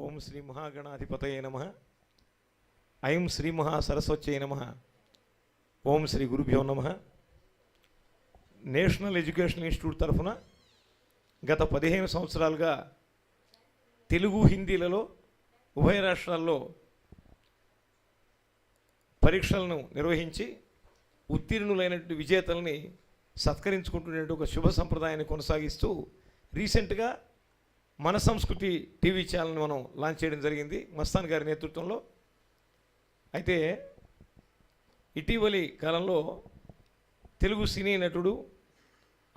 ఓం శ్రీ మహాగణాధిపతయే నమః. ఐం శ్రీ మహాసరస్వత్యై నమః. ఓం శ్రీ గురుభ్యో నమః. నేషనల్ ఎడ్యుకేషన్ ఇన్స్టిట్యూట్ తరఫున గత 15 సంవత్సరాలుగా తెలుగు హిందీలలో ఉభయ రాష్ట్రాల్లో పరీక్షలను నిర్వహించి ఉత్తీర్ణులైనటువంటి విజేతల్ని సత్కరించుకుంటున్న ఒక శుభ సంప్రదాయాన్ని కొనసాగిస్తూ రీసెంట్గా మన సంస్కృతి టీవీ ఛానల్ని మనం లాంచ్ చేయడం జరిగింది మస్తాన్ గారి నేతృత్వంలో. అయితే ఇటీవలి కాలంలో తెలుగు సినీ నటుడు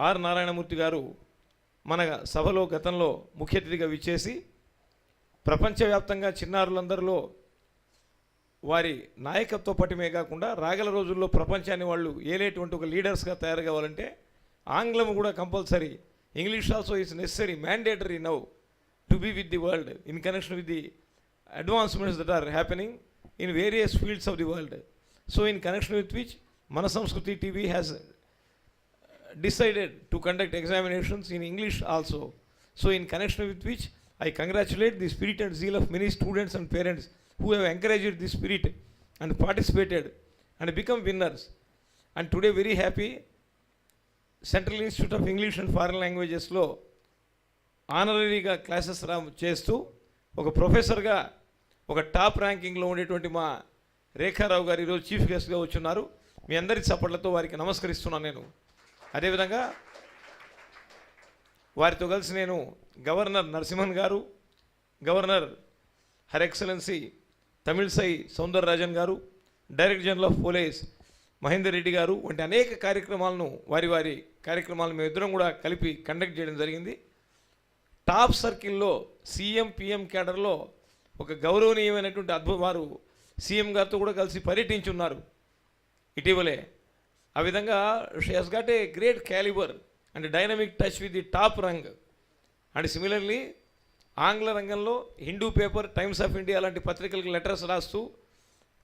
ఆర్ నారాయణమూర్తి గారు మన సభలో గతంలో ముఖ్య అతిథిగా విచ్చేసి ప్రపంచవ్యాప్తంగా చిన్నారులందరిలో వారి నాయకత్వ పటిమే కాకుండా రాగల రోజుల్లో ప్రపంచాన్ని వాళ్ళు ఏలేటువంటి ఒక లీడర్స్గా తయారు కావాలంటే ఆంగ్లం కూడా compulsory, English also is necessary, mandatory now to be with the world in connection with the advancements that are happening in various fields of the world. So in connection with which Mana సంస్కృతి TV has decided to conduct examinations in English also. So in connection with which I congratulate the spirit and zeal of many students and parents who have encouraged this spirit and participated and become winners. And today very happy Central Institute of English and Foreign Languages lo honorary ga classes చేస్తూ ఒక ప్రొఫెసర్గా ఒక top ర్యాంకింగ్లో ఉండేటువంటి మా రేఖారావు గారు ఈరోజు chief గెస్ట్గా వచ్చున్నారు. మీ అందరి చప్పట్లతో వారికి నమస్కరిస్తున్నాను. నేను అదేవిధంగా వారితో కలిసి నేను governor Narasimhan garu, governor her excellency Tamilisai Soundararajan garu, director general of police Mahender Reddy garu వంటి అనేక కార్యక్రమాలను వారి కార్యక్రమాలను మేమిద్దరం కూడా కలిపి కండక్ట్ చేయడం జరిగింది. టాప్ సర్కిల్లో సీఎం పిఎం క్యాడర్లో ఒక గౌరవనీయమైనటువంటి వారు సీఎం గారితో కూడా కలిసి పర్యటించున్నారు ఇటీవలే. ఆ విధంగా she has got a great calibre and dynamic touch with the top రంగ్. అండ్ సిమిలర్లీ ఆంగ్ల రంగంలో Hindu paper, Times of India లాంటి పత్రికలకు లెటర్స్ రాస్తూ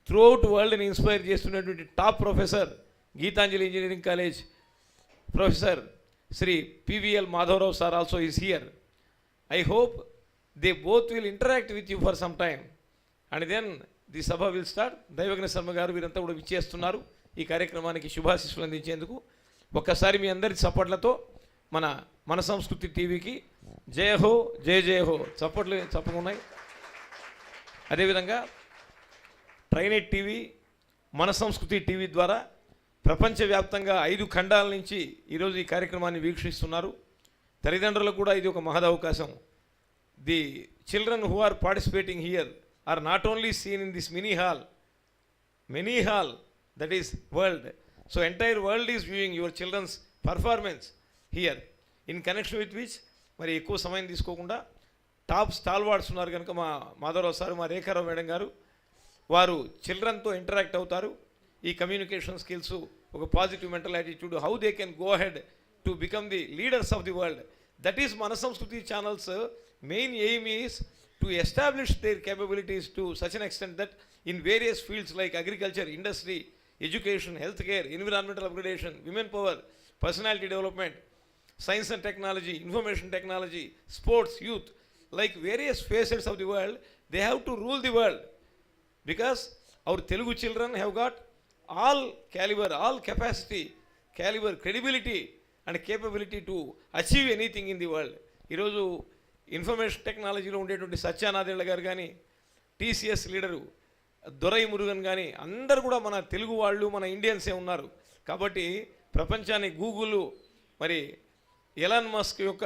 త్రూఅవుట్ వరల్డ్ని ఇన్స్పైర్ చేస్తున్నటువంటి top professor Gitanjali engineering college professor Shri PVL Madhavarao sir also is here. I hope they both will interact with you for some time and then the sabha will start. Daivajnanasabha గారు వీరంతా కూడా విచ్చేస్తున్నారు ఈ కార్యక్రమానికి శుభాశీస్సులు అందించేందుకు. ఒక్కసారి మీ అందరి చప్పట్లతో మన సంస్కృతి టీవీకి జయ హో, జయ జయ హో చప్పట్లు చెప్పకున్నాయి. అదేవిధంగా ట్రైనెట్ టీవీ, మన సంస్కృతి టీవీ ద్వారా ప్రపంచవ్యాప్తంగా 5 ఖండాల నుంచి ఈరోజు ఈ కార్యక్రమాన్ని వీక్షిస్తున్నారు. తల్లిదండ్రులకు కూడా ఇది ఒక మహదవకాశం. The children who are participating here are not only seen in this mini hall that is world. So entire world is viewing your children's performance here, in connection with which మరి ఎక్కువ సమయం తీసుకోకుండా టాప్ స్టాల్వార్డ్స్ ఉన్నారు కనుక మా Madhavarao sir, మా రేఖారావు madam గారు వారు చిల్డ్రన్తో ఇంటరాక్ట్ అవుతారు. ఈ కమ్యూనికేషన్ స్కిల్స్, ఒక positive mental attitude, how they can go head to become the leaders of the world. That is మన సంస్కృతి channels main aim is to establish their capabilities to such an extent that in various fields like agriculture, industry, education, healthcare, environmental upgradation, women power, personality development, science and technology, information technology, sports, youth, like various facets of the world, they have to rule the world. Because our Telugu children have got all caliber, all capacity, caliber, credibility and capability to achieve anything in the world. ఈరోజు information టెక్నాలజీలో ఉండేటువంటి సత్యానాథేళ్ల గారు కానీ, TCS leader దొరై మురుగన్ కానీ అందరు కూడా మన తెలుగు వాళ్ళు, మన ఇండియన్సే ఉన్నారు. కాబట్టి ప్రపంచాన్ని గూగుల్, మరి ఎలాన్ మస్క్ యొక్క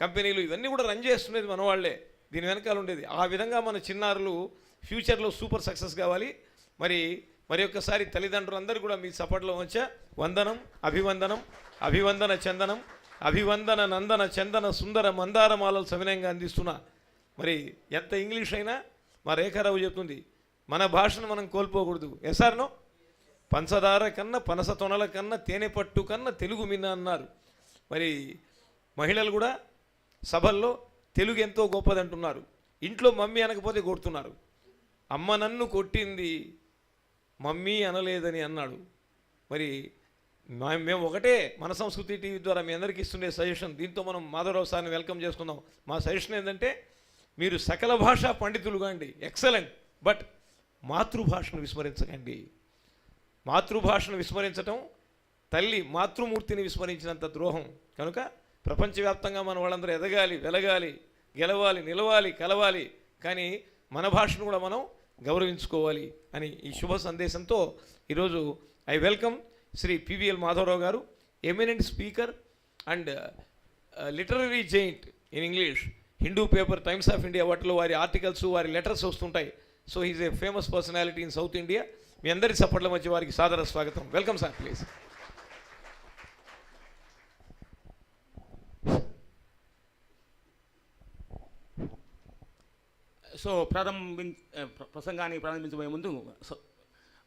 కంపెనీలు ఇవన్నీ కూడా రన్ చేస్తున్నది మన వాళ్ళే, దీని వెనకాల ఉండేది. ఆ విధంగా మన చిన్నారులు ఫ్యూచర్లో సూపర్ సక్సెస్ కావాలి. మరి ఒక్కసారి తల్లిదండ్రులందరూ కూడా మీ సపోర్ట్లో వచ్చా వందనం, అభివందనం, అభివందన చందనం, అభివందన నందన చందన సుందర మందారమాలలు సవినయంగా అందిస్తున్నా. మరి ఎంత ఇంగ్లీష్ అయినా మా రేఖారావు చెప్తుంది, మన భాషను మనం కోల్పోకూడదు. ఎసార్నో పంచదార కన్నా, పనస తొనల కన్నా, తేనె పట్టు కన్నా తెలుగు మిన్న అన్నారు. మరి మహిళలు కూడా సభల్లో తెలుగు ఎంతో గొప్పదంటున్నారు. ఇంట్లో మమ్మీ అనకపోతే కొడుతున్నారు. అమ్మ నన్ను కొట్టింది, మమ్మీ అనలేదని అన్నాడు. మరి మేము ఒకటే మన సంస్కృతి టీవీ ద్వారా మీ అందరికీ ఇస్తుండే సజెషన్. దీంతో మనం మాధవరావు సార్ని వెల్కమ్ చేసుకుందాం. మా సజెషన్ ఏంటంటే మీరు సకల భాషా పండితులుగా అండి, ఎక్సలెంట్. బట్ మాతృభాషను విస్మరించకండి. మాతృభాషను విస్మరించటం తల్లి మాతృమూర్తిని విస్మరించినంత ద్రోహం. కనుక ప్రపంచవ్యాప్తంగా మన వాళ్ళందరూ ఎదగాలి, వెలగాలి, గెలవాలి, నిలవాలి, కలవాలి. కానీ మన భాషను కూడా మనం గౌరవించుకోవాలి అని ఈ శుభ సందేశంతో ఈరోజు I welcome Shri PVL Madhava Rao garu, eminent speaker and literary giant in English. Hindu paper Times of India వాటిలో వారి ఆర్టికల్స్, వారి లెటర్స్ వస్తుంటాయి. So he's a famous personality in South India. మీ అందరి చప్పట్ల మధ్య వారికి సాదర స్వాగతం. Welcome sir, please. సో ప్రసంగాన్ని ప్రారంభించబోయే ముందు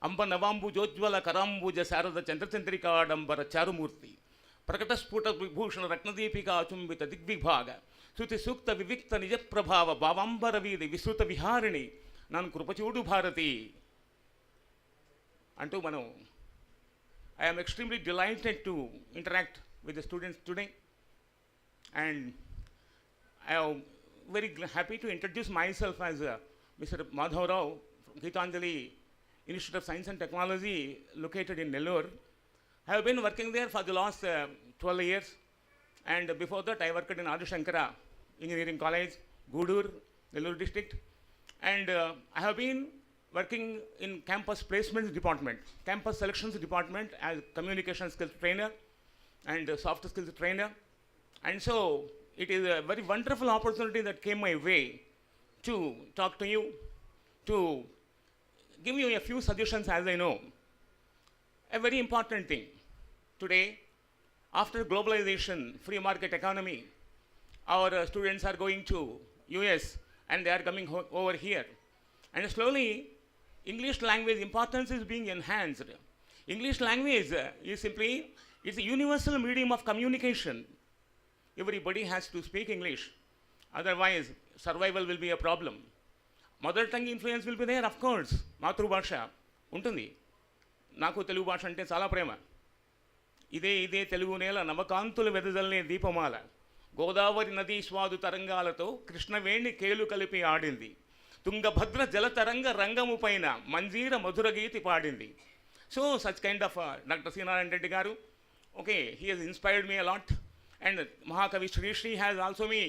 అంబ నవాంబుజోజ్వల కరాంబుజ శారద చంద్రచంద్రికాడంబర చారుమూర్తి ప్రకటస్ఫుట విభూషణ రత్నదీపిక అచుంబిత దిగ్విభాగ శృతి సూక్త వివిక్త నిజ ప్రభావ భావాంబర వీధి విస్తృత విహారిణి నన్ను కృపచూడు భారతి అంటూ మనం I'm extremely delighted to interact with the students today and I very happy to introduce myself as Mr. Madhav Rao from Geetanjali Institute of Science and Technology located in Nellore. I have been working there for the last 12 years, and before that I worked in Adi Shankara Engineering College, Gudur, Nellore district, and I have been working in campus placements department, campus selections department as communication skills trainer and soft skills trainer, and so it is a very wonderful opportunity that came my way to talk to you, to give you a few suggestions as I know. A very important thing. Today, after globalization, free market economy, our students are going to US and they are coming over here. And slowly, English language importance is being enhanced. English language is simply, it's a universal medium of communication. Everybody has to speak English, otherwise survival will be a problem. Mother tongue influence will be there, of course. మాతృభాష ఉంటుంది. నాకు తెలుగు భాష అంటే చాలా ప్రేమ. ఇదే తెలుగు నేల నవకాంతులు వెదజల్లే దీపమాల, గోదావరి నదీ స్వాదు తరంగాలతో కృష్ణవేణి కేలు కలిపి ఆడింది, తుంగభద్ర జలతరంగ రంగము పైన మంజీర మధుర గీతి పాడింది. So such kind of doctor C Narayana Reddy garu, okay, he has inspired me a lot. And Mahakavi Shri has also me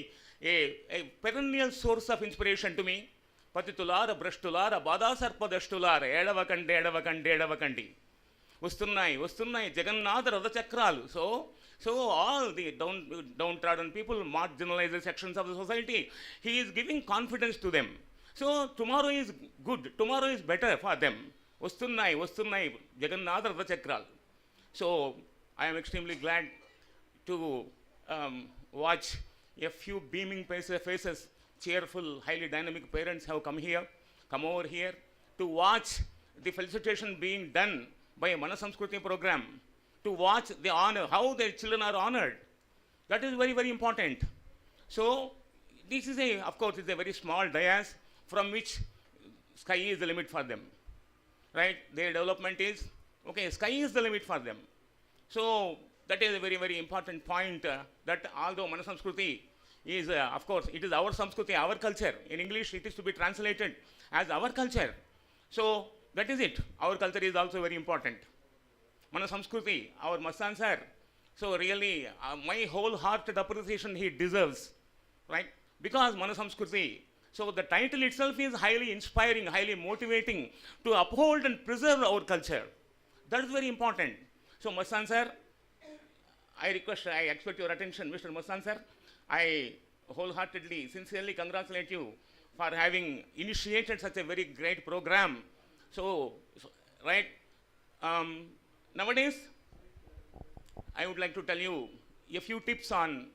a perennial source of inspiration to me. Patitulara, Brashtulara, Bada Sarpadashtulara, Edavakandi. Ustunai, Jagannatha Radha Chakralu. So all the downtrodden people, marginalized sections of the society, he is giving confidence to them. So tomorrow is good, tomorrow is better for them. Ustunai, Jagannatha Radha Chakralu. So I am extremely glad to watch a few beaming faces, cheerful, highly dynamic parents have come over here to watch the felicitation being done by a Manasamskriti program, to watch the honor, how their children are honored. That is very, very important. So this is of course, it's a very small dais from which sky is the limit for them, right? Their development is, okay, sky is the limit for them. So that is a very, very important point, that although Manasamskriti is, of course, it is our Samskriti, our culture. In English, it is to be translated as our culture. So that is it. Our culture is also very important. Manasamskriti, our Mastan sir. So really, my wholehearted appreciation he deserves, right? Because Manasamskriti. So the title itself is highly inspiring, highly motivating to uphold and preserve our culture. That is very important. So Mastan sir, I expect your attention, Mr. Mastan sir. I wholeheartedly, sincerely congratulate you for having initiated such a very great program. So right, nowadays, I would like to tell you a few tips on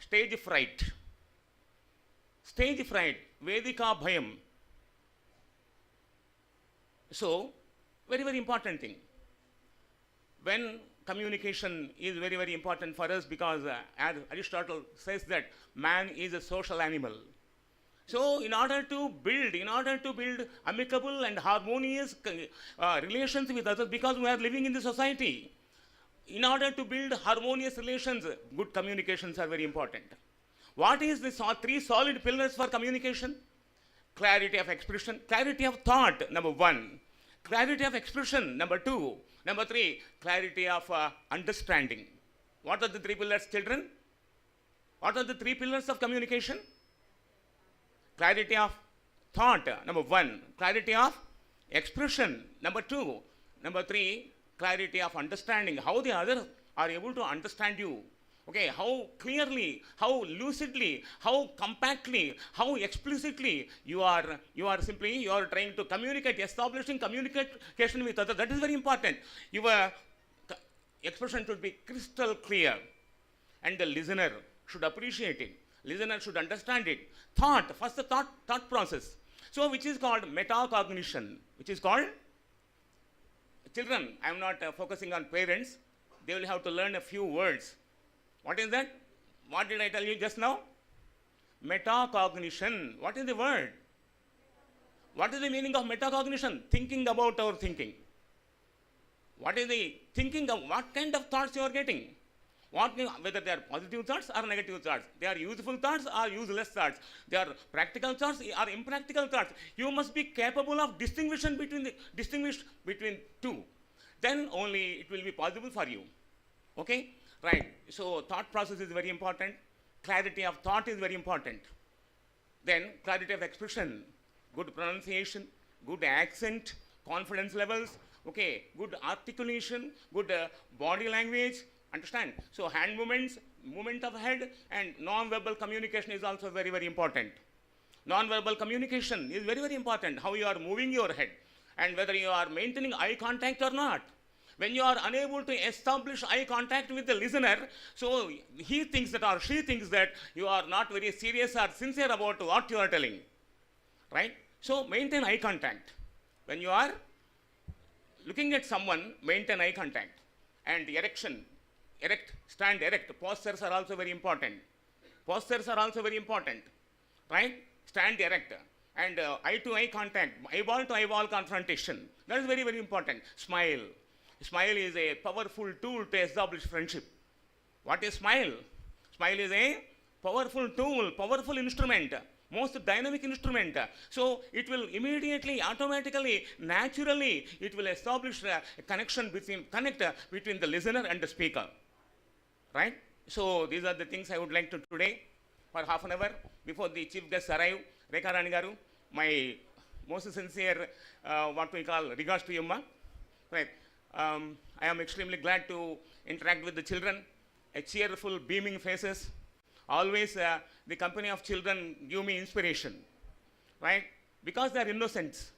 stage fright. Stage fright, Vedika bhayam. So, very, very important thing. When communication is very, very important for us, because as Aristotle says that man is a social animal. So in order to build amicable and harmonious relations with others, because we are living in the society, in order to build harmonious relations, good communications are very important. What is the three solid pillars for communication? Clarity of expression, clarity of thought, number one. Clarity of expression, number two. Number three, clarity of understanding. What are the three pillars, children? What are the three pillars of communication? Clarity of thought, number one. Clarity of expression, number two. Number three, clarity of understanding. How the others are able to understand you. Okay, how clearly, how lucidly, how compactly, how explicitly you are trying to communicate, establishing communication with others. That is very important. Your expression should be crystal clear, and the listener should appreciate it. Listener should understand it. First the thought process. So which is called metacognition. Which is called, children, I am not focusing on parents. They will have to learn a few words. What is that? What did I tell you just now? Metacognition. What is the word? What is the meaning of metacognition? Thinking about our thinking. What is the thinking of what kind of thoughts you are getting? Whether they are positive thoughts or negative thoughts. They are useful thoughts or useless thoughts. They are practical thoughts or impractical thoughts. You must be capable of distinguish between two. Then only it will be possible for you. Okay? Right. So thought process is very important. Clarity of thought is very important. Then clarity of expression, good pronunciation, good accent, confidence levels, okay, good articulation, good body language. Understand? So hand movements, movement of head, and non-verbal communication is also very, very important. Non-verbal communication is very, very important. How you are moving your head and whether you are maintaining eye contact or not. When you are unable to establish eye contact with the listener, so he thinks that or she thinks that you are not very serious or sincere about what you are telling. Right? So maintain eye contact. When you are looking at someone, maintain eye contact. And erection, stand erect. Postures are also very important. Postures are also very important. Right? Stand erect. And eye-to-eye contact, eyeball-to-eyeball confrontation. That is very, very important. Smile. Smile is a powerful tool to establish friendship. What is smile? Smile is a powerful tool, powerful instrument, most dynamic instrument. So it will immediately, automatically, naturally, it will establish a connect between the listener and the speaker. Right? So these are the things I would like to today for half an hour before the chief guests arrive. Rekha Rani garu, my most sincere, what we call regards to you, ma. Right. I am extremely glad to interact with the children, a cheerful, beaming faces. Always the company of children give me inspiration, right? Because they are innocent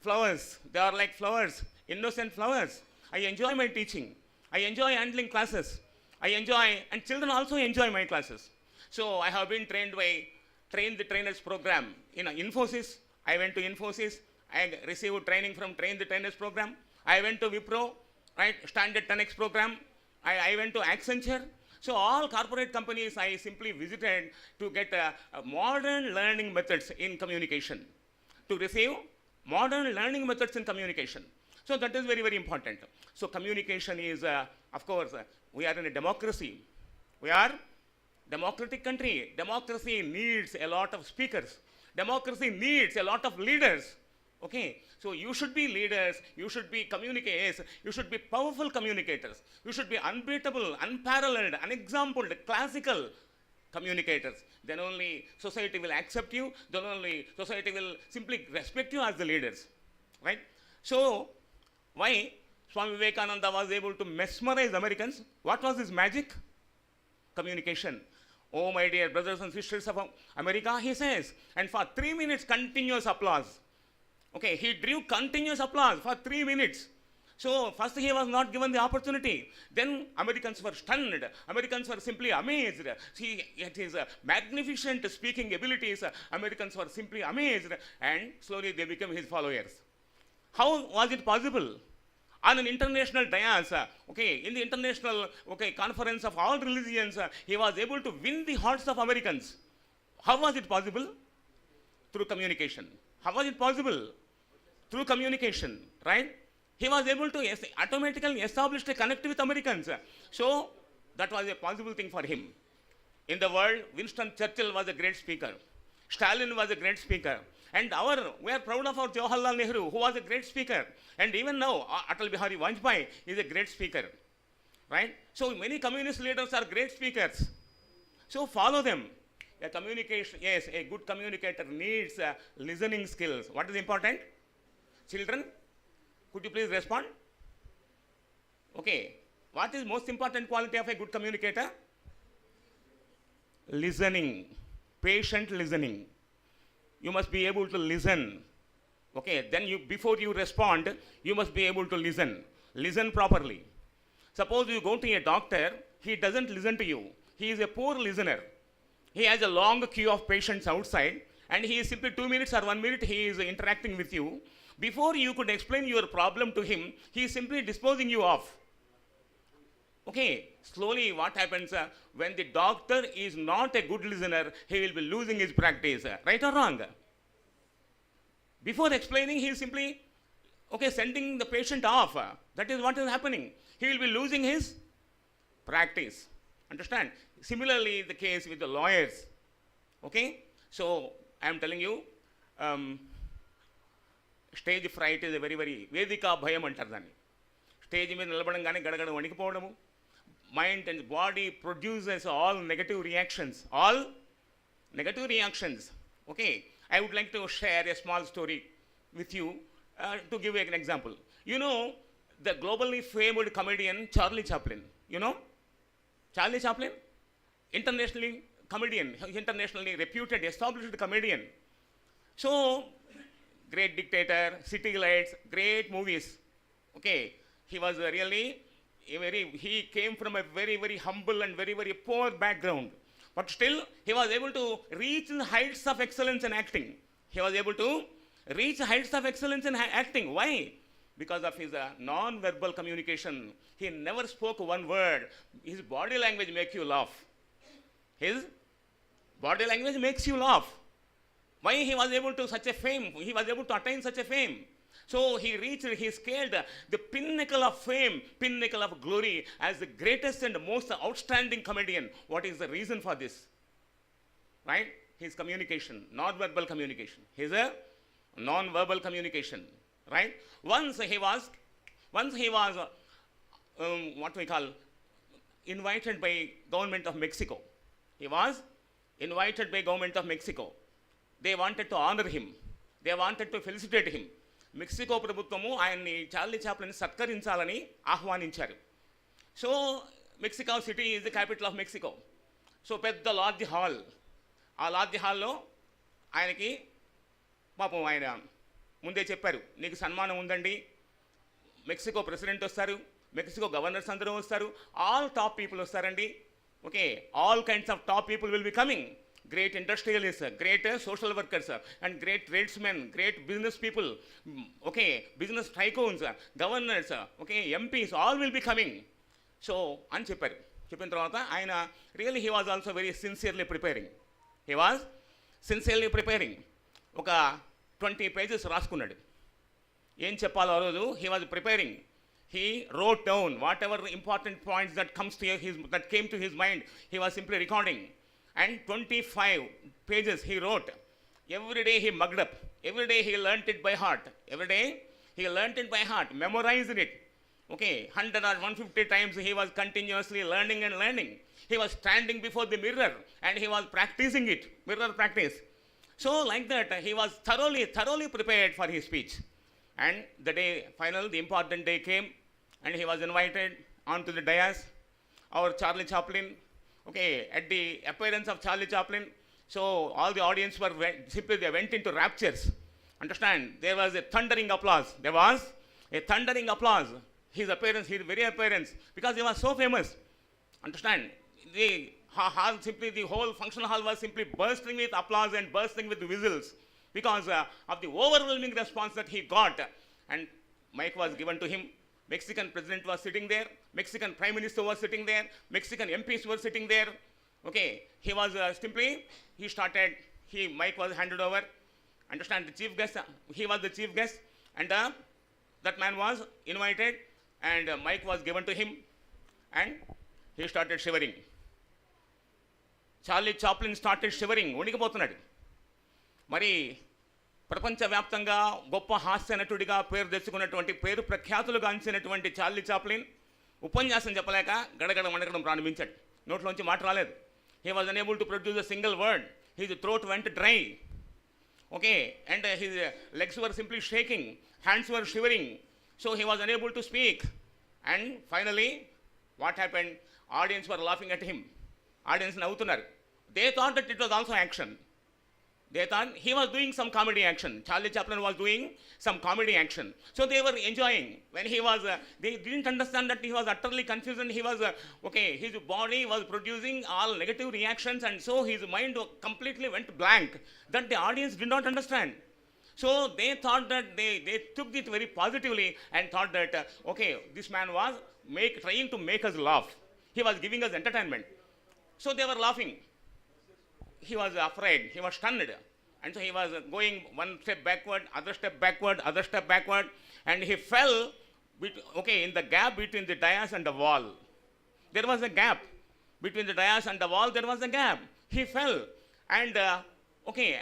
flowers. They are like flowers, innocent flowers. I enjoy my teaching. I enjoy handling classes. And children also enjoy my classes. So I have been trained by Train the Trainers program. In Infosys, I went to Infosys. I received training from Train the Trainers program. I went to Wipro, right, Standard 10X program. I went to Accenture. So all corporate companies I simply visited to get modern learning methods in communication, to receive modern learning methods in communication. So that is very, very important. So communication is, of course, we are in a democracy. We are democratic country. Democracy needs a lot of speakers. Democracy needs a lot of leaders. Okay, so you should be leaders, you should be communicators, you should be powerful communicators, you should be unbeatable, unparalleled, unexampled, classical communicators. Then only society will accept you, then only society will simply respect you as the leaders, right? So, why Swami Vivekananda was able to mesmerize Americans? What was his magic? Communication. Oh, my dear brothers and sisters of America, he says, and for 3 minutes continuous applause. Okay, he drew continuous applause for 3 minutes. So first he was not given the opportunity. Then Americans were stunned. Americans were simply amazed. See, at his magnificent speaking abilities, Americans were simply amazed, and slowly they became his followers. How was it possible? On an international dais, in the international conference of all religions, he was able to win the hearts of Americans. How was it possible? Through communication. How was it possible? Through communication, right? He was able to automatically establish a connect with Americans. So that was a possible thing for him. In the world, Winston Churchill was a great speaker. Stalin was a great speaker. And we are proud of our Jawaharlal Nehru, who was a great speaker. And even now, Atal Bihari Vajpayee is a great speaker. Right? So many communist leaders are great speakers. So follow them. A good communicator needs listening skills. What is important? Children, could you please respond? Okay. What is most important quality of a good communicator? Listening. Patient listening. You must be able to listen. Okay. Then before you respond, you must be able to listen. Listen properly. Suppose you go to a doctor, he doesn't listen to you. He is a poor listener. He has a long queue of patients outside, and he is simply 2 minutes or 1 minute he is interacting with you. Before you could explain your problem to him, he is simply disposing you off. Okay, slowly what happens when the doctor is not a good listener, he will be losing his practice. Right or wrong? Before explaining, he is simply sending the patient off. That is what is happening. He will be losing his practice. Understand? Similarly, the case with the lawyers. Okay? So, I am telling you, stage fright is a very, very Vedika bhayam antaru danni. Stage మీద నిలబడంగానే గడగడ వణికిపోవడము. Mind and body produces all negative reactions. All negative reactions. Okay? I would like to share a small story with you to give you an example. You know, the globally famed comedian Charlie Chaplin. You know? Charlie Chaplin? Internationally comedian, internationally reputed, established comedian. So, great dictator, city lights, great movies. Okay, he was really he came from a very, very humble and very, very poor background. But still, he was able to reach the heights of excellence in acting. He was able to reach heights of excellence in acting. Why? Because of his non-verbal communication. He never spoke one word. His body language makes you laugh. His body language makes you laugh. Why he was able to such a fame? He was able to attain such a fame. So he scaled the pinnacle of fame, pinnacle of glory as the greatest and most outstanding comedian. What is the reason for this? Right? His communication, non-verbal communication. His non-verbal communication. Right? Once he was what we call invited by government of Mexico. He was invited by government of Mexico. They wanted to honor him. They wanted to felicitate him. Mexico ప్రభుత్వము ఆయన్ని Charlie Chaplin సత్కరించాలని ఆహ్వానించారు. So Mexico city is the capital of Mexico. So పెద్ద large hall. ఆ large హాల్లో ఆయనకి పాపం ఆయన ముందే చెప్పారు, నీకు సన్మానం ఉందండి, మెక్సికో ప్రెసిడెంట్ వస్తారు, మెక్సికో గవర్నర్స్ అందరూ వస్తారు, ఆల్ టాప్ పీపుల్ వస్తారండి. Okay, all kinds of top people will be coming. Great industrialists, great social workers, and great tradesmen, great business people, okay, business tycoons, governors, okay, MPs, all will be coming. So, అని చెప్పారు. చెప్పిన తర్వాత ఆయన really he was also very sincerely preparing. He was sincerely preparing. ఒక 20 pages రాసుకున్నాడు. ఏం చెప్పాలో ఆ రోజు he was preparing. He wrote down whatever important points that came to his mind. He was simply recording. And 25 pages he wrote. Every day he mugged up. Every day he learnt it by heart. Every day he learnt it by heart, memorized it. Okay, 100 or 150 times he was continuously learning and learning. He was standing before the mirror and he was practicing it, mirror practice. So like that, he was thoroughly prepared for his speech. And the important day came, and he was invited onto the dais. Our Charlie Chaplin, okay, at the appearance of Charlie Chaplin, so all the audience they went into raptures. Understand? There was a thundering applause. His appearance, his very appearance, because he was so famous. Understand? The whole function hall was simply bursting with applause and bursting with whistles because of the overwhelming response that he got. And mic was given to him. Mexican president was sitting there. Mexican prime minister was sitting there. Mexican MPs were sitting there. Okay, he was mic was handed over. Understand, the chief guest, he was the chief guest, and that man was invited, and mic was given to him, and he started shivering. Charlie Chaplin started shivering, వణికిపోతున్నాడు. మరి ప్రపంచవ్యాప్తంగా గొప్ప హాస్య నటుడిగా పేరు తెచ్చుకున్నటువంటి, పేరు ప్రఖ్యాతులు గాంచినటువంటి చార్లీ చాప్లిన్ ఉపన్యాసం చెప్పలేక గడగడ వణకడం ప్రారంభించాడు. నోట్లోంచి మాట రాలేదు. He was unable to produce a single word. His throat vent dry. Okay, and his legs were simply shaking, hands were shivering, so he was unable to speak. And finally, what happened? Audience were laughing at him. Audience navvutunnaru. They thought that it was also action. They thought he was doing some comedy action. Charlie Chaplin was doing some comedy action. So they were enjoying. When he was, they didn't understand that he was utterly confused and he was, his body was producing all negative reactions, and so his mind completely went blank. That the audience did not understand. So they thought that they took it very positively and thought that, this man was trying to make us laugh. He was giving us entertainment. So they were laughing. He was afraid, he was stunned, and so he was going one step backward, other step backward, and he fell in the gap between the dais and the wall. There was a gap between the dais and the wall. There was a gap. He fell, and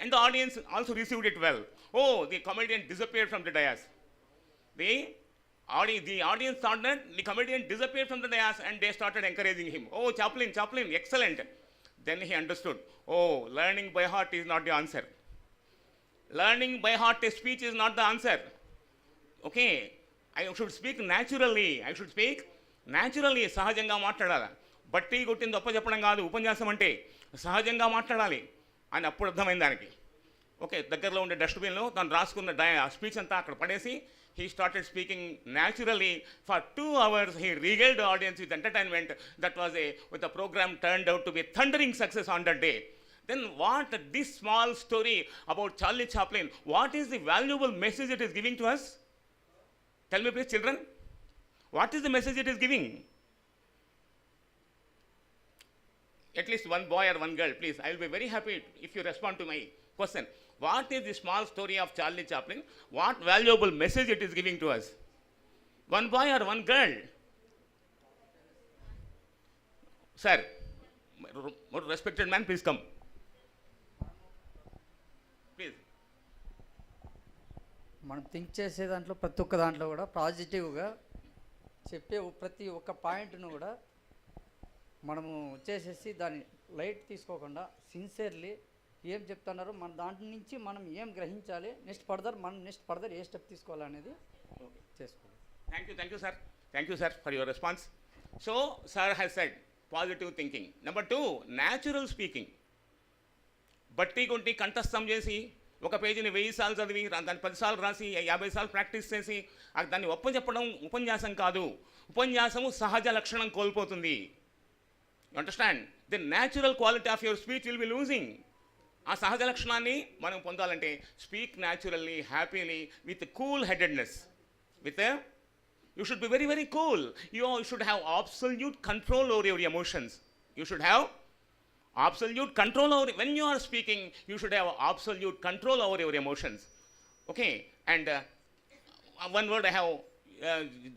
and the audience also received it well. Oh, the comedian disappeared from the dais. The audience thought that the comedian disappeared from the dais, and they started encouraging him. Oh, Chaplin, excellent. Then he understood, learning by heart is not the answer. Learning by heart a speech is not the answer. I should speak naturally. సహజంగా మాట్లాడాలి. బట్టి కొట్టింది ఒప్ప చెప్పడం కాదు ఉపన్యాసం అంటే, సహజంగా మాట్లాడాలి అని అప్పుడు అర్థమైంది దానికి. దగ్గరలో ఉండే డస్ట్బిన్లో తను రాసుకున్న స్పీచ్ అంతా అక్కడ పడేసి he started speaking naturally. For 2 hours he regaled the audience with entertainment. That was with the program turned out to be a thundering success on that day. Then what this small story about Charlie Chaplin, what is the valuable message it is giving to us? Tell me please, children, what is the message it is giving? At least one boy or one girl, please. I will be very happy if you respond to my question. What is the small story of Charlie Chaplin? What valuable message it is giving to us? One boy or one girl? Sir, more respected man, please come. Please. మనం think చేసే దాంట్లో ప్రతి ఒక్క దాంట్లో కూడా పాజిటివ్గా చెప్పే ప్రతి ఒక్క పాయింట్ను కూడా మనము వచ్చేసేసి దాన్ని లైట్ తీసుకోకుండా సిన్సియర్లీ ఏం చెప్తున్నారో మన దాంట్లో నుంచి మనం ఏం గ్రహించాలి, నెక్స్ట్ ఫర్దర్ ఏ స్టెప్ తీసుకోవాలనేది చేసుకోవాలి. Thank you sir for your response. So sir has said positive thinking. Number 2, natural speaking. బట్టి కొట్టి కంఠస్థం చేసి ఒక పేజీని 1000 సార్లు చదివి దాన్ని 10 సార్లు రాసి 50 సార్లు ప్రాక్టీస్ చేసి దాన్ని చెప్పడం ఉపన్యాసం కాదు. ఉపన్యాసము సహజ లక్షణం కోల్పోతుంది. You understand? The natural quality of your speech will be losing. ఆ సహజ లక్షణాన్ని మనం పొందాలంటే speak naturally, happily, with cool headedness. You should be very, very cool. You should have absolute control over your emotions. You should have absolute control over, when you are speaking, you should have absolute control over your emotions. And one word I have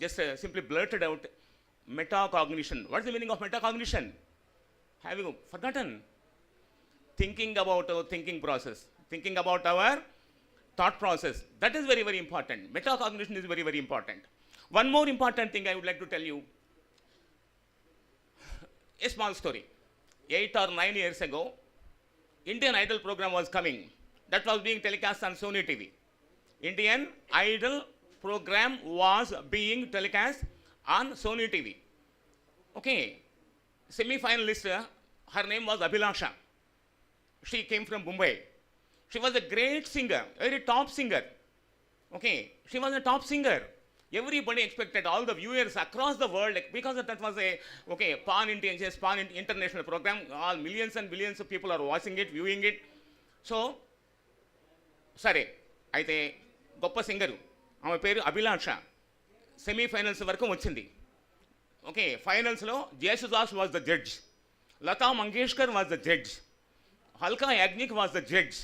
just simply blurted out, metacognition. What is the meaning of metacognition? Have you forgotten? Thinking about our thinking process, thinking about our thought process. That is very, very important. Metacognition is very, very important. One more important thing I would like to tell you. A small story. 8 or 9 years ago, Indian Idol program was coming. That was being telecast on Sony TV. Indian Idol program was being telecast on Sony TV. Semi-finalist, her name was Abhilasha. She came from Mumbai. She was a great singer, very top singer. She was a top singer. Everybody expected, all the viewers across the world, because that was a pan-international program. All millions and billions of people are watching it, viewing it. So, సరే అయితే గొప్ప singer, ఆమె పేరు అభిలాష. Semifinals వరకు వచ్చింది. ఫైనల్స్లో Yesudas was the judge, Lata Mangeshkar was the judge, Alka Yagnik was the judge.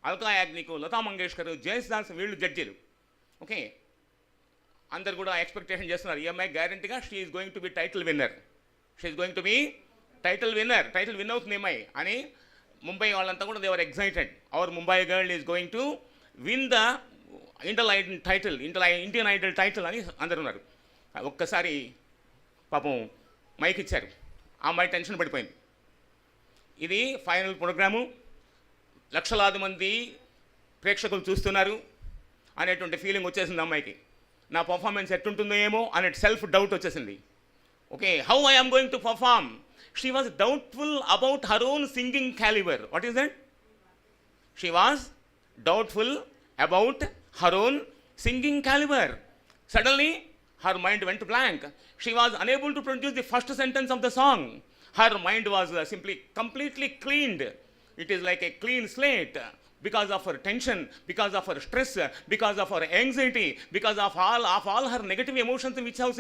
Alka Yagnik, Lata Mangeshkar, Yesudas వీళ్ళు జడ్జిలు. అందరు కూడా ఎక్స్పెక్టేషన్ చేస్తున్నారు, ఈ అమ్మాయి గ్యారంటీగా she is going to be title winner, she is going to be title win అవుతుంది అమ్మాయి అని ముంబై వాళ్ళంతా కూడా they were excited. Our Mumbai girl is going to win the Indian Idol title అని అందరు ఉన్నారు. ఒక్కసారి పాపం మైక్ ఇచ్చారు, ఆ అమ్మాయి టెన్షన్ పడిపోయింది. ఇది ఫైనల్ ప్రోగ్రాము, లక్షలాది మంది ప్రేక్షకులు చూస్తున్నారు అనేటువంటి ఫీలింగ్ వచ్చేసింది అమ్మాయికి. నా పర్ఫార్మెన్స్ ఎట్టుంటుందో ఏమో అనే సెల్ఫ్ డౌట్ వచ్చేసింది. Okay, how I am going to perform? She was doubtful about her own singing calibre. What is that? She was doubtful about her own singing caliber. Suddenly, her mind went blank. She was unable to produce the first sentence of the song. Her mind was simply completely cleaned. It is like a clean slate because of her tension, because of her stress, because of her anxiety, because of all her negative emotions which have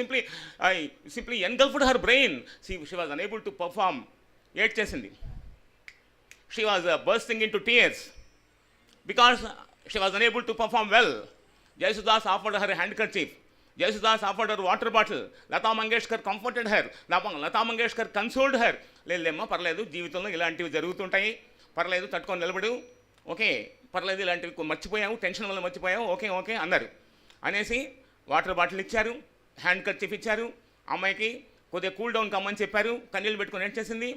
simply engulfed her brain. She was unable to perform. Yet chesindi. She was bursting into tears because she was unable to perform well. Jayasudas offered her a handkerchief. Jayasudas offered her water bottle. Lata Mangeshkar comforted her. Lata Mangeshkar consoled her. లేదమ్మా పర్లేదు, జీవితంలో ఇలాంటివి జరుగుతుంటాయి, పర్లేదు తట్టుకొని నిలబడు, okay పర్లేదు, ఇలాంటివి మర్చిపోయాము, టెన్షన్ వల్ల మర్చిపోయాము, ఓకే ఓకే అన్నారు. అనేసి వాటర్ బాటిల్ ఇచ్చారు, హ్యాండ్ కర్చీఫ్ ఇచ్చారు, అమ్మాయికి కొద్దిగా కూల్ డౌన్ కమ్మని చెప్పారు, కన్నీళ్ళు పెట్టుకొని ఏం చేసింది.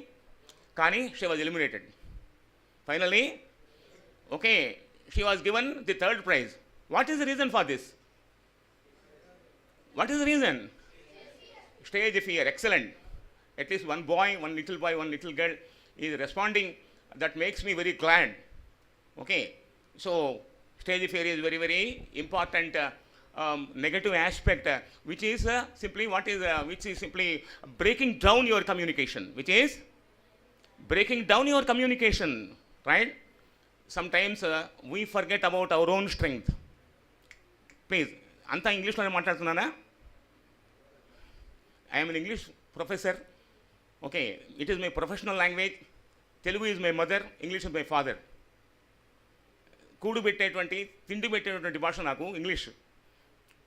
కానీ she was eliminated. Finally okay, she was given the third prize. What is the reason for this? What is the reason? Stage fear. Excellent. At least one little boy, one little girl is responding. That makes me very glad. Okay, so stage fear is very, very important negative aspect, which is simply breaking down your communication. Which is breaking down your communication, right? Sometimes we forget about our own strength. Please, anta English lo maatladutunnana. I am an English professor. Okay, it is my professional language. Telugu is my mother, English is my father. కూడు పెట్టేటువంటి తిండి పెట్టేటువంటి భాష నాకు English,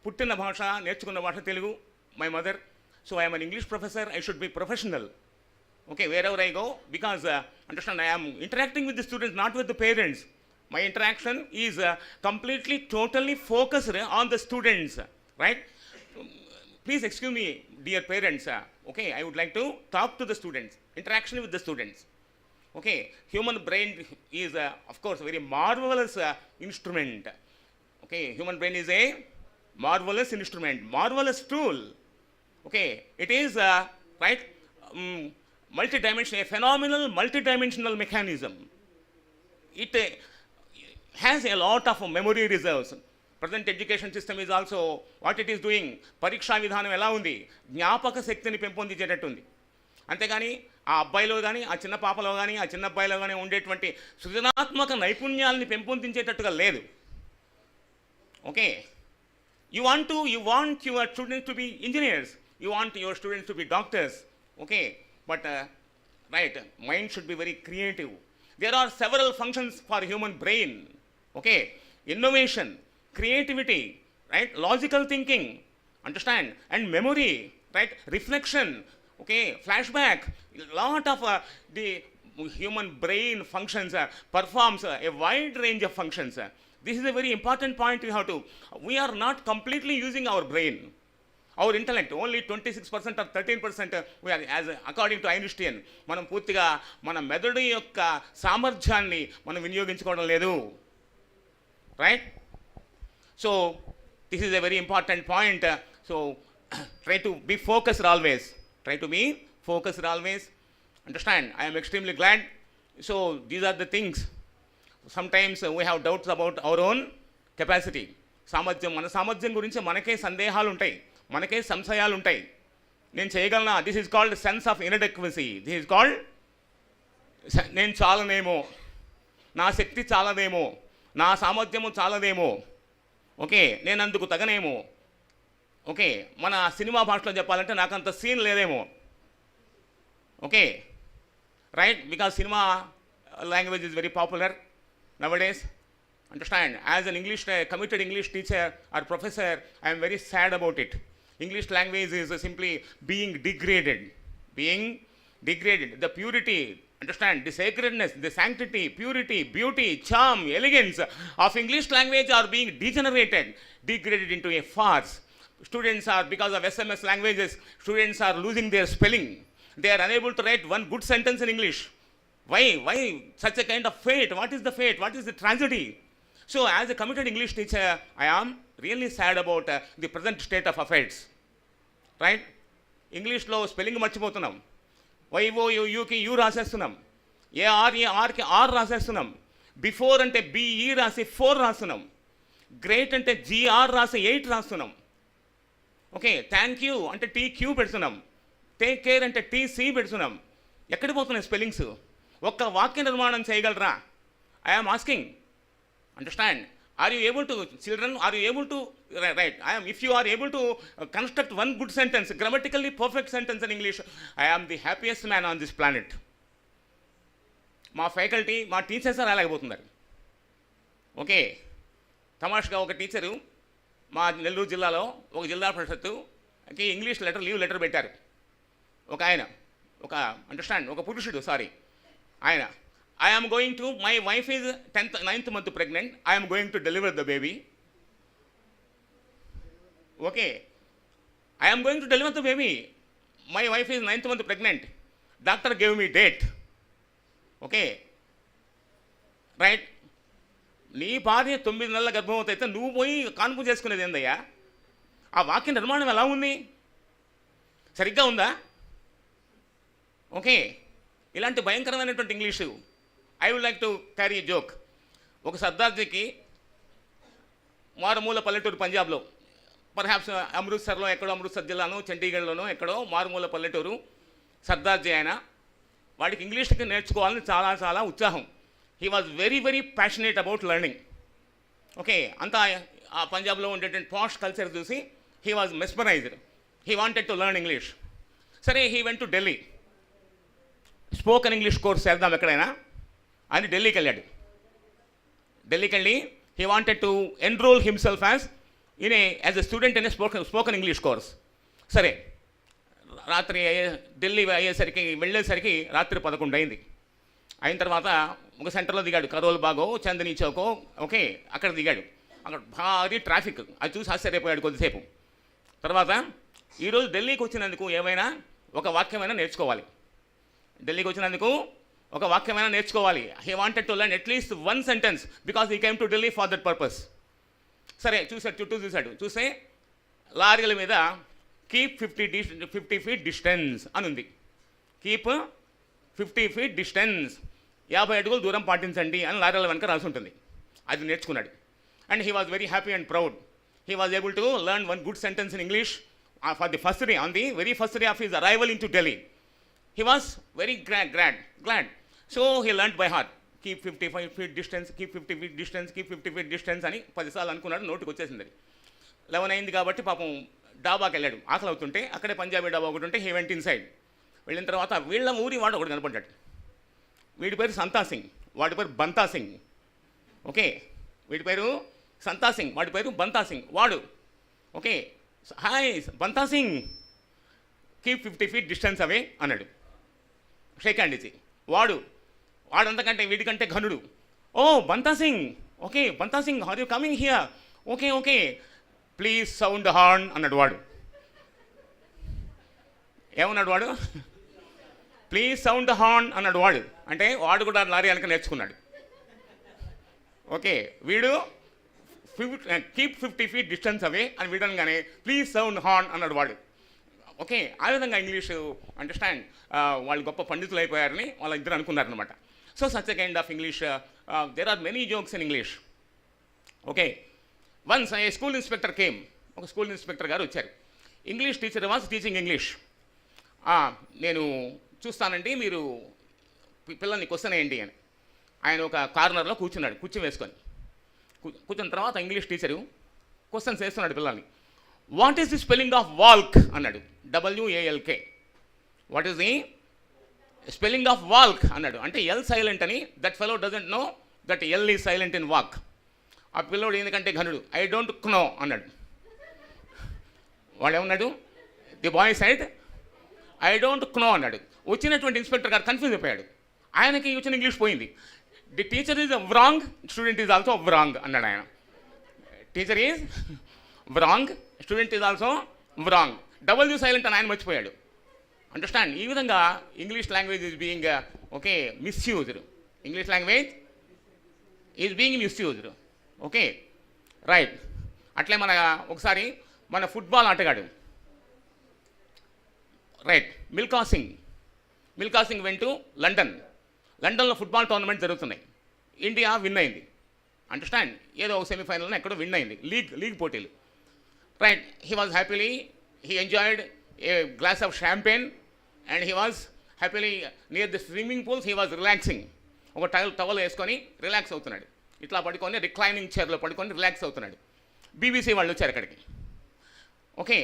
పుట్టిన భాష నేర్చుకున్న భాష Telugu, my mother. So I am an English professor, I should be professional. Okay, wherever I go, because understand, I am interacting with the students, not with the parents. My interaction is completely, totally focused on the students, right? Please excuse me, dear parents. Okay, I would like to talk to the students, interaction with the students. Okay, human brain is, of course, a very marvelous instrument. Okay, human brain is a marvelous instrument, marvelous tool. Okay, it is, right, multidimensional, a phenomenal multidimensional mechanism. It has a lot of memory reserves. Present education system is also what it is doing. పరీక్షా విధానం ఎలా ఉంది? జ్ఞాపక శక్తిని పెంపొందించేటట్టుంది. అంతేగాని ఆ అబ్బాయిలో కానీ, ఆ చిన్న పాపలో కానీ, ఆ చిన్న అబ్బాయిలో కానీ ఉండేటువంటి సృజనాత్మక నైపుణ్యాలని పెంపొందించేటట్టుగా లేదు. Okay, you want your students to be engineers, you want your students to be doctors. Okay, but right, mind should be very creative. There are several functions for human brain. Okay, innovation, creativity, right, logical thinking, understand, and memory, right, reflection, okay, flashback. Lot of the human brain functions performs a wide range of functions. This is a very important point we have to. We are not completely using our brain. Our intellect, only 26% or 13%, we are, as according to Einstein, మనం పూర్తిగా మన మెదడు యొక్క సామర్థ్యాన్ని మనం వినియోగించుకోవడం లేదు, right? So this is a very important point. So try to be focused always, understand. I am extremely glad. So these are the things. Sometimes we have doubts about our own capacity. సామర్థ్యం, మన సామర్థ్యం గురించి మనకే సందేహాలు ఉంటాయి, మనకే సంశయాలు ఉంటాయి. నేను చేయగలనా? This is called sense of inadequacy. This is called నేను చాలనేమో, నా శక్తి చాలదేమో, నా సామర్థ్యము చాలదేమో, ఓకే నేను అందుకు తగనేమో, ఓకే మన సినిమా భాషలో చెప్పాలంటే నాకు అంత సీన్ లేదేమో, okay right, because cinema language is very popular nowadays. Understand, as an committed English teacher or professor, I am very sad about it. English language is simply being degraded, being degraded. The purity, understand, the sacredness, the sanctity, purity, beauty, charm, elegance of English language are being degenerated, degraded into a farce. Students are, because of SMS languages, students are losing their spelling. They are unable to write one good sentence in English. Why such a kind of fate? What is the fate? What is the tragedy? So as a committed English teacher, I am really sad about the present state of affairs. Right? ఇంగ్లీష్లో spelling మర్చిపోతున్నాం. వైఓయూకి U రాసేస్తున్నాం. ఏఆర్కి R రాసేస్తున్నాం. Before అంటే B E రాసి 4 రాస్తున్నాం. Great అంటే జిఆర్ రాసి 8 రాస్తున్నాం. ఓకే, థ్యాంక్ యూ అంటే టీక్యూ పెడుతున్నాం. టేక్ కేర్ అంటే టీసీ పెడుతున్నాం. ఎక్కడికి పోతున్నాయి స్పెల్లింగ్స్? ఒక్క వాక్య నిర్మాణం చేయగలరా? I am asking. Understand? Are you able to, children, are you able to write? If you are able to construct one good sentence, grammatically perfect sentence in English, I am the happiest man on this planet. మా faculty, మా teachers రాలేకపోతున్నారు. Okay, తమాషగా ఒక teacher మా నెల్లూరు జిల్లాలో ఒక జిల్లా పరిషత్తుకి English leave letter పెట్టారు. ఒక ఆయన, ఒక పురుషుడు, ఆయన, I am going to, my wife is 9th month pregnant, I am going to deliver the baby. Okay, I am going to deliver the baby. My wife is 9th month pregnant. Doctor gave me date. Okay, right? నీ భార్య 9 నెలల గర్భవతి అయితే నువ్వు పోయి కాన్పు చేసుకునేది ఏందయ్యా? ఆ వాక్య నిర్మాణం ఎలా ఉంది? సరిగ్గా ఉందా? ఓకే, ఇలాంటి భయంకరమైనటువంటి English. I would like to carry a joke. ఒక సర్దార్జీకి మారుమూల పల్లెటూరు పంజాబ్లో, పర్హాప్స్ అమృత్సర్లో ఎక్కడో, అమృత్సర్ జిల్లాను చండీగఢ్లోనో ఎక్కడో మారుమూల పల్లెటూరు సర్దార్జీ ఆయన. వాడికి ఇంగ్లీష్కి నేర్చుకోవాలని చాలా చాలా ఉత్సాహం. He was very very passionate about learning. Okay, అంతా ఆ పంజాబ్లో ఉండేటువంటి పాష్ కల్చర్ చూసి he was mesmerised. He wanted to learn English. సరే, he went to Delhi. Spoken English course చేద్దాం ఎక్కడైనా అని ఢిల్లీకి వెళ్ళాడు. ఢిల్లీకి వెళ్ళి he wanted to enrol himself as a student in a spoken English course. సరే, రాత్రి ఢిల్లీ వెళ్ళేసరికి రాత్రి 11 అయింది. అయిన తర్వాత ఒక సెంటర్లో దిగాడు, కరోల్ బాగో చందనీ చౌకో. ఓకే, అక్కడ దిగాడు. అక్కడ భారీ ట్రాఫిక్. అది చూసి ఆశ్చర్యపోయాడు కొద్దిసేపు. తర్వాత ఈరోజు ఢిల్లీకి వచ్చినందుకు ఏమైనా ఒక వాక్యమైనా నేర్చుకోవాలి. ఢిల్లీకి వచ్చినందుకు ఒక వాక్యమైనా నేర్చుకోవాలి. He wanted to learn at least 1 sentence because he came to Delhi for that purpose. సరే, చుట్టూ చూస్తే లారీల మీద కీప్ 50 feet డిస్టెన్స్ అని ఉంది. కీప్ 50 feet డిస్టెన్స్, 50 అడుగులు దూరం పాటించండి అని లారీల వెనక రాసి ఉంటుంది. అది నేర్చుకున్నాడు. And he was very happy and proud. He was able to learn 1 good sentence in English for the first day, on the very first day of his arrival in to Delhi. He was very glad. So he learnt by heart. Keep 55 feet distance, keep 50 feet distance, keep 50 feet distance అని 10 సార్లు అనుకున్నాడు. నోటికి వచ్చేసింది. 11 అయింది కాబట్టి పాపం డాబాకి వెళ్ళాడు. ఆకలి అవుతుంటే అక్కడే పంజాబీ డాబా ఒకటి ఉంటే హీ వెంట్ ఇన్ సైడ్. వెళ్ళిన తర్వాత వీళ్ళ ఊరి వాడు ఒకటి కనపడ్డాడు. వీడి పేరు సంతా సింగ్, వాడి పేరు బంతా సింగ్. ఓకే, వీడి పేరు సంతా సింగ్, వాడి పేరు బంతా సింగ్. వాడు okay, hi Banta Singh, keep 50 feet distance away అన్నాడు. షేక్ హ్యాండ్ ఇచ్చి. వాడంతకంటే వీడికంటే ఘనుడు. ఓ Banta Singh, okay Banta Singh, are you coming here? Okay please sound horn అన్నాడు వాడు. ఏమన్నాడు వాడు? ప్లీజ్ సౌండ్ హార్న్ అన్నాడు వాడు. అంటే వాడు కూడా లారీ వెనక నేర్చుకున్నాడు. ఓకే, వీడు కీప్ 50 feet డిస్టెన్స్ అవే అని వీడనగానే ప్లీజ్ సౌండ్ హార్న్ అన్నాడు వాడు. ఓకే, ఆ విధంగా ఇంగ్లీషు అండర్స్టాండ్ వాళ్ళు గొప్ప పండితులు అయిపోయారని వాళ్ళిద్దరు అనుకున్నారనమాట. So such a kind of English, there are many jokes in English. Okay, once a school inspector came. ఒక స్కూల్ ఇన్స్పెక్టర్ గారు వచ్చారు. English teacher was teaching English. నేను చూస్తానండి, మీరు పిల్లల్ని క్వశ్చన్ వేయండి అని. ఆయన ఒక కార్నర్లో కూర్చున్నాడు, కుర్చీ వేసుకొని. కూర్చున్న తర్వాత ఇంగ్లీష్ టీచరు క్వశ్చన్స్ వేస్తున్నాడు పిల్లల్ని. What is the spelling of walk అన్నాడు. WALK. What is the spelling of walk అన్నాడు. అంటే ఎల్ సైలెంట్ అని. That fellow doesn't know that L is silent in walk. ఆ పిల్లోడు ఎందుకంటే ఘనుడు, ఐ డోంట్ నో అన్నాడు. వాడు ఏమన్నాడు? The bye side I don't know అన్నాడు. వచ్చినటువంటి ఇన్స్పెక్టర్ గారు కన్ఫ్యూజ్ అయిపోయాడు. ఆయనకి వచ్చిన ఇంగ్లీష్ పోయింది. The teacher is wrong, student is also wrong అన్నాడు ఆయన. Teacher is wrong, student is also wrong. Double U silent అని ఆయన మర్చిపోయాడు. అండర్స్టాండ్? ఈ విధంగా English language is being okay misused. English language is being misused. Okay right. అట్లే ఒకసారి మన ఫుట్బాల్ ఆటగాడు right Milkha Singh went to లండన్లో ఫుట్బాల్ టోర్నమెంట్ జరుగుతున్నాయి. ఇండియా విన్ అయింది. అండర్స్టాండ్? ఏదో ఒక సెమీఫైనల్లో ఎక్కడో విన్ అయింది, లీగ్ పోటీలు. Right. He was happily, he enjoyed a glass of champagne and he was happily near the swimming pools. He was relaxing. ఒక టవల్ వేసుకొని రిలాక్స్ అవుతున్నాడు. ఇట్లా పడుకొని రిక్లైనింగ్ చైర్లో పడుకొని రిలాక్స్ అవుతున్నాడు. బీబీసీ వాళ్ళు వచ్చారు అక్కడికి. Okay,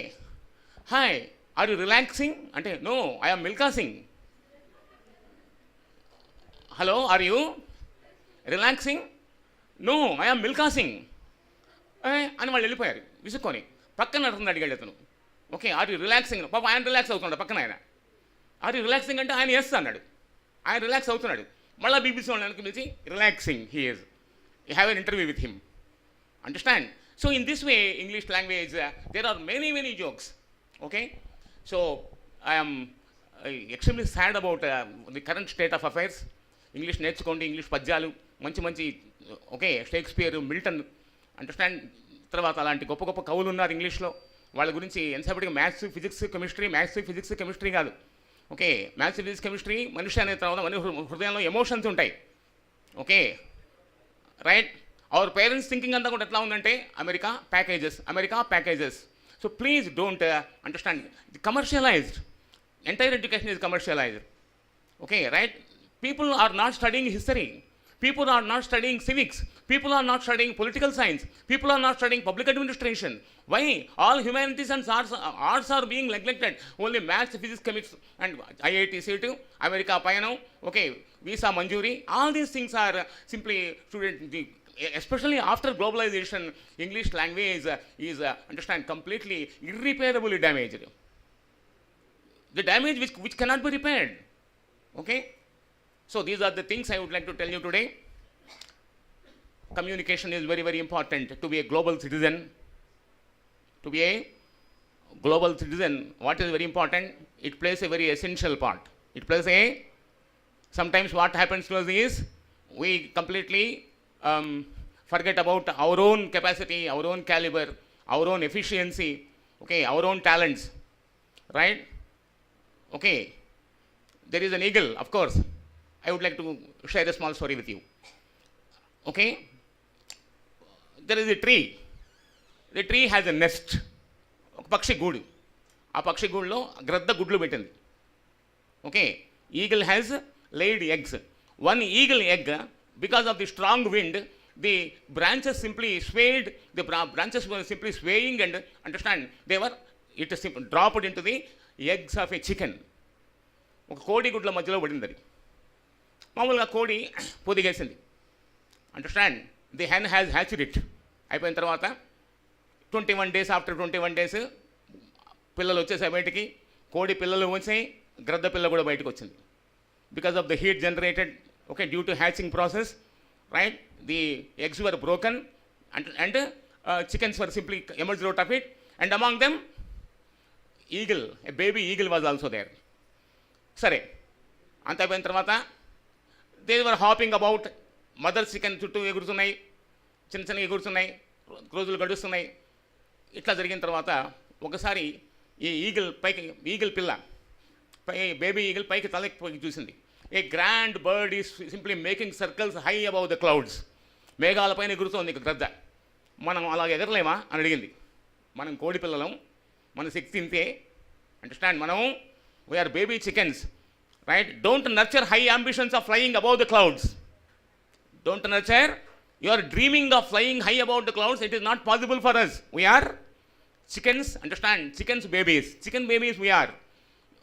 hi, are you relaxing అంటే, no, I'm Milkha Singh. Hello, are you relaxing? No, I'm Milkha Singh అని వాళ్ళు వెళ్ళిపోయారు విసుక్కొని. పక్కన నడుతుంది అడిగాడు అతను. Okay, are you relaxing? పాప ఆయన రిలాక్స్ అవుతున్నాడు పక్కన ఆయన. ఆర్ యూ రిలాక్సింగ్ అంటే ఆయన ఎస్ అన్నాడు. ఆయన రిలాక్స్ అవుతున్నాడు. మళ్ళీ బీబీసీ వాళ్ళకి పిలిచి relaxing he is, you have an interview with him. Understand? So in this way, English language, there are many jokes. Okay, so I am extremely sad about the current state of affairs. English నేర్చుకోండి, English పద్యాలు మంచి okay, Shakespeare, Milton, understand? తర్వాత అలాంటి గొప్ప కవులు ఉన్నారు ఇంగ్లీష్లో. వాళ్ళ గురించి ఎంతసేపటికి మ్యాథ్స్ ఫిజిక్స్ కెమిస్ట్రీ కాదు. ఓకే, మ్యాథ్స్ ఫిజిక్స్ కెమిస్ట్రీ మనిషి అనే తర్వాత మనిషి హృదయంలో ఎమోషన్స్ ఉంటాయి. Okay right. Our parents thinking అంతా కూడా ఎట్లా ఉందంటే America packages. So please don't understand the commercialised. Entire education is commercialised. Okay right. People are not studying history, people are not studying civics, people are not studying political science, people are not studying public administration. Why? All humanities and arts are being neglected. Only maths, physics, chemistry and IIT seat, America payano, okay, visa manjuri, all these things are simply student. Especially after globalization, English language is understand completely irreparably damaged. The damage which cannot be repaired. Okay, so these are the things I would like to tell you today. Communication is very important to be a global citizen. What is very important? It plays a very essential part. Sometimes what happens to us is we completely forget about our own capacity, our own caliber, our own efficiency, okay, our own talents, right? Okay, there is an eagle, of course. I would like to share a small story with you. Okay, there is a tree. The tree has a nest. ఒక పక్షి గూడు. ఆ పక్షి గూడులో గ్రద్ద గుడ్లు పెట్టింది. Okay, eagle has laid eggs. One eagle egg, because of the strong wind, the branches simply swayed, branches were simply swaying and understand, it dropped into the eggs of a chicken. ఒక కోడి గుడ్ల మధ్యలో పడింది అది. మామూలుగా కోడి పొదిగేసింది. Understand? The hen has hatched it. అయిపోయిన తర్వాత 21 days, after 21 days పిల్లలు వచ్చేసాయి బయటికి. కోడి పిల్లలు వచ్చాయి, గ్రద్ద పిల్ల కూడా బయటకు వచ్చింది. Because of the heat generated, okay, due to hatching process, right, the eggs were broken and chickens were simply emerged out of it, and among them eagle, a baby eagle was also there. Sare anta ayin tarvata they were hopping about. Mother chicken chuttu egurutunnai, chinna egurutunnai, రోజులు గడుస్తున్నాయి. ఇట్లా జరిగిన తర్వాత ఒకసారి ఈ eagle పిల్ల baby eagle పైకి తలెక్కి చూసింది. A grand bird is simply making circles high above the clouds. మేఘాలపైన ఎగురుతోంది గ్రద్ద. మనం అలాగ ఎగరలేమా అని అడిగింది. మనం కోడి పిల్లలం, మన శక్తి ఇంతే. అండర్స్టాండ్? మనం we are baby chickens, right? Don't nurture high ambitions of flying above the clouds. Don't nurture. You are dreaming of flying high above the clouds. It is not possible for us. We are chickens. Understand? Chicken babies we are.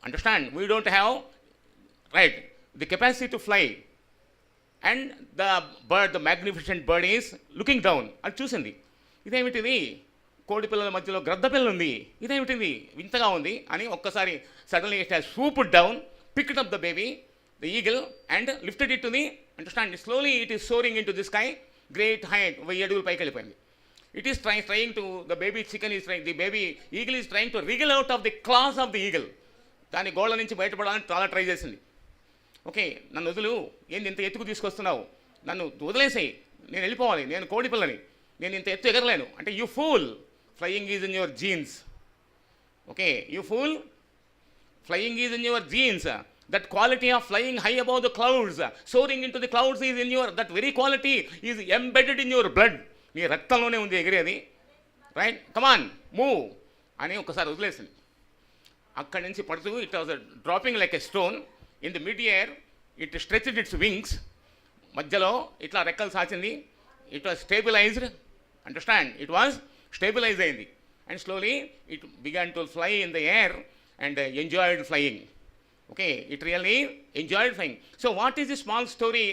Understand? We don't have, right, the capacity to fly. And the bird, the magnificent bird is looking down. అది చూసింది. ఇదేమిటిది? కోడి పిల్లల మధ్యలో గ్రద్ద పిల్ల ఉంది. ఇదేమిటిది? వింతగా ఉంది అని ఒక్కసారి suddenly it has swooped down, picked up the baby, the eagle, and lifted it to the, understand, slowly it is soaring into the sky, great height, 1000 అడుగులు పైకి వెళ్ళిపోయింది. It is trying to, the baby chicken is trying, the baby eagle is trying to wriggle out of the claws of the eagle. దాని గోళ్ళ నుంచి బయటపడాలని చాలా try చేసింది. Okay, నన్ను వదులు, ఏంది ఇంత ఎత్తుకు తీసుకొస్తున్నావు, నన్ను వదిలేసేయి, నేను వెళ్ళిపోవాలి, నేను కోడి పిల్లని, నేను ఇంత ఎత్తు ఎగరలేను అంటే, you fool, flying is in your jeans. Okay, you fool, flying is in your genes. That quality of flying high above the clouds, soaring into the clouds is in your, that very quality is embedded in your blood. నీ రక్తంలోనే ఉంది ఎగిరేది. Right, come on move అని ఒకసారి వదిలేసింది. అక్కడి నుంచి పడుతూ, it was dropping like a stone in the mid air. It stretched its wings. మధ్యలో ఇట్లా రెక్కలు సాచింది. It was stabilised, understand, it was stabilise అయింది. And slowly it began to fly in the air and enjoyed flying. Okay, it really enjoyed flying. So what is the small story,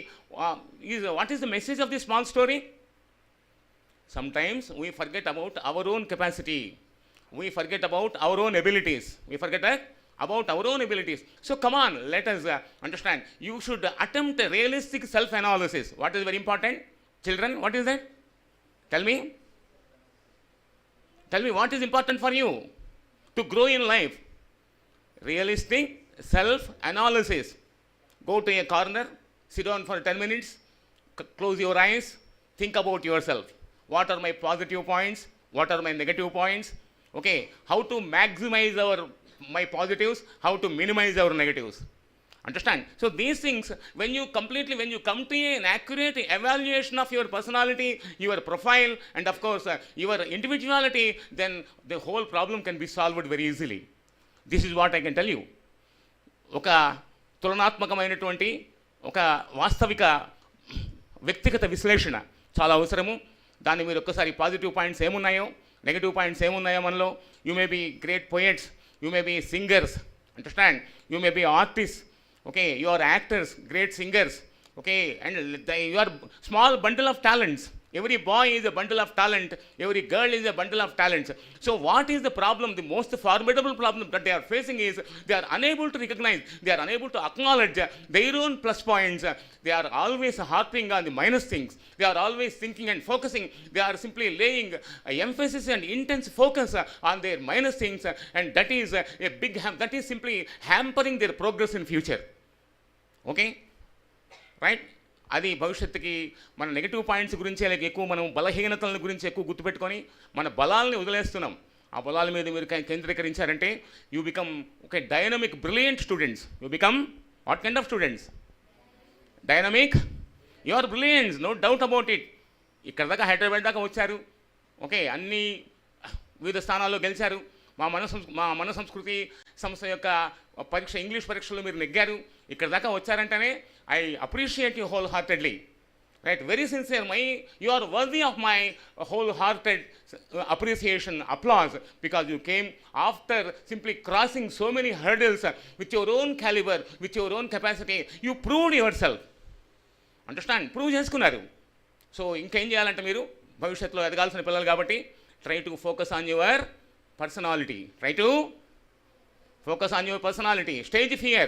what is the message of this small story? Sometimes we forget about our own capacity, we forget about our own abilities, we forget about our own abilities. So come on, let us understand, you should attempt a realistic self analysis. What is very important, children? What is that? Tell me, what is important for you to grow in life? Realistic self-analysis. Go to a corner, sit down for 10 minutes, close your eyes, think about yourself. What are my positive points? What are my negative points? Okay, how to maximize my positives, how to minimize our negatives. Understand? So these things, when you come to an accurate evaluation of your personality, your profile, and of course your individuality, then the whole problem can be solved very easily. This is what I can tell you. ఒక తులనాత్మకమైనటువంటి, ఒక వాస్తవిక వ్యక్తిగత విశ్లేషణ చాలా అవసరము. దాన్ని మీరు ఒక్కసారి పాజిటివ్ పాయింట్స్ ఏమున్నాయో, నెగిటివ్ పాయింట్స్ ఏమున్నాయో మనలో. You may be great poets, you may be singers, understand, you may be artist, okay, you are actors, great singers, okay, and you are small bundle of talents. Every boy is a bundle of talent, every girl is a bundle of talents. So what is the problem? The most formidable problem that they are facing is they are unable to recognize, they are unable to acknowledge their own plus points. They are always harping on the minus things. They are always thinking and focusing. They are simply laying emphasis and intense focus on their minus things, and that is a big that is simply hampering their progress in future. Okay? Right? అది భవిష్యత్తుకి మన negative points గురించి ఎక్కువ, మనం బలహీనతల గురించి ఎక్కువ గుర్తుపెట్టుకొని మన బలాలని వదిలేస్తున్నాం. ఆ బలాల మీద మీరు కేంద్రీకరించారంటే you become okay dynamic brilliant students. You become what kind of students? Dynamic, you are brilliants, no doubt about it. ఇక్కడ దాకా హైదరాబాద్ దాకా వచ్చారు, ఓకే, అన్ని వివిధ స్థానాల్లో గెలిచారు. మా మన సంస్కృతి సంస్థ యొక్క పరీక్ష, ఇంగ్లీష్ పరీక్షలో మీరు నెగ్గారు. ఇక్కడ దాకా వచ్చారంటేనే I appreciate you wholeheartedly. Right, very sincere. You are worthy of my wholehearted appreciation, applause, because you came after simply crossing so many hurdles with your own caliber, with your own capacity. You proved yourself. Understand? Prove చేసుకున్నారు. So ఇంకేం చేయాలంటే మీరు భవిష్యత్తులో ఎదగాల్సిన పిల్లలు కాబట్టి try to focus on your personality. Try to focus on your personality. Stage fear.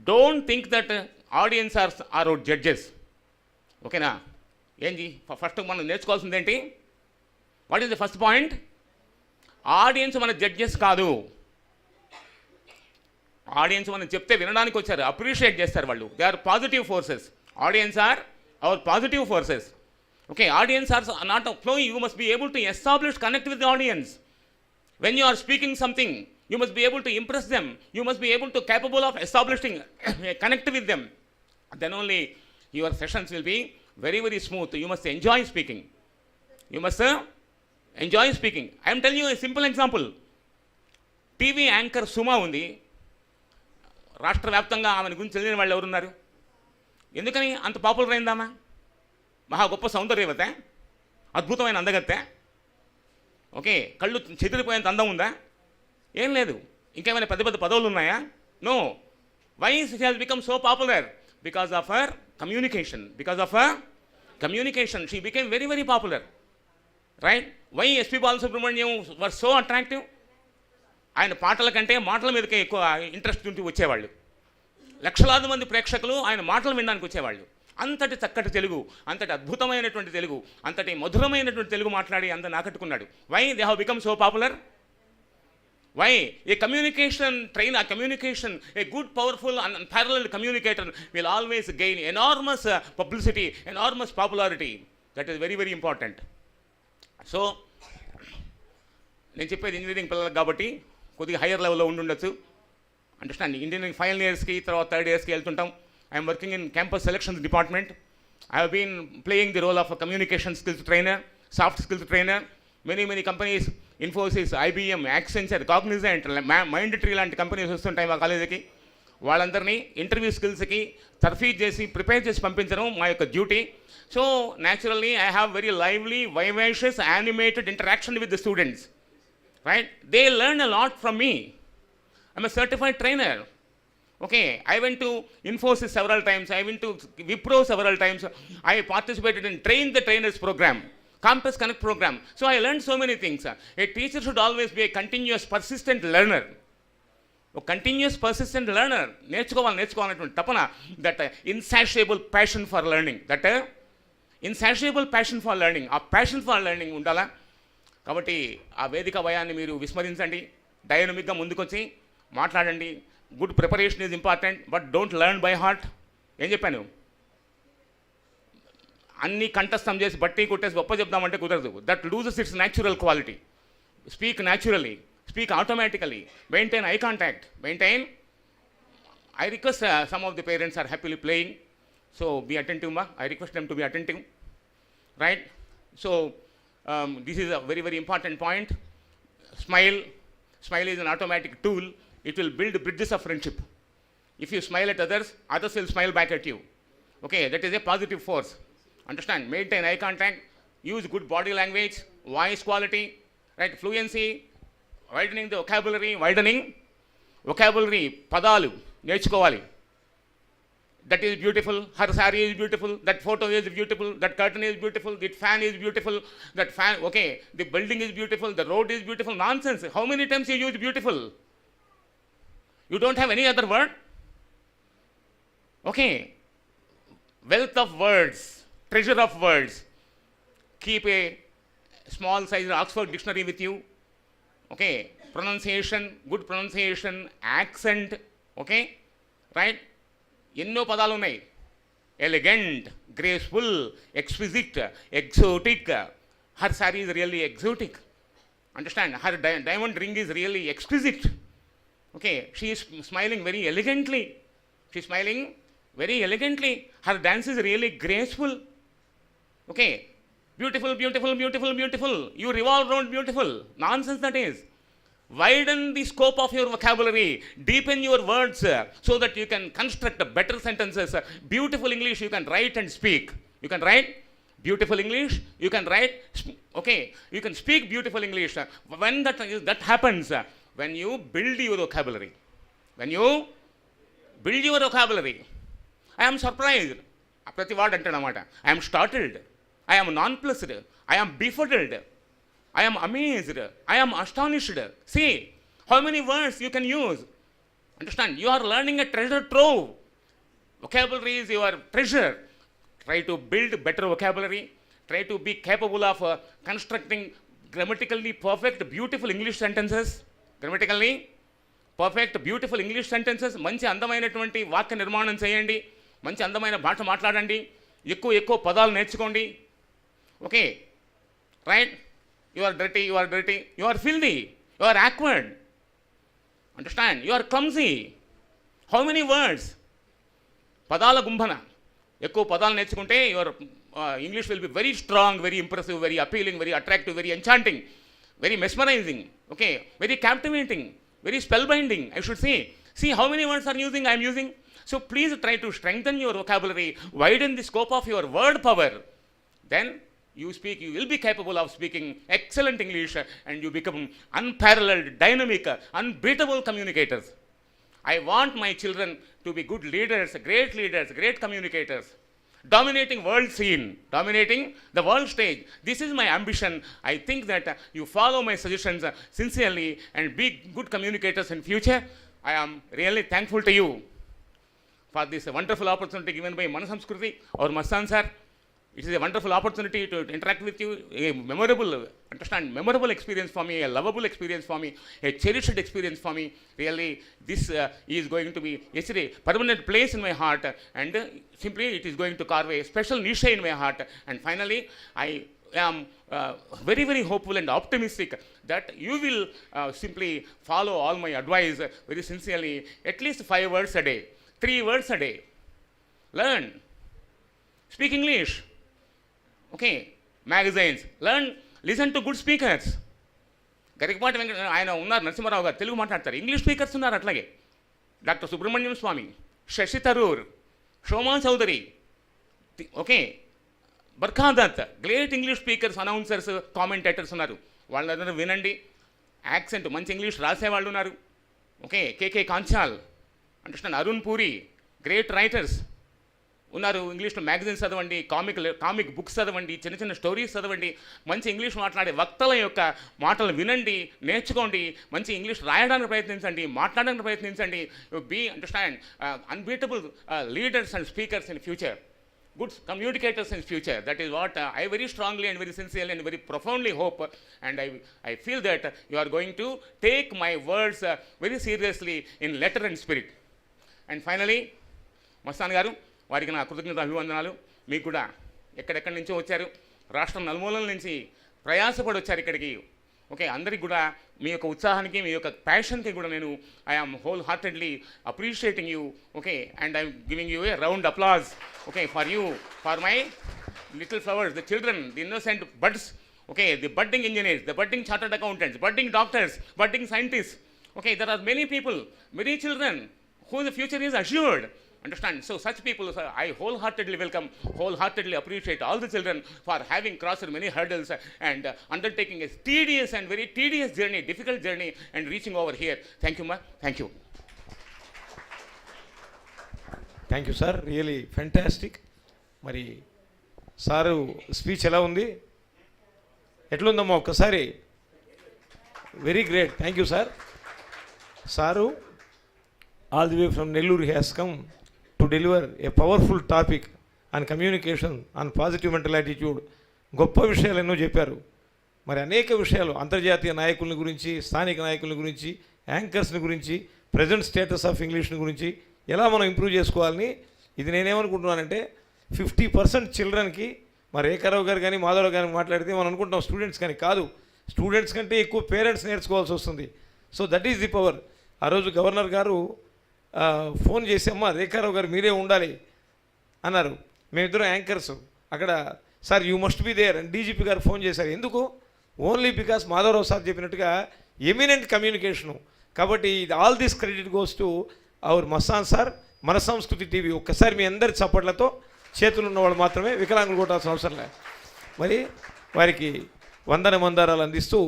Don't think that audience are our judges. ఓకేనా? ఏంటి first మనం నేర్చుకోవాల్సింది ఏంటి? What is the first point? Audience మన జడ్జెస్ కాదు. ఆడియన్స్ మనం చెప్తే వినడానికి వచ్చారు, అప్రిషియేట్ చేస్తారు వాళ్ళు. They are positive forces. Audience are our positive forces. Okay, audience are not flowing. You must be able to establish connect with the audience. When you are speaking something, you must be able to impress them. You must be able to capable of establishing a connect with them. Then only your sessions will be very, very smooth. You must enjoy speaking. You must enjoy speaking. I am telling you a simple example. TV anchor Suma ఉంది. రాష్ట్ర వ్యాప్తంగా ఆమెను గురించి తెలియని వాళ్ళు ఎవరున్నారు? ఎందుకని అంత పాపులర్ అయిందామా? మహా గొప్ప సౌందర్యవతే, అద్భుతమైన అందగత్తే, ఓకే, కళ్ళు చెదిరిపోయేంత అందం ఉందా? ఏం లేదు. ఇంకేమైనా పెద్ద పెద్ద పదవులు ఉన్నాయా? No. Why she has become so popular? Because of her communication. Because of her communication she became very, very popular. Right? Why SP Balasubrahmanyam were so attractive? ఆయన పాటల కంటే మాటల మీదకే ఎక్కువ ఇంట్రెస్ట్ ఉంటూ వచ్చేవాళ్ళు. లక్షలాది మంది ప్రేక్షకులు ఆయన మాటలు వినడానికి వచ్చేవాళ్ళు. అంతటి చక్కటి తెలుగు, అంతటి అద్భుతమైనటువంటి తెలుగు, అంతటి మధురమైనటువంటి తెలుగు మాట్లాడి అంత నాకట్టుకున్నాడు. Why they have become so popular? Why? A communication trainer, a good, powerful and unparalleled communicator will always gain enormous publicity, enormous popularity. That is very, very important. So, నేను చెప్పేది ఇంజనీరింగ్ పిల్లలకు కాబట్టి కొద్దిగా హయ్యర్ లెవెల్లో ఉండొచ్చు. Understand, engineering final ఇయర్స్కి తర్వాత third ఇయర్స్కి వెళ్తుంటాం. I'm working in campus selections department. I have been playing the role of communication skills trainer, soft skills trainer. Many companies, Infosys, IBM, Accenture, Cognizant, Mindtree లాంటి కంపెనీస్ వస్తుంటాయి మా కాలేజీకి. వాళ్ళందరినీ ఇంటర్వ్యూ స్కిల్స్కి తర్ఫీజ్ చేసి ప్రిపేర్ చేసి పంపించడం మా యొక్క duty. So naturally I have very lively, vivacious, animated interaction with the students. Right? They learn a lot from me. I'm a certified trainer. Okay, I went to Infosys several times. I went to Wipro several times. I participated in Train the Trainers program, Campus Connect program. So I learned so many things. A teacher should always be a continuous, persistent learner. A continuous, persistent learner. నేర్చుకోవాలనేటువంటి తపన, that insatiable passion for learning. That insatiable passion for learning. ఆ passion for learning ఉండాలా? కాబట్టి ఆ వేదిక భయాన్ని మీరు విస్మరించండి. డైనమిక్గా ముందుకొచ్చి మాట్లాడండి. Good preparation is important, but don't learn by heart. ఏం చెప్పాను? అన్ని కంఠస్థం చేసి బట్టి కొట్టేసి గొప్ప చెప్దామంటే కుదరదు. That loses its natural quality. Speak naturally, speak automatically, maintain eye contact, maintain. I request some of the parents are happily playing, so be attentive మా. I request them to be attentive. Right? So this is a very, very important point. Smile is an automatic tool. It will build bridges of friendship. If you smile at others, others will smile back at you. Okay, that is a positive force. Understand? Maintain eye contact, use good body language, voice quality, right? Fluency, widening the vocabulary, పదాలు నేర్చుకోవాలి. That is beautiful, her saree is beautiful, that photo is beautiful, that curtain is beautiful, that fan is beautiful, that fan, okay, the building is beautiful, the road is beautiful. Nonsense. How many times you use beautiful? You don't have any other word? Okay. Wealth of words, treasure of words. Keep a small size Oxford dictionary with you. Okay. Pronunciation, good pronunciation, accent, okay? Right? ఎన్నో పదాలు ఉన్నాయి. Elegant, graceful, exquisite, exotic. Her sorry is really exotic. Understand? Her diamond ring is really exquisite. Okay, she is smiling very ఎలిగెంట్లీ. She smiling very ఎలిగెంట్లీ. Her dance is really graceful. Okay, beautiful, beautiful, beautiful, beautiful. You revolve round beautiful. Nonsense that is. Widen the scope of your vocabulary, deepen your words so that you can construct better sentences. Beautiful English you can write and speak. You can write beautiful English, you can write, okay, you can speak beautiful English. When that happens, when you build your vocabulary. When you build your vocabulary. I am surprised. ప్రతి వాడు అంటాడనమాట. I am startled, I am nonplussed, I am befuddled, I am amazed, I am astonished. See how many words you can use. Understand? You are learning a treasure trove. Vocabulary is your treasure. Try to build better vocabulary. Try to be capable of constructing grammatically perfect, beautiful English sentences. Grammatically perfect, beautiful English sentences. మంచి అందమైనటువంటి వాక్య నిర్మాణం చేయండి. మంచి అందమైన భాష మాట్లాడండి. ఎక్కువ పదాలు నేర్చుకోండి. Okay, right? You are dirty, you are dirty, you are filthy, you are awkward. Understand? You are clumsy. How many words? పదాల గుంభన. ఎక్కువ పదాలు నేర్చుకుంటే your English will be very strong, very impressive, very appealing, very attractive, very enchanting, very mesmerising, okay, very captivating, very spellbinding. I should say. See how many words are using, I am using. So please try to strengthen your vocabulary, widen the scope of your word power. Then you will be capable of speaking excellent English and you become unparalleled, dynamic, unbeatable communicators. I want my children to be good leaders, great communicators, dominating world scene, dominating the world stage. This is my ambition. I think that you follow my suggestions sincerely and be good communicators in future. I am really thankful to you. for this wonderful opportunity given by Mana Samskriti or Mastan sir. It is a wonderful opportunity to interact with you, a memorable experience for me, a lovable experience for me, a cherished experience for me. Really, this is going to be yesterday permanent place in my heart, and simply it is going to carve a special niche in my heart. And finally, I am very, very hopeful and optimistic that you will simply follow all my advice very sincerely. At least 5 words a day, 3 words a day. Learn. Speak English. Okay, magazines. Learn, listen to good speakers. Garikapati Venkata ఆయన ఉన్నారు, నరసింహారావు గారు తెలుగు మాట్లాడతారు. English speakers ఉన్నారు అట్లాగే. Doctor Subramanian Swamy, Shashi Tharoor, Shoma Chaudhury, okay, Barkha Dutt, great English speakers, announcers, commentators ఉన్నారు. వాళ్ళందరూ వినండి. Accent మంచి ఇంగ్లీష్ రాసేవాళ్ళు ఉన్నారు. Okay, KK Kanchal, understand, Arun Puri, great writers ఉన్నారు. ఇంగ్లీష్లో మ్యాగజైన్స్ చదవండి, కామిక్ బుక్స్ చదవండి, చిన్న చిన్న స్టోరీస్ చదవండి, మంచి ఇంగ్లీష్ మాట్లాడే వక్తల యొక్క మాటలు వినండి, నేర్చుకోండి, మంచి ఇంగ్లీష్ రాయడానికి ప్రయత్నించండి, మాట్లాడడానికి ప్రయత్నించండి. Be understand unbeatable leaders and speakers in future, good communicators in future. That is what I very strongly and very sincerely and very profoundly hope, and I feel that you are going to take my words very seriously in letter and spirit. And finally, Mastan గారు, వారికి నా కృతజ్ఞత అభివందనాలు. మీకు కూడా ఎక్కడెక్కడి నుంచో వచ్చారు, రాష్ట్రం నలుమూలల నుంచి ప్రయాసపడి వచ్చారు ఇక్కడికి. ఓకే, అందరికి కూడా మీ యొక్క ఉత్సాహానికి, మీ యొక్క ప్యాషన్కి కూడా నేను I'm whole heartedly appreciating you. Okay, and I'm giving you A round applause. Okay, for you, for my little flowers, the children, the innocent buds. Okay, the budding engineers, the budding chartered accountants, budding doctors, budding scientists. Okay, there are many people, many children whose future is assured. Understand? So such people, I wholeheartedly welcome, wholeheartedly appreciate all the children for having crossed many hurdles and undertaking a tedious and very tedious journey, difficult journey, and reaching over here. Thank you, ma. Thank you. Thank you sir, really fantastic. మరి sir speech ఎలా ఉంది, ఎట్లుందమ్మా ఒక్కసారి? Very great, thank you sir. Sir all the way from Nellore he has come to deliver a powerful topic on communication, on positive mental attitude. గొప్ప విషయాలు ఎన్నో చెప్పారు. మరి అనేక విషయాలు, అంతర్జాతీయ నాయకుల గురించి, స్థానిక నాయకుల గురించి, యాంకర్స్ని గురించి, ప్రజెంట్ స్టేటస్ ఆఫ్ ఇంగ్లీష్ని గురించి, ఎలా మనం ఇంప్రూవ్ చేసుకోవాలని. ఇది నేనేమనుకుంటున్నానంటే 50% చిల్డ్రన్కి, మరి రేఖారావు గారు కానీ మాధవరావు గారిని మాట్లాడితే మనం అనుకుంటాం స్టూడెంట్స్ కానీ, కాదు, స్టూడెంట్స్ కంటే ఎక్కువ పేరెంట్స్ నేర్చుకోవాల్సి వస్తుంది. So that is the power. ఆ రోజు గవర్నర్ గారు ఫోన్ చేసి, అమ్మ రేఖారావు గారు మీరే ఉండాలి అన్నారు. మేమిద్దరం యాంకర్స్ అక్కడ, sir you must be there అని డీజీపీ గారు ఫోన్ చేశారు. ఎందుకు? ఓన్లీ బికాస్ మాధవరావు సార్ చెప్పినట్టుగా ఎమినెంట్ కమ్యూనికేషను. కాబట్టి all this credit goes to our Mastan sir, మన సంస్కృతి టీవీ. ఒక్కసారి మీ అందరి చప్పట్లతో, చేతులు ఉన్నవాళ్ళు మాత్రమే, వికలాంగులు కొట్టాల్సిన అవసరం లేదు. మరి వారికి వందన మందారాలు అందిస్తూ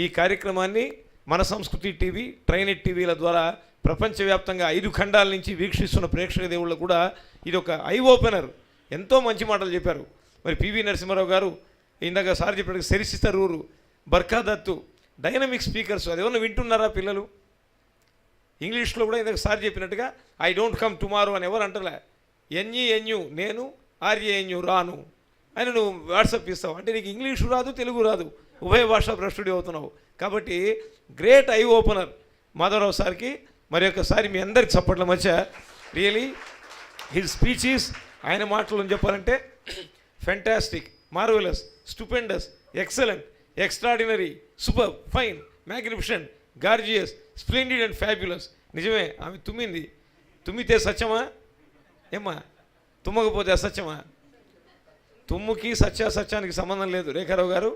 ఈ కార్యక్రమాన్ని మన సంస్కృతి టీవీ, ట్రైనెట్ టీవీల ద్వారా ప్రపంచవ్యాప్తంగా 5 ఖండాల నుంచి వీక్షిస్తున్న ప్రేక్షక దేవుళ్ళు కూడా ఇది ఒక ఐ ఓపెనర్. ఎంతో మంచి మాటలు చెప్పారు. మరి పివి నరసింహారావు గారు, ఇందాక సార్ చెప్పినట్టు శశి థరూర్, బర్ఖాదత్తు, డైనమిక్ స్పీకర్స్. అదేమన్నా వింటున్నారా పిల్లలు? ఇంగ్లీష్లో కూడా ఇందాక సార్ చెప్పినట్టుగా ఐ డోంట్ కమ్ టుమారో అని ఎవరు అంటలే. ఎన్ఈఎన్యు నేను, ఆర్ఏఎన్యు రాను అని నువ్వు వాట్సాప్ ఇస్తావు అంటే నీకు ఇంగ్లీషు రాదు, తెలుగు రాదు, ఉభయ భాషా భ్రష్టుడి అవుతున్నావు. కాబట్టి గ్రేట్ ఐ ఓపెనర్ మాధవరావు సార్కి మరి ఒకసారి మీ అందరికి చప్పట్ల మధ్య రియలీ హిజ్ స్పీచీస్, ఆయన మాటలను చెప్పాలంటే fantastic, marvellous, stupendous, excellent, extraordinary, super, fine, magnificent, gorgeous, splendid and fabulous. నిజమే, ఆమె తుమ్మింది. తుమ్మితే సత్యమా ఏమ్మా? తుమ్మకపోతే అసత్యమా? తుమ్ముకి సత్యానికి సంబంధం లేదు రేఖారావు గారు.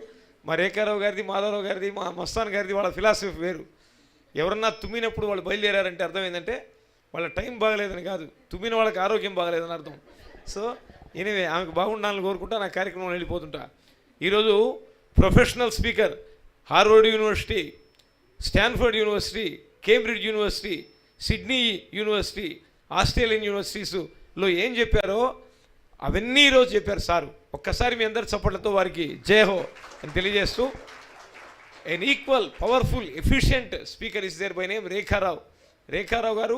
మా రేఖారావు గారిది, మాధవరావు గారిది, మా మస్తాన్ గారిది వాళ్ళ ఫిలాసఫీ వేరు. ఎవరన్నా తుమ్మినప్పుడు వాళ్ళు బయలుదేరారంటే అర్థం ఏంటంటే వాళ్ళ టైం బాగలేదని కాదు, తుమ్మిన వాళ్ళకి ఆరోగ్యం బాగలేదని అర్థం. సో ఎనివే, ఆమెకు బాగుండాలని కోరుకుంటా నా కార్యక్రమం వెళ్ళిపోతుంటా. ఈరోజు professional speaker, Harvard University, Stanford University, Cambridge University, Sydney University, Australian యూనివర్సిటీస్లో ఏం చెప్పారో అవన్నీ ఈరోజు చెప్పారు సారు. ఒక్కసారి మీ అందరి చప్పట్లతో వారికి జయహో అని తెలియజేస్తూ, an equal, powerful, efficient speaker is there by name రేఖారావు. రేఖారావు గారు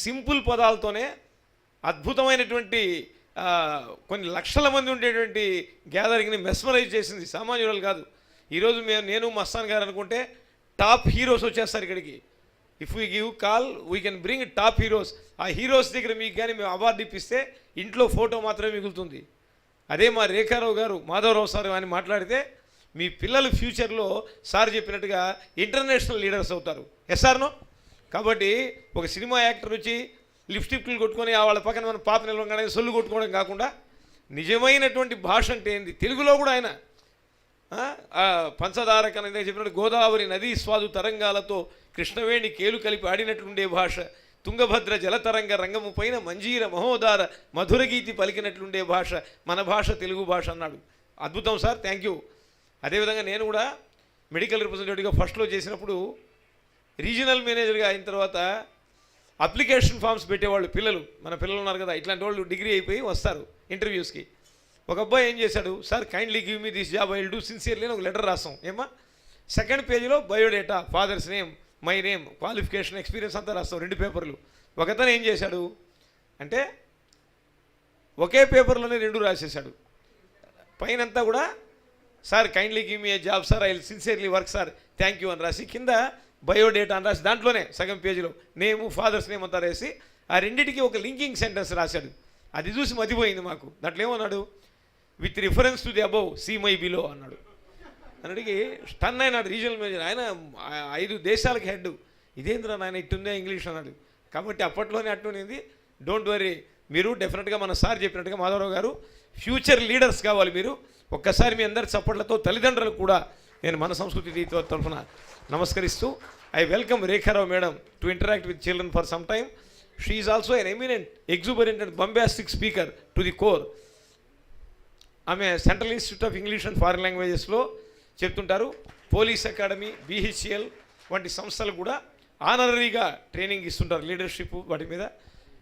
సింపుల్ పదాలతోనే అద్భుతమైనటువంటి కొన్ని లక్షల మంది ఉండేటువంటి గ్యాదరింగ్ని మెస్మరైజ్ చేసింది, సామాన్యులు కాదు. ఈరోజు నేను మస్తాన్ గారు అనుకుంటే టాప్ హీరోస్ వచ్చేస్తారు ఇక్కడికి. If we give call we can bring top heroes. ఆ హీరోస్ దగ్గర మీకు కానీ మేము అవార్డు ఇప్పిస్తే ఇంట్లో ఫోటో మాత్రమే మిగులుతుంది. అదే మా రేఖారావు గారు, మాధవరావు సార్ అని మాట్లాడితే మీ పిల్లలు ఫ్యూచర్లో సార్ చెప్పినట్టుగా ఇంటర్నేషనల్ లీడర్స్ అవుతారు. ఎస్ఆర్నో? కాబట్టి ఒక సినిమా యాక్టర్ వచ్చి లిప్స్టిక్లు కొట్టుకొని వాళ్ళ పక్కన మన పాప నిలవగానే సొల్లు కొట్టుకోవడం కాకుండా నిజమైనటువంటి భాష అంటే ఏంది, తెలుగులో కూడా ఆయన పంచదార కనుక చెప్పినట్టు గోదావరి నదీ స్వాదు తరంగాలతో కృష్ణవేణి కేలు కలిపి ఆడినట్లుండే భాష, తుంగభద్ర జలతరంగ రంగము పైన మంజీర మహోదార మధురగీతి పలికినట్లుండే భాష మన భాష తెలుగు భాష అన్నాడు. అద్భుతం సార్, థ్యాంక్ యూ. అదేవిధంగా నేను కూడా మెడికల్ రిప్రజెంటేటివ్గా ఫస్ట్లో చేసినప్పుడు రీజనల్ మేనేజర్గా అయిన తర్వాత అప్లికేషన్ ఫామ్స్ పెట్టేవాళ్ళు పిల్లలు, మన పిల్లలు ఉన్నారు కదా, ఇట్లాంటి వాళ్ళు డిగ్రీ అయిపోయి వస్తారు ఇంటర్వ్యూస్కి. ఒక అబ్బాయి ఏం చేశాడు, sir kindly give me this job I will do sincerely అని ఒక లెటర్ రాసాం. ఏమా సెకండ్ పేజీలో biodata, father's name, my name, qualification, experience అంతా రాస్తాం, 2 పేపర్లు. ఒకతను ఏం చేశాడు అంటే ఒకే పేపర్లోనే 2 రాసేశాడు. పైనంతా కూడా sir kindly give me A job sir I will sincerely work sir thank you అని రాసి, కింద బయోడేటా అని రాసి దాంట్లోనే సగం పేజీలో నేము ఫాదర్స్ నేమ్ అంతా రాసి ఆ రెండింటికి ఒక లింకింగ్ సెంటెన్స్ రాశాడు. అది చూసి మతిపోయింది మాకు. దాంట్లో ఏమన్నాడు, with reference to the above see my below అన్నాడు. అన్నటికి స్టన్ అయినాడు రీజనల్ మేనేజర్. ఆయన 5 దేశాలకు హెడ్. ఇదేంద్రా నాయన ఇట్టుందే ఇంగ్లీష్ అన్నాడు. కాబట్టి అప్పట్లోనే అట్టునేది. డోంట్ వరీ, మీరు డెఫినెట్గా మన సార్ చెప్పినట్టుగా మాధవరావు గారు ఫ్యూచర్ లీడర్స్ కావాలి మీరు. ఒక్కసారి మీ అందరి చప్పట్లతో తల్లిదండ్రులకు కూడా నేను మన సంస్కృతి రీతితో తరఫున నమస్కరిస్తూ I welcome Rekha Rao madam to interact with children for some time. She is also an eminent exuberant and bombastic speaker to the core. ఆమె Central Institute of English and ఫారిన్ లాంగ్వేజెస్లో చెప్తుంటారు. పోలీస్ అకాడమీ, బీహెచ్ఎల్ వంటి సంస్థలు కూడా ఆనరీగా ట్రైనింగ్ ఇస్తుంటారు leadership వాటి మీద.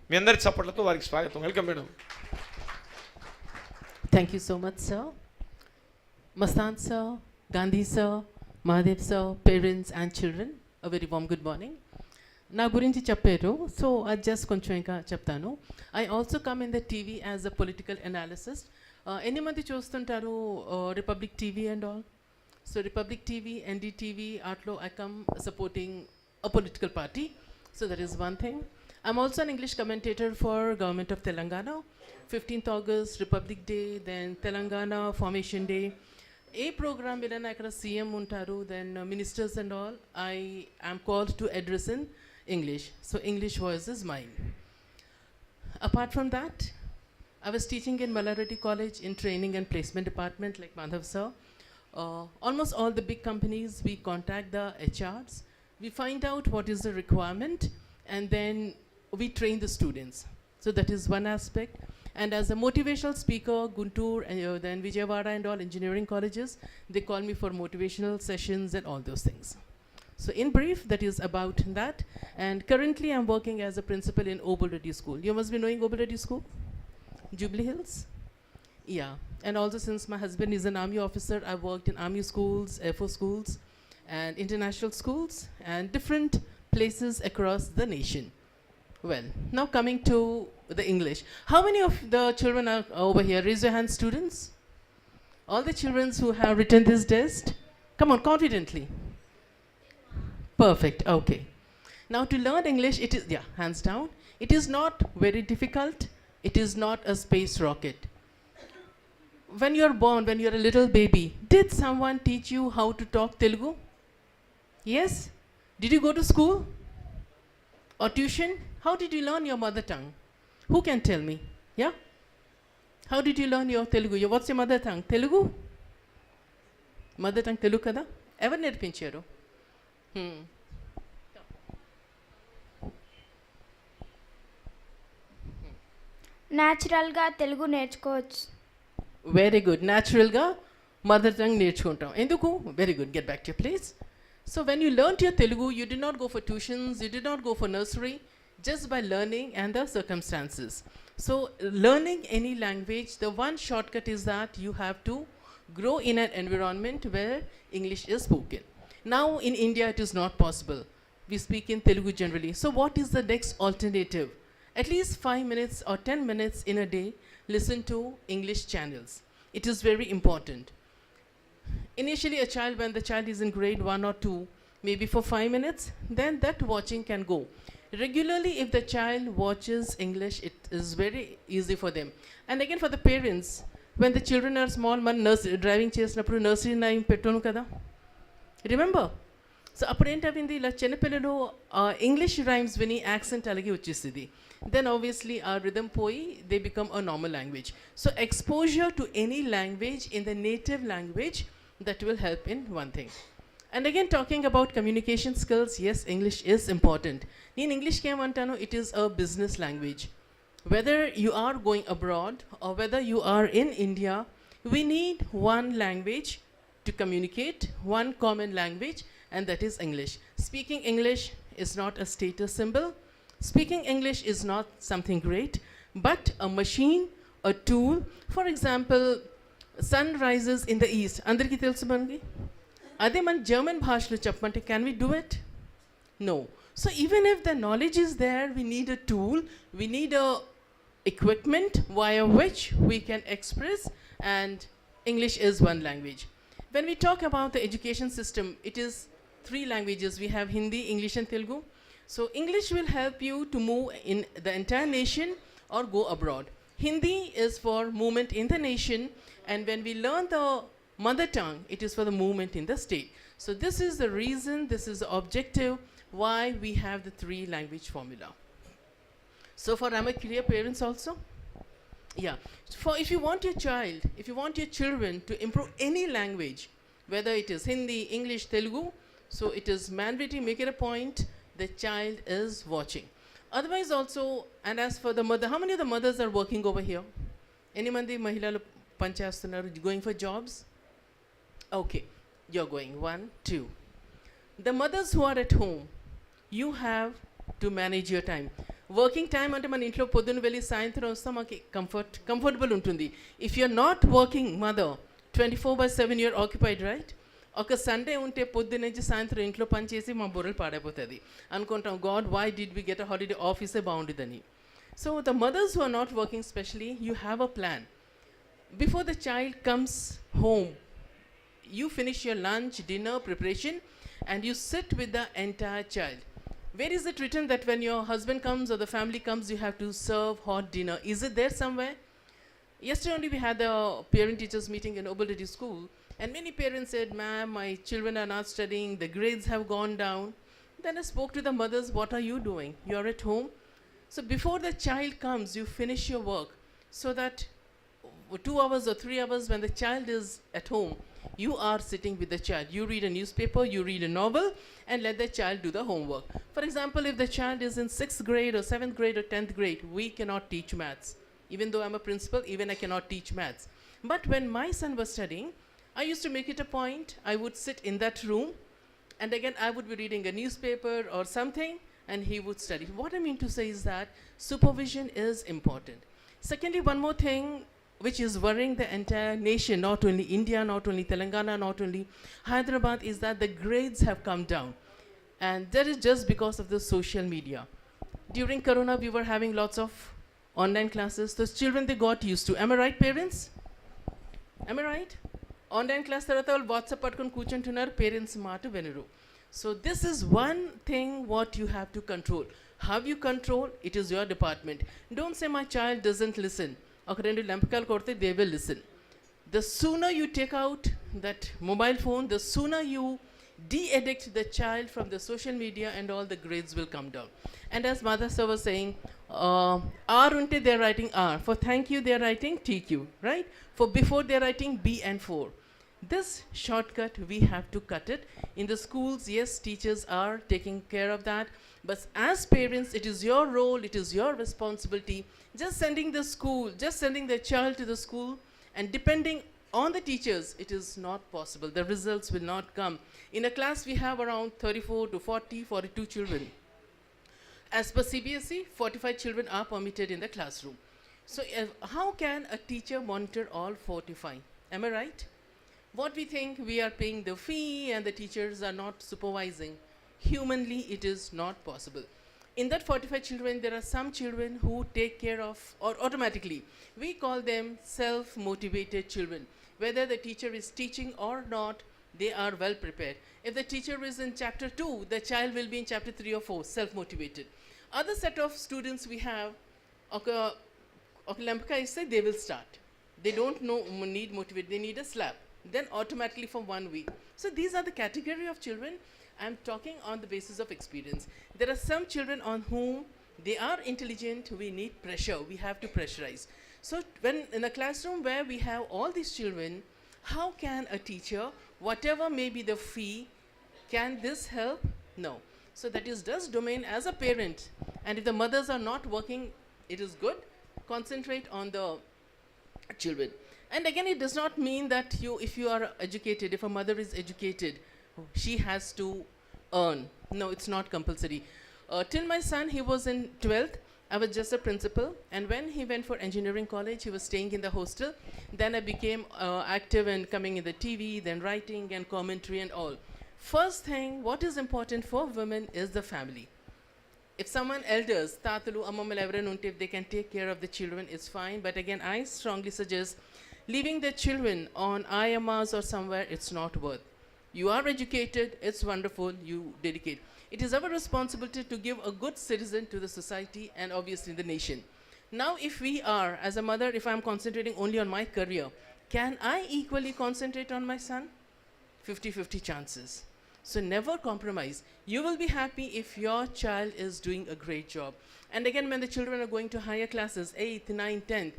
మీ అందరి చప్పట్లతో వారికి స్వాగతం. Welcome madam. Thank you so much, sir. Mastan sir, Gandhi sir, Mahadev sir, parents and children, a very warm good morning. నా గురించి చెప్పారు, సో అది జస్ట్ కొంచెం ఇంకా చెప్తాను. I also come in the TV as a political analyst. ఎన్నిమంది చూస్తుంటారు Republic TV and all? So Republic TV, NDTV, ఆట్లో I come supporting a political party. So that is one thing. I'm also an English commentator for Government of Telangana. 15th August, Republic Day, then Telangana Formation Day. A program వెళ్ళినా ఇక్కడ CM ఉంటారు, then ministers and all. I am called to address in English. So English voice is mine. Apart from that, I was teaching in Mallareddy College in training and placement department like Madhav sir. Almost all the big companies, we contact the HRs. We find out what is the requirement and then we train the students. So that is one aspect. And as a motivational speaker, Guntur and then Vijayawada and all engineering colleges, they call me for motivational sessions and all those things. So in brief, that is about that. And currently I'm working as a principal in Obalreddy School. You must be knowing Obalreddy School? Jubilee Hills? Yeah. And also since my husband is an army officer, I worked in army schools, Air Force schools and international schools and different places across the nation. Well, now coming to the English. How many of the children are over here? Raise your hands, students. All the children who have written this test. Come on, confidently. Perfect, okay. Now to learn English, it is, yeah, hands down. It is not very difficult. It is not a space rocket. When you are born, when you are a little baby, did someone teach you how to talk Telugu? Yes? Did you go to school? Or tuition? How did you learn your mother tongue? Who can tell me? Yeah? How did you learn your Telugu? What's your mother tongue? Telugu? Mother tongue Telugu kada? Ever nerpincharu? Natural ga Telugu నేర్చుకోవచ్చు. Very good. Natural ga mother tongue నేర్చుకుంటాం. ఎందుకు? Very good. Get back to your place. So when you learnt your Telugu, you did not go for tuitions, you did not go for nursery, just by learning and the circumstances. So learning any language, the one shortcut is that you have to grow in an environment where English is spoken. Now in India it is not possible. We speak in Telugu generally. So what is the next alternative? At least 5 minutes or 10 minutes in a day, listen to English channels. It is very important. Initially, when the child is in grade 1 or 2, maybe for 5 minutes, then that watching can go. Regularly, if the child watches English, it is very easy for them. And again, for the parents, when the children are small, driving చేసినప్పుడు nursery name పెట్టాను కదా. Remember? So అప్పుడు ఏంటయింది, ఇలా చిన్నపిల్లలు English rhymes విని accent అలాగే వచ్చేసింది. Then obviously our rhythm poi, they become a normal language. So exposure to any language in the native language, that will help in one thing. And again, talking about communication skills, yes, English is important. In English kemantano, it is a business language. Whether you are going abroad or whether you are in India, we need one language to communicate, one common language, and that is English. Speaking English is not a status symbol. Speaking English is not something great, but a machine, a tool. For example, sun rises in the east. Andarki telusu manaki? Ade man German bhashalo cheppante, can we do it? No. So even if the knowledge is there, we need a tool, we need a equipment via which we can express, and English is one language. When we talk about the education system, it is 3 languages. We have Hindi, English and Telugu. So English will help you to move in the entire nation or go abroad. Hindi is for movement in the nation, and when we learn the mother tongue, it is for the movement in the state. So this is the reason, this is the objective why we have the 3 language formula. So for am I clear, parents also? Yeah. For if you want your child, if you want your children to improve any language, whether it is Hindi, English, Telugu, so it is mandatory, make it a point, the child is watching. Otherwise also, and as for the mother, how many of the mothers are working over here? Any mandi mahilalu panchastunnaru, going for jobs? Okay, you're going. 1, 2. The mothers who are at home, you have to manage your time. Working time ante man intlo poddunu velli సాయంత్రం వస్తా మాకు comfortable ఉంటుంది. If you're not working mother, 24/7 you're occupied, right? ఒక Sunday ఉంటే పొద్దు నుంచి సాయంత్రం ఇంట్లో పని చేసి మా బుర్రలు పాడైపోతుంది అనుకుంటాం, God why did we get a holiday, ఆఫీసే బాగుంటుందని. So the mothers who are not working specially, you have a plan. Before the child comes home, you finish your lunch, dinner preparation, and you sit with the entire child. Where is it written that when your husband comes or the family comes, you have to serve hot dinner? Is it there somewhere? Yesterday only we had a parent teachers meeting in Obaladi school, and many parents said, ma'am, my children are not studying, the grades have gone down. Then I spoke to the mothers, what are you doing? You're at home. So before the child comes, you finish your work, so that 2 hours or 3 hours when the child is at home, you are sitting with the child. You read a newspaper, you read a novel, and let the child do the homework. For example, if the child is in 6th grade or 7th grade or 10th grade, we cannot teach maths. Even though I'm a principal, even I cannot teach maths. But when my son was studying, I used to make it a point, I would sit in that room, and again I would be reading a newspaper or something, and he would study. What I mean to say is that supervision is important. Secondly, one more thing which is worrying the entire nation, not only India, not only Telangana, not only Hyderabad, is that the grades have come down. And that is just because of the social media. During Corona, we were having lots of online classes. Those children, they got used to. Am I right, parents? Am I right? Online class tarvata vallu WhatsApp pattukoni కూర్చుంటున్నారు, parents మాట వినరు. So this is one thing what you have to control. How you control, it is your department. Don't say my child doesn't listen. ఒక 2 లెంపకాయలు కొడితే they will listen. The sooner you take out that mobile phone, the sooner you de-addict the child from the social media, and all the grades will come down. And as Mother Sir was saying, R unte they are writing R. For thank you they are writing TQ, right? For before they are writing B and 4. This shortcut, we have to cut it. In the schools, yes, teachers are taking care of that. But as parents, it is your role, it is your responsibility. Just sending the child to the school and depending on the teachers, it is not possible. The results will not come. In a class, we have around 34 to 40, 42 children. As per CBSE, 45 children are permitted in the classroom. So how can a teacher monitor all 45? Am I right? What we think, we are paying the fee and the teachers are not supervising. humanly it is not possible. In that 45 children, there are some children who take care of, or automatically, we call them self-motivated children. Whether the teacher is teaching or not, they are well prepared. If the teacher is in chapter 2, the child will be in chapter 3 or 4, self-motivated. Other set of students we have, Olympiad is say they will start. They don't need motivate, they need a slap. Then automatically for 1 week. So these are the category of children. I'm talking on the basis of experience. There are some children on whom they are intelligent, we need pressure, we have to pressurize. So when in a classroom where we have all these children, how can a teacher, whatever may be the fee, can this help? No. So that is just domain as a parent. And if the mothers are not working, it is good. Concentrate on the children. And again, it does not mean that if you are educated, if a mother is educated, she has to earn. No, it's not compulsory. Till my son, he was in 12th, I was just a principal. And when he went for engineering college, he was staying in the hostel. Then I became active and coming in the TV, then writing and commentary and all. First thing, what is important for women is the family. If someone elders, Tatalu, Ammamal, if they can take care of the children, it's fine. But again, I strongly suggest leaving the children on IMRs or somewhere, it's not worth. You are educated, it's wonderful, you dedicate. It is our responsibility to give a good citizen to the society and obviously the nation. Now, if we are, as a mother, if I'm concentrating only on my career, can I equally concentrate on my son? 50-50 chances. So never compromise. You will be happy if your child is doing a great job. And again, when the children are going to higher classes, 8th, 9th, 10th,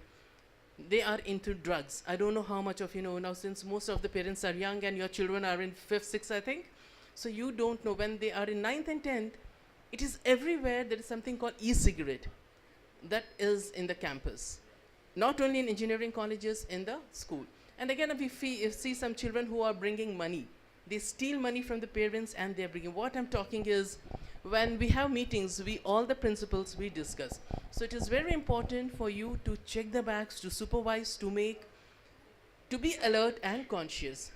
they are into drugs. I don't know how much of you know now, since most of the parents are young and your children are in 5th, 6th, I think. So you don't know when they are in 9th and 10th, it is everywhere. There is something called e-cigarette that is in the campus. Not only in engineering colleges, in the school. And again, if we see some children who are bringing money, they steal money from the parents and they're bringing. What I'm talking is, when we have meetings, all the principals, we discuss. So it is very important for you to check the bags, to supervise, to be alert and conscious.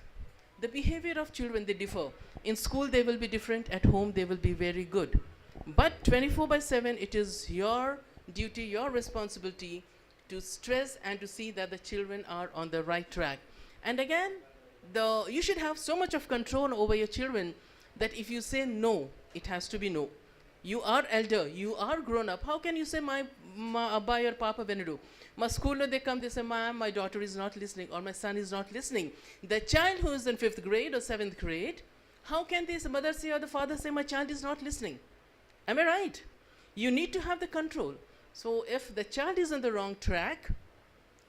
The behavior of children, they differ. In school, they will be different. At home, they will be very good. But 24/7, it is your duty, your responsibility to stress and to see that the children are on the right track. And again, you should have so much of control over your children that if you say no, it has to be no. You are elder, you are grown up. How can you say my abba or papa venedu? My school, they come, they say, ma'am, my daughter is not listening or my son is not listening. The child who is in 5th grade or 7th grade, how can this mother say or the father say, my child is not listening? Am I right? You need to have the control. So if the child is on the wrong track,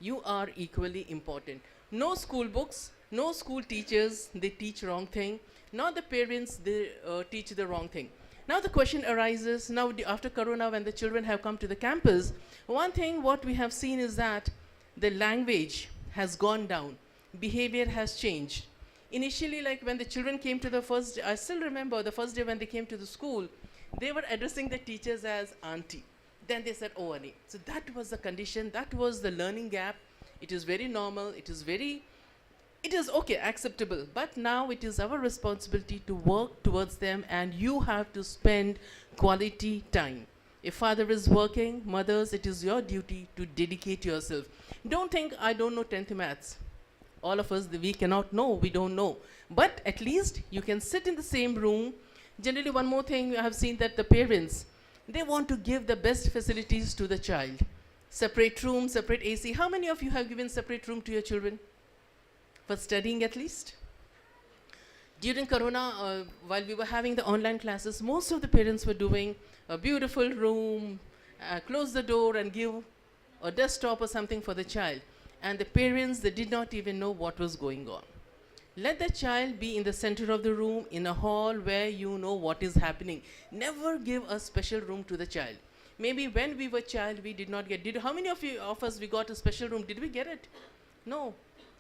you are equally important. No school books, no school teachers, they teach wrong thing. Not the parents, they teach the wrong thing. Now the question arises, now after Corona, when the children have come to the campus, one thing what we have seen is that the language has gone down. Behavior has changed. Initially, like when the children came to the first, I still remember the first day when they came to the school, they were addressing the teachers as auntie. Then they said, oh, Annie. So that was the condition, that was the learning gap. It is very normal, it is okay, acceptable. But now it is our responsibility to work towards them, and you have to spend quality time. If father is working, mothers, it is your duty to dedicate yourself. Don't think, I don't know 10th maths. All of us, we cannot know, we don't know. But at least you can sit in the same room. Generally, one more thing, I have seen that the parents, they want to give the best facilities to the child. Separate room, separate AC. How many of you have given separate room to your children? For studying at least? During Corona, while we were having the online classes, most of the parents were doing a beautiful room, close the door and give a desktop or something for the child. And the parents, they did not even know what was going on. Let the child be in the center of the room, in a hall where you know what is happening. Never give a special room to the child. Maybe when we were child, we did not get. How many of us we got a special room? Did we get it? No.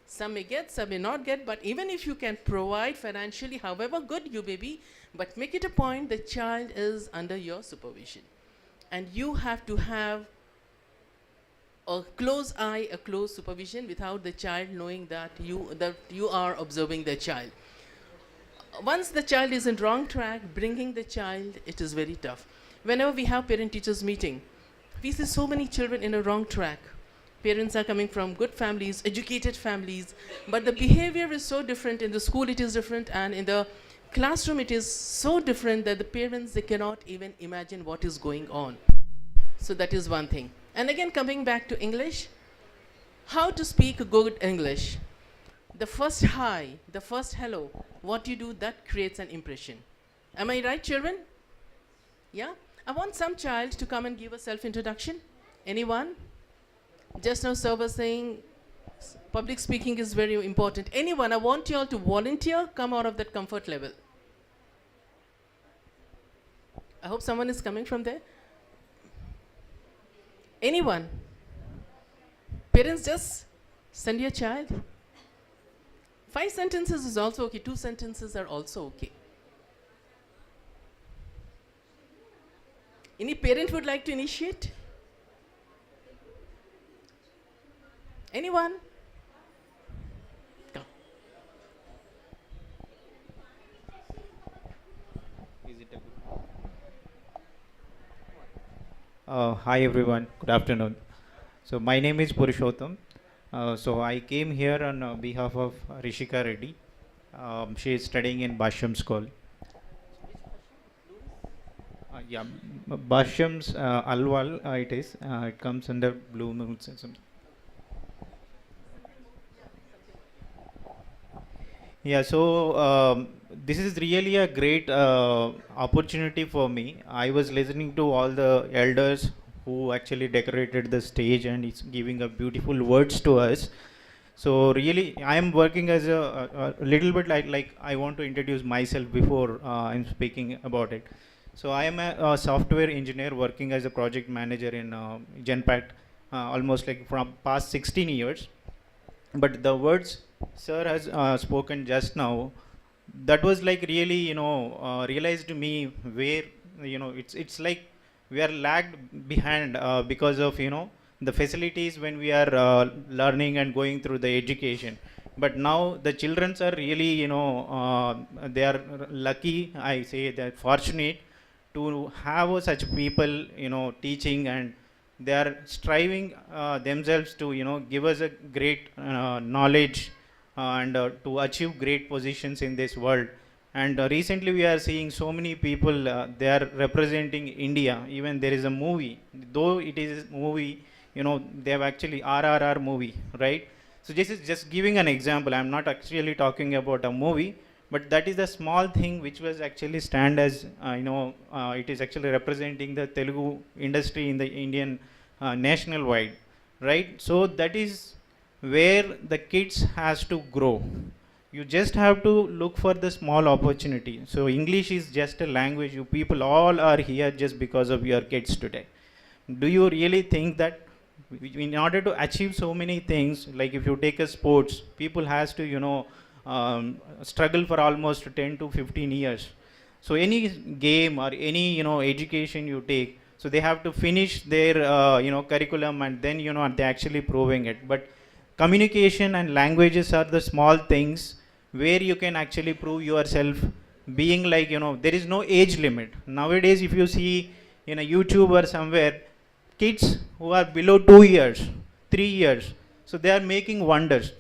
Some may get, some may not get, but even if you can provide financially, however good you may be, but make it a point the child is under your supervision. And you have to have a close eye, a close supervision without the child knowing that you are observing the child. once the child is in wrong track, bringing the child, it is very tough. Whenever we have parent-teachers meeting, we see so many children in a wrong track. Parents are coming from good families, educated families, but the behavior is so different. In the school it is different, and in the classroom it is so different that the parents, they cannot even imagine what is going on. So that is one thing. And again, coming back to English, how to speak good English. The first hi, the first hello, what you do, that creates an impression. Am I right, children? Yeah? I want some child to come and give a self-introduction. Anyone? Just now sir was saying public speaking is very important. Anyone? I want you all to volunteer, come out of that comfort level. I hope someone is coming from there. Anyone? Parents, just send your child. 5 sentences is also okay. 2 sentences are also okay. Any parent would like to initiate? Anyone? Come. Hi everyone, good afternoon. So my name is Purushottam. So I came here on behalf of Rishika Reddy. She is studying in Basham School. Yeah, Basham's Alwal it is. It comes under Blue Moon System. Yeah, so this is really a great opportunity for me. I was listening to all the elders who actually decorated the stage and it's giving a beautiful words to us. So really, I am working as a little bit like I want to introduce myself before I'm speaking about it. So I am a software engineer working as a project manager in Genpact, almost like from past 16 years. But the words sir has spoken just now, that was like really, realized to me where, it's like we are lagged behind because of, the facilities when we are learning and going through the education. But now the children are really, they are lucky, I say that fortunate to have such people, teaching, and they are striving themselves to, give us a great knowledge and to achieve great positions in this world. And recently we are seeing so many people, they are representing India. Even there is a movie, though it is a movie, they have actually RRR movie, right? So this is just giving an example. I'm not actually talking about a movie, but that is a small thing which was actually stand as, it is actually representing the Telugu industry in the Indian national wide, right? So that is where the kids has to grow. You just have to look for the small opportunity. So English is just a language. You people all are here just because of your kids today. Do you really think that in order to achieve so many things, like if you take a sports, people has to, struggle for almost 10 to 15 years. So any game or any, education you take, so they have to finish their, curriculum, and then, they're actually proving it. But communication and languages are the small things where you can actually prove yourself, being like, there is no age limit. Nowadays, if you see in a YouTube or somewhere, kids who are below 2 years, 3 years, so they are making wonders.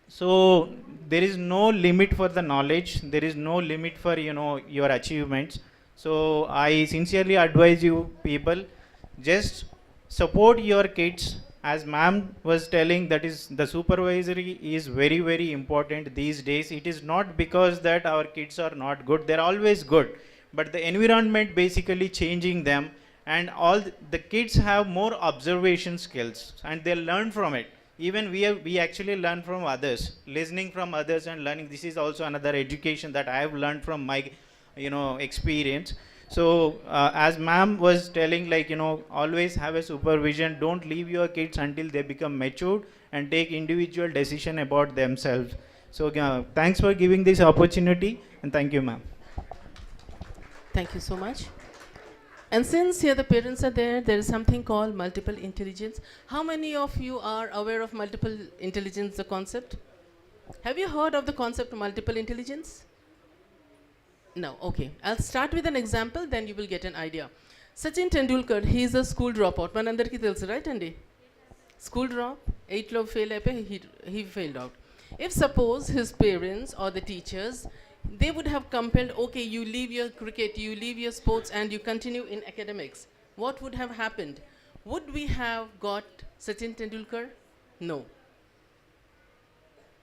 So there is no limit for the knowledge. There is no limit for, your achievements. So I sincerely advise you people, just support your kids. As ma'am was telling, that is the supervisory is very, very important these days. It is not because that our kids are not good. They're always good. But the environment basically changing them, and all the kids have more observation skills and they learn from it. Even we actually learn from others, listening from others and learning. This is also another education that I have learned from my, experience. So as ma'am was telling, like, always have a supervision. Don't leave your kids until they become matured and take individual decision about themselves. So thanks for giving this opportunity, and thank you, ma'am. Thank you so much. And since here the parents are there, there is something called multiple intelligence. How many of you are aware of multiple intelligence, the concept? Have you heard of the concept of multiple intelligence? No, okay. I'll start with an example, then you will get an idea. Sachin Tendulkar, he is a school dropout. Manandarki telsu, right, Andy? School drop, 8 lo fail అయిపోయి he failed out. If suppose his parents or the teachers, they would have compelled, okay, you leave your cricket, you leave your sports and you continue in academics, what would have happened? Would we have got Sachin Tendulkar? No.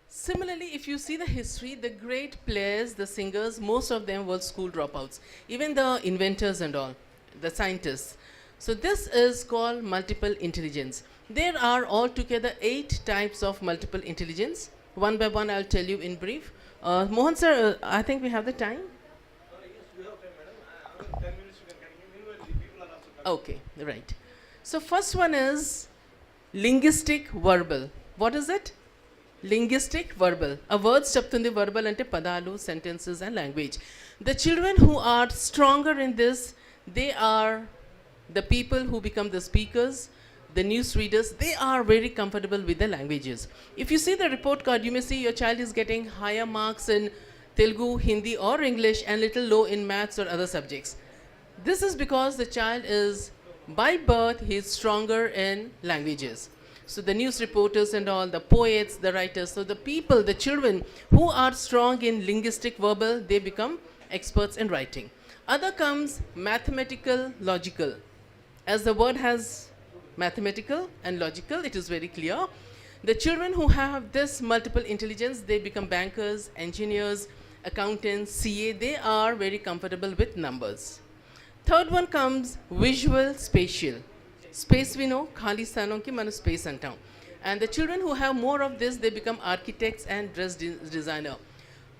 Similarly, if you see the history, the great players, the singers, most of them were school dropouts. Even the inventors and all, the scientists. So this is called multiple intelligence. There are altogether 8 types of multiple intelligence. One by one, I'll tell you in brief. Mohan sir, I think we have the time. Okay, right. So first one is linguistic verbal. What is it? Linguistic verbal. A words చెప్తుంది verbal ante padalu, sentences and language. The children who are stronger in this, they are the people who become the speakers, the news readers, they are very comfortable with the languages. If you see the report card, you may see your child is getting higher marks in Telugu, Hindi or English and little low in maths or other subjects. This is because the child is, by birth, he is stronger in languages. So the news reporters and all, the poets, the writers, so the people, the children who are strong in linguistic verbal, they become experts in writing. Other comes mathematical, logical. As the word has mathematical and logical, it is very clear. The children who have this multiple intelligence, they become bankers, engineers, accountants, CA, they are very comfortable with numbers. Third one comes visual spatial. Space we know, khali sthanon ki manu space antam. And the children who have more of this, they become architects and dress designer.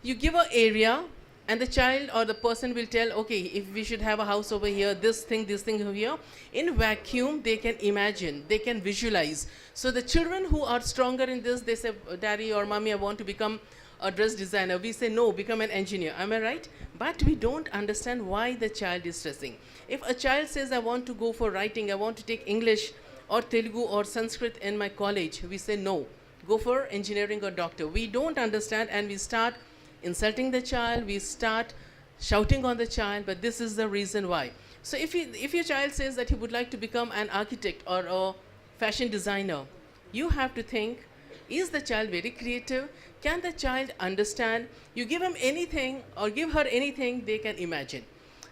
You give an area and the child or the person will tell, okay, if we should have a house over here, this thing over here. In vacuum, they can imagine, they can visualize. So the children who are stronger in this, they say, daddy or mommy, I want to become a dress designer. We say, no, become an engineer. Am I right? But we don't understand why the child is stressing. If a child says, I want to go for writing, I want to take English or Telugu or Sanskrit in my college, we say, no, go for engineering or doctor. We don't understand and we start insulting the child, we start shouting on the child, but this is the reason why. So if your child says that he would like to become an architect or a fashion designer, you have to think, is the child very creative? Can the child understand? You give him anything or give her anything, they can imagine.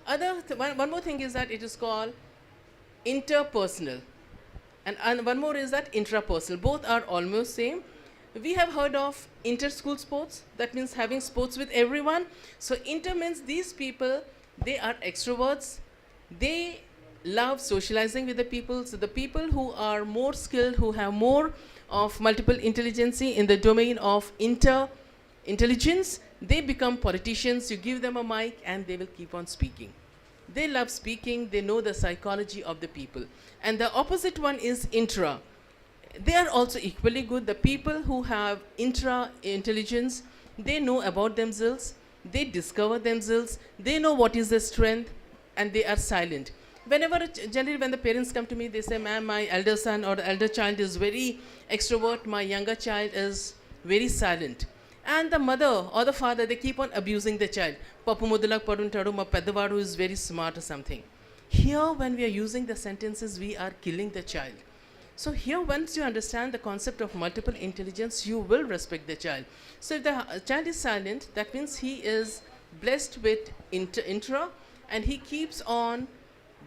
One more thing is that it is called interpersonal. And one more is that intrapersonal. Both are almost same. We have heard of inter-school sports. That means having sports with everyone. So inter means these people, they are extroverts. They love socializing with the people. So the people who are more skilled, who have more of multiple intelligence in the domain of intelligence, they become politicians. You give them a mic and they will keep on speaking. They love speaking. They know the psychology of the people. And the opposite one is intra. They are also equally good. The people who have intra-intelligence, they know about themselves, they discover themselves, they know what is their strength, and they are silent. Generally when the parents come to me, they say, ma'am, my elder son or the elder child is very extrovert, my younger child is very silent. And the mother or the father, they keep on abusing the child. Papu modulak paduntadu, ma peddavadu is very smart or something. Here, when we are using the sentences, we are killing the child. So here, once you understand the concept of multiple intelligence, you will respect the child. So if the child is silent, that means he is blessed with intra, and he keeps on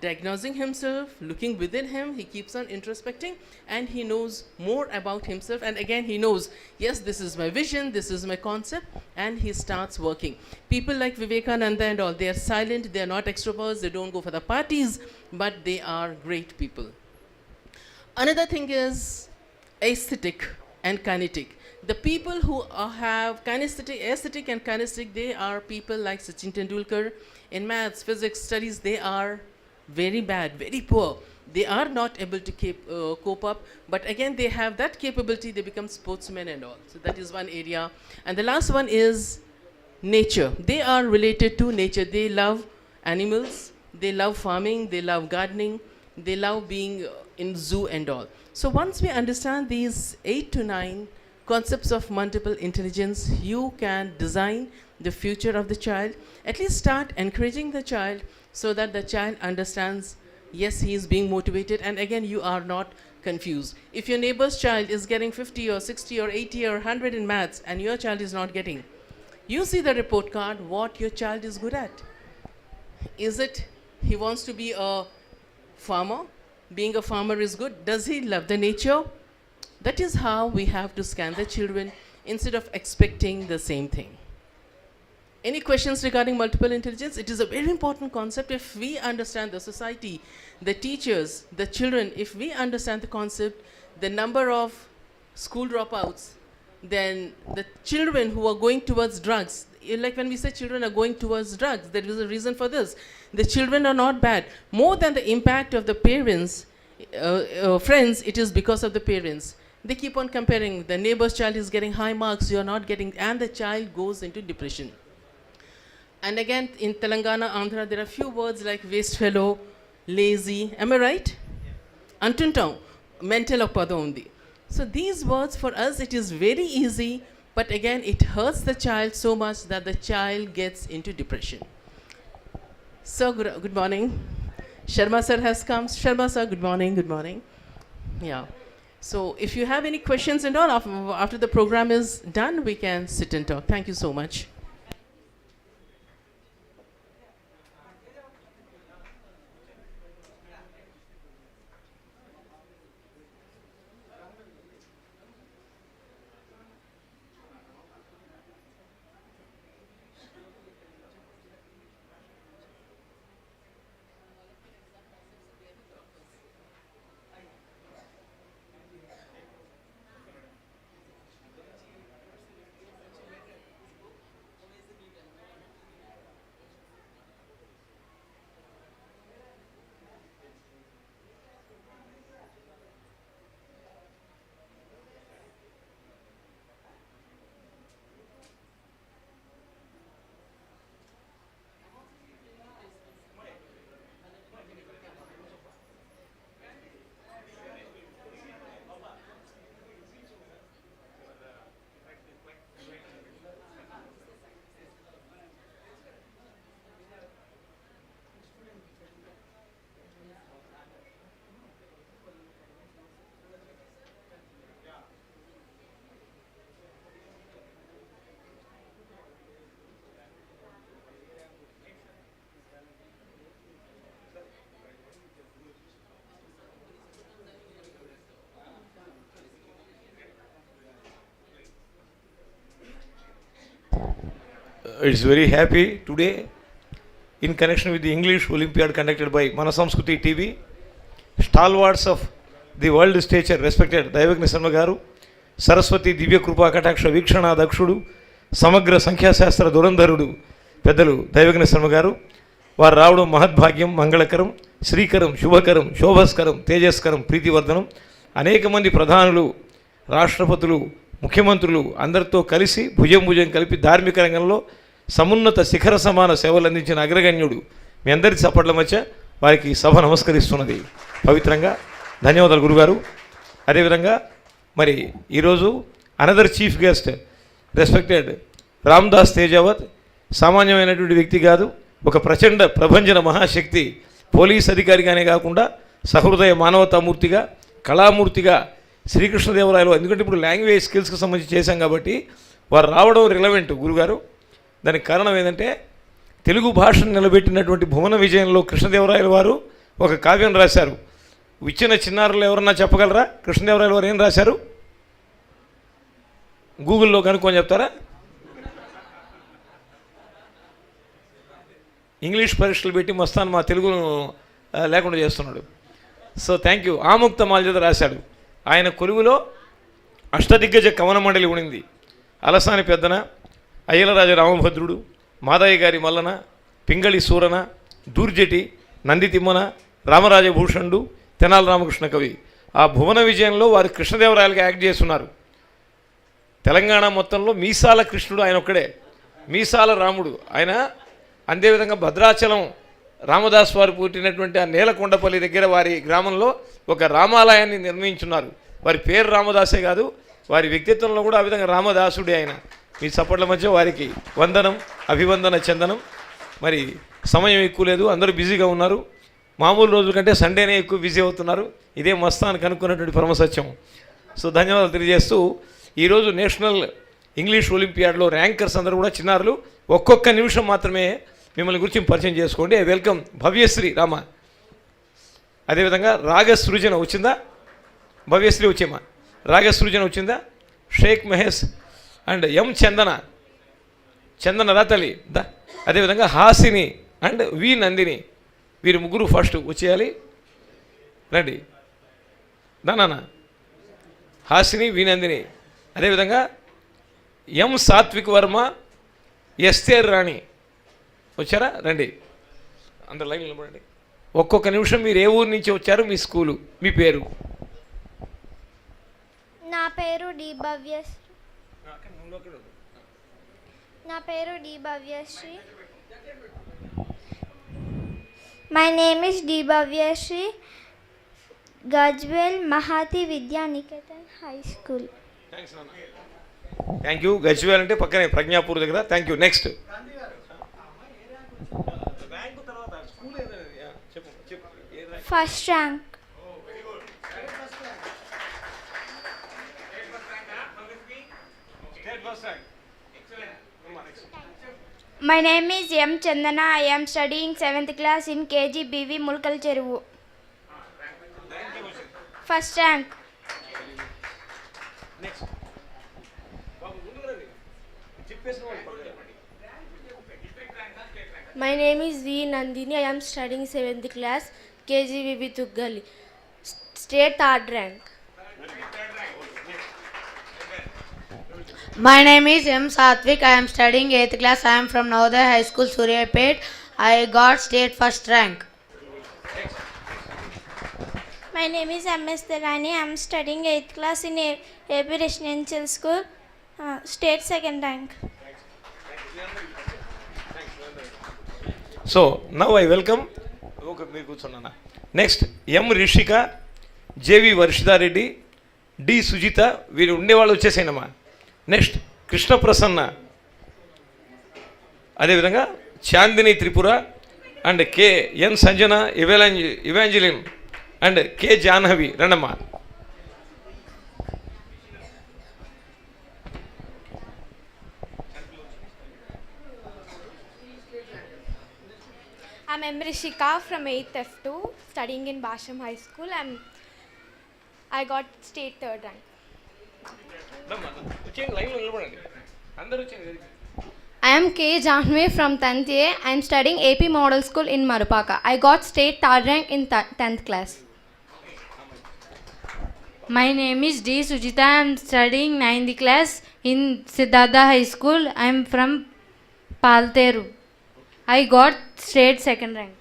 diagnosing himself, looking within him, he keeps on introspecting, and he knows more about himself. And again, he knows, yes, this is my vision, this is my concept, and he starts working. People like Vivekananda and all, they are silent, they are not extroverts, they don't go for the parties, but they are great people. Another thing is aesthetic and kinetic. The people who have aesthetic and kinetic, they are people like Sachin Tendulkar. In maths, physics, studies, they are very bad, very poor. They are not able to cope up, but again, they have that capability, they become sportsmen and all. So that is one area. And the last one is nature. They are related to nature. They love animals, they love farming, they love gardening, they love being in zoo and all. So once we understand these 8 to 9 concepts of multiple intelligence, you can design the future of the child. At least start encouraging the child so that the child understands, yes, he is being motivated, and again, you are not confused. If your neighbor's child is getting 50 or 60 or 80 or 100 in maths and your child is not getting, you see the report card what your child is good at. Is it he wants to be a farmer? Being a farmer is good. Does he love the nature? That is how we have to scan the children instead of expecting the same thing. Any questions regarding multiple intelligence? It is a very important concept. If we understand the society, the teachers, the children, if we understand the concept, the number of school dropouts, then the children who are going towards drugs, like when we say children are going towards drugs, there is a reason for this. The children are not bad. More than the impact of the parents, friends, it is because of the parents. They keep on comparing. The neighbor's child is getting high marks, you are not getting, and the child goes into depression. And again, in Telangana, Andhra, there are few words like waste fellow, lazy. Am I right? Antuntam, mental pada undi. So these words for us, it is very easy, but again, it hurts the child so much that the child gets into depression. So good morning. Sharma sir has come. Sharma sir, good morning, good morning. Yeah. So if you have any questions and all, after the program is done, we can sit and talk. Thank you so much. It's very happy today in connection with the English Olympiad conducted by Manasamskriti TV. Stalwarts of the world stature, respected Thyagarayaganasabha garu, Saraswati Divya Krupa Kataksha Vikshana Dakshudu, Samagra Sankhya Shastra Durandharudu, Pedalu Thyagarayaganasabha garu, వారు రావడం మహద్భాగ్యం, మంగళకరం, శ్రీకరం, శుభకరం, శోభస్కరం, తేజస్కరం, ప్రీతివర్ధనం. అనేక మంది ప్రధానులు, రాష్ట్రపతులు, ముఖ్యమంత్రులు అందరితో కలిసి భుజం కలిపి ధార్మిక రంగంలో సమున్నత శిఖర సమాన సేవలు అందించిన అగ్రగణ్యుడు మీ అందరి చప్పట్ల మధ్య వారికి సభ నమస్కరిస్తున్నది పవిత్రంగా. ధన్యవాదాలు గురుగారు. అదేవిధంగా మరి ఈరోజు another chief guest respected Ramdas Tejavath సామాన్యమైనటువంటి వ్యక్తి కాదు, ఒక ప్రచండ ప్రభంజన మహాశక్తి. పోలీస్ అధికారిగానే కాకుండా సహృదయ మానవతామూర్తిగా, కళామూర్తిగా శ్రీకృష్ణదేవరాయలు, ఎందుకంటే ఇప్పుడు లాంగ్వేజ్ స్కిల్స్కి సంబంధించి చేశాం కాబట్టి వారు రావడం రిలవెంట్ గురుగారు. దానికి కారణం ఏంటంటే తెలుగు భాషను నిలబెట్టినటువంటి భువన విజయంలో కృష్ణదేవరాయలు వారు ఒక కావ్యం రాశారు. ఇచ్చిన చిన్నారులు ఎవరన్నా చెప్పగలరా కృష్ణదేవరాయలు వారు ఏం రాశారు? గూగుల్లో కనుక్కొని చెప్తారా? ఇంగ్లీష్ పరీక్షలు పెట్టి మస్తాన్ మా తెలుగును లేకుండా చేస్తున్నాడు. So thank you. Amuktamalyada రాశాడు. ఆయన కొలువులో అష్టదిగ్గజ కవన మండలి ఉండింది. అలసాని పెద్దన, అయ్యలరాజ రామభద్రుడు, మాదయ్య గారి మల్లన, పింగళి సూరన, దూర్జటి, నంది తిమ్మన, రామరాజభూషణుడు, తెనాలి రామకృష్ణ కవి. ఆ భువన విజయంలో వారు కృష్ణదేవరాయలుగా యాక్ట్ చేస్తున్నారు. తెలంగాణ మొత్తంలో మీసాల కృష్ణుడు ఆయన ఒక్కడే, మీసాల రాముడు ఆయన. అదేవిధంగా భద్రాచలం రామదాస్ వారు పుట్టినటువంటి ఆ నేలకొండపల్లి దగ్గర వారి గ్రామంలో ఒక రామాలయాన్ని నిర్మించున్నారు. వారి పేరు రామదాసే కాదు, వారి వ్యక్తిత్వంలో కూడా ఆ విధంగా రామదాసుడే ఆయన. మీ చప్పట్ల మధ్య వారికి వందనం, అభివందన చందనం. మరి సమయం ఎక్కువ లేదు, అందరూ బిజీగా ఉన్నారు. మామూలు రోజుల కంటే సండేనే ఎక్కువ బిజీ అవుతున్నారు. ఇదే మస్తానికి అనుకున్నటువంటి పరమసత్యం. సో ధన్యవాదాలు తెలియజేస్తూ, ఈరోజు నేషనల్ ఇంగ్లీష్ ఒలింపియాడ్లో ర్యాంకర్స్ అందరూ కూడా చిన్నారులు. ఒక్కొక్క నిమిషం మాత్రమే మిమ్మల్ని గురించి పరిచయం చేసుకోండి. వెల్కమ్ భవ్యశ్రీ రామ, అదేవిధంగా రాగసృజన వచ్చిందా? భవ్యశ్రీ వచ్చేమ్మా. రాగసృజన వచ్చిందా? షేక్ మహేష్ అండ్ ఎం చందన రాతలి దా. అదేవిధంగా హాసిని అండ్ వి నందిని, వీరు ముగ్గురు ఫస్ట్ వచ్చేయాలి. రండి దానా. హాసిని, వి నందిని, అదేవిధంగా ఎం సాత్విక్ వర్మ, ఎస్తేర్ రాణి వచ్చారా? రండి అందరు లైన్ నిలబడండి. ఒక్కొక్క నిమిషం మీరు ఏ ఊరు నుంచి వచ్చారు, మీ స్కూలు, మీ పేరు? నా పేరు డి భవ్యశ్రీ. నా పేరు D Bhavyasri. My name is D Bhavyasri. Gajwel Mahati Vidya Niketan high school. Thank you. Gajwel అంటే పక్కనే ప్రజ్ఞాపూర్ దగ్గర. Thank you. Next first rank. My name is M. Chandana. I am studying 7th class in KGBV Mulkal Cheruvu. First rank. My name is V. Nandini. I am studying 7th class KGBV Tuggali. State 3rd rank. My name is M. Satvik. I am studying 8th class. I am from Navodaya High School, Suryapet. I got state first rank. My name is M.S. Delani. I am studying 8th class in AP Residential School. State 2nd rank. So now I welcome. Okay, మీరు కూర్చున్నానా. Next M Rishika, J V Varshithareddy, D Sujitha, వీరు ఉండేవాళ్ళు వచ్చేసానమ్మా. Next Krishna Prasanna, అదేవిధంగా Chandini Tripura and K N Sanjana, Evangeline and K Jahnavi. రండమ్మా. I'm M. Rishika from 8th F2, studying in Basham High School. I got state 3rd rank. I am K. Janhvi from 10th A. I am studying AP Model School in Marupaka. I got state 3rd rank in 10th class. My name is D. Sujita. I am studying 9th class in Siddhartha High School. I am from Palteru. I got state 2nd rank.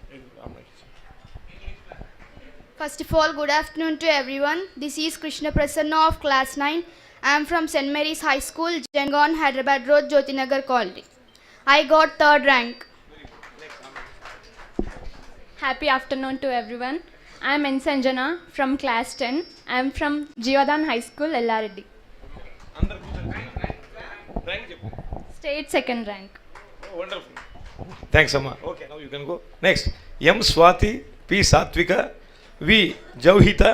First of all, good afternoon to everyone. This is Krishna Prasanna of class 9. I am from St. Mary's High School, Jangaon, Hyderabad Road, Jyotinagar Colony. I got 3rd rank. Happy afternoon to everyone. I am N. Sanjana from class 10. I am from Jeevadan High School, Ellaredi. State 2nd rank. Oh, wonderful. Thanks, Amma. Okay, now you can go. Next, M. Swati, P. Satvika, V. Jauhita,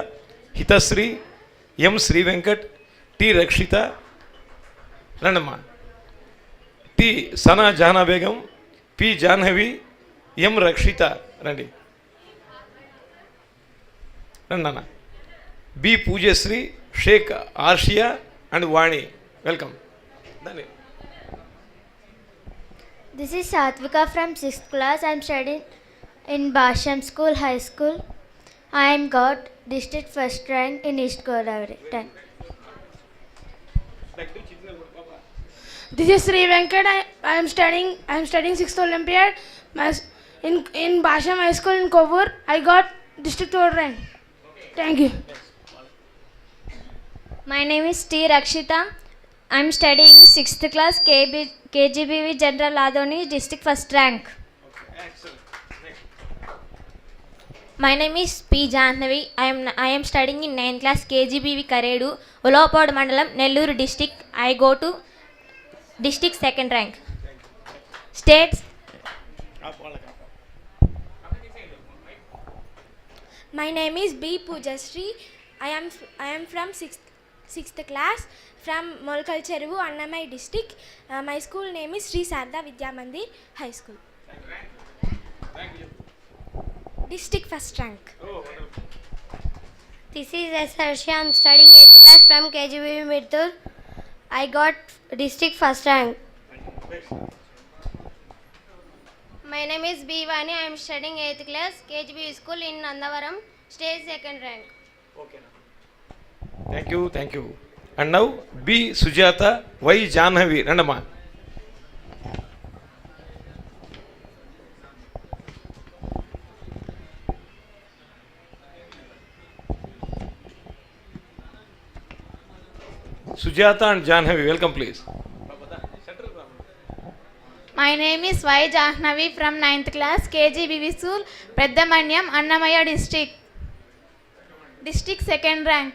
Hitasri, M. Sri Venkat, T. Rakshita, Randama, T. Sana Jana Begum, P. Janhavi, M. Rakshita, Randi. Randana. B. Pujasri, Sheikh Arshia and Vani. Welcome. Dani. This is Satvika from 6th class. I am studying in Basham School High School. I am got district first rank in East Godavari. 10. This is Sri Venkat. I am studying 6th Olympiad in Basham High School in Kovur. I got district 3rd rank. Thank you. My name is T. Rakshita. I am studying 6th class KGBV General Ladoni, district first rank. My name is P. Jahnavi. I am studying in 9th class KGBV Karedu, Olympiad Mandalam, Nellore district. I go to district second rank. States. My name is B. Pujasri. I am from sixth class from Molkal Cheruvu, Annamai district. My school name is Sri Sarda Vidya Mandir High School. District first rank. This is S. Harsha. I am studying 8th class from KGBV Mittur. I got district first rank. My name is B. Vani. I am studying 8th class KGBV school in Nandavaram, state second rank. Thank you. And now B. Sujata, Y. Janhavi. Randama. Sujata and Janhavi, welcome please. My name is Y. Jahnavi from 9th class KGBV school, Peddamanyam, Annamaya district. District second rank.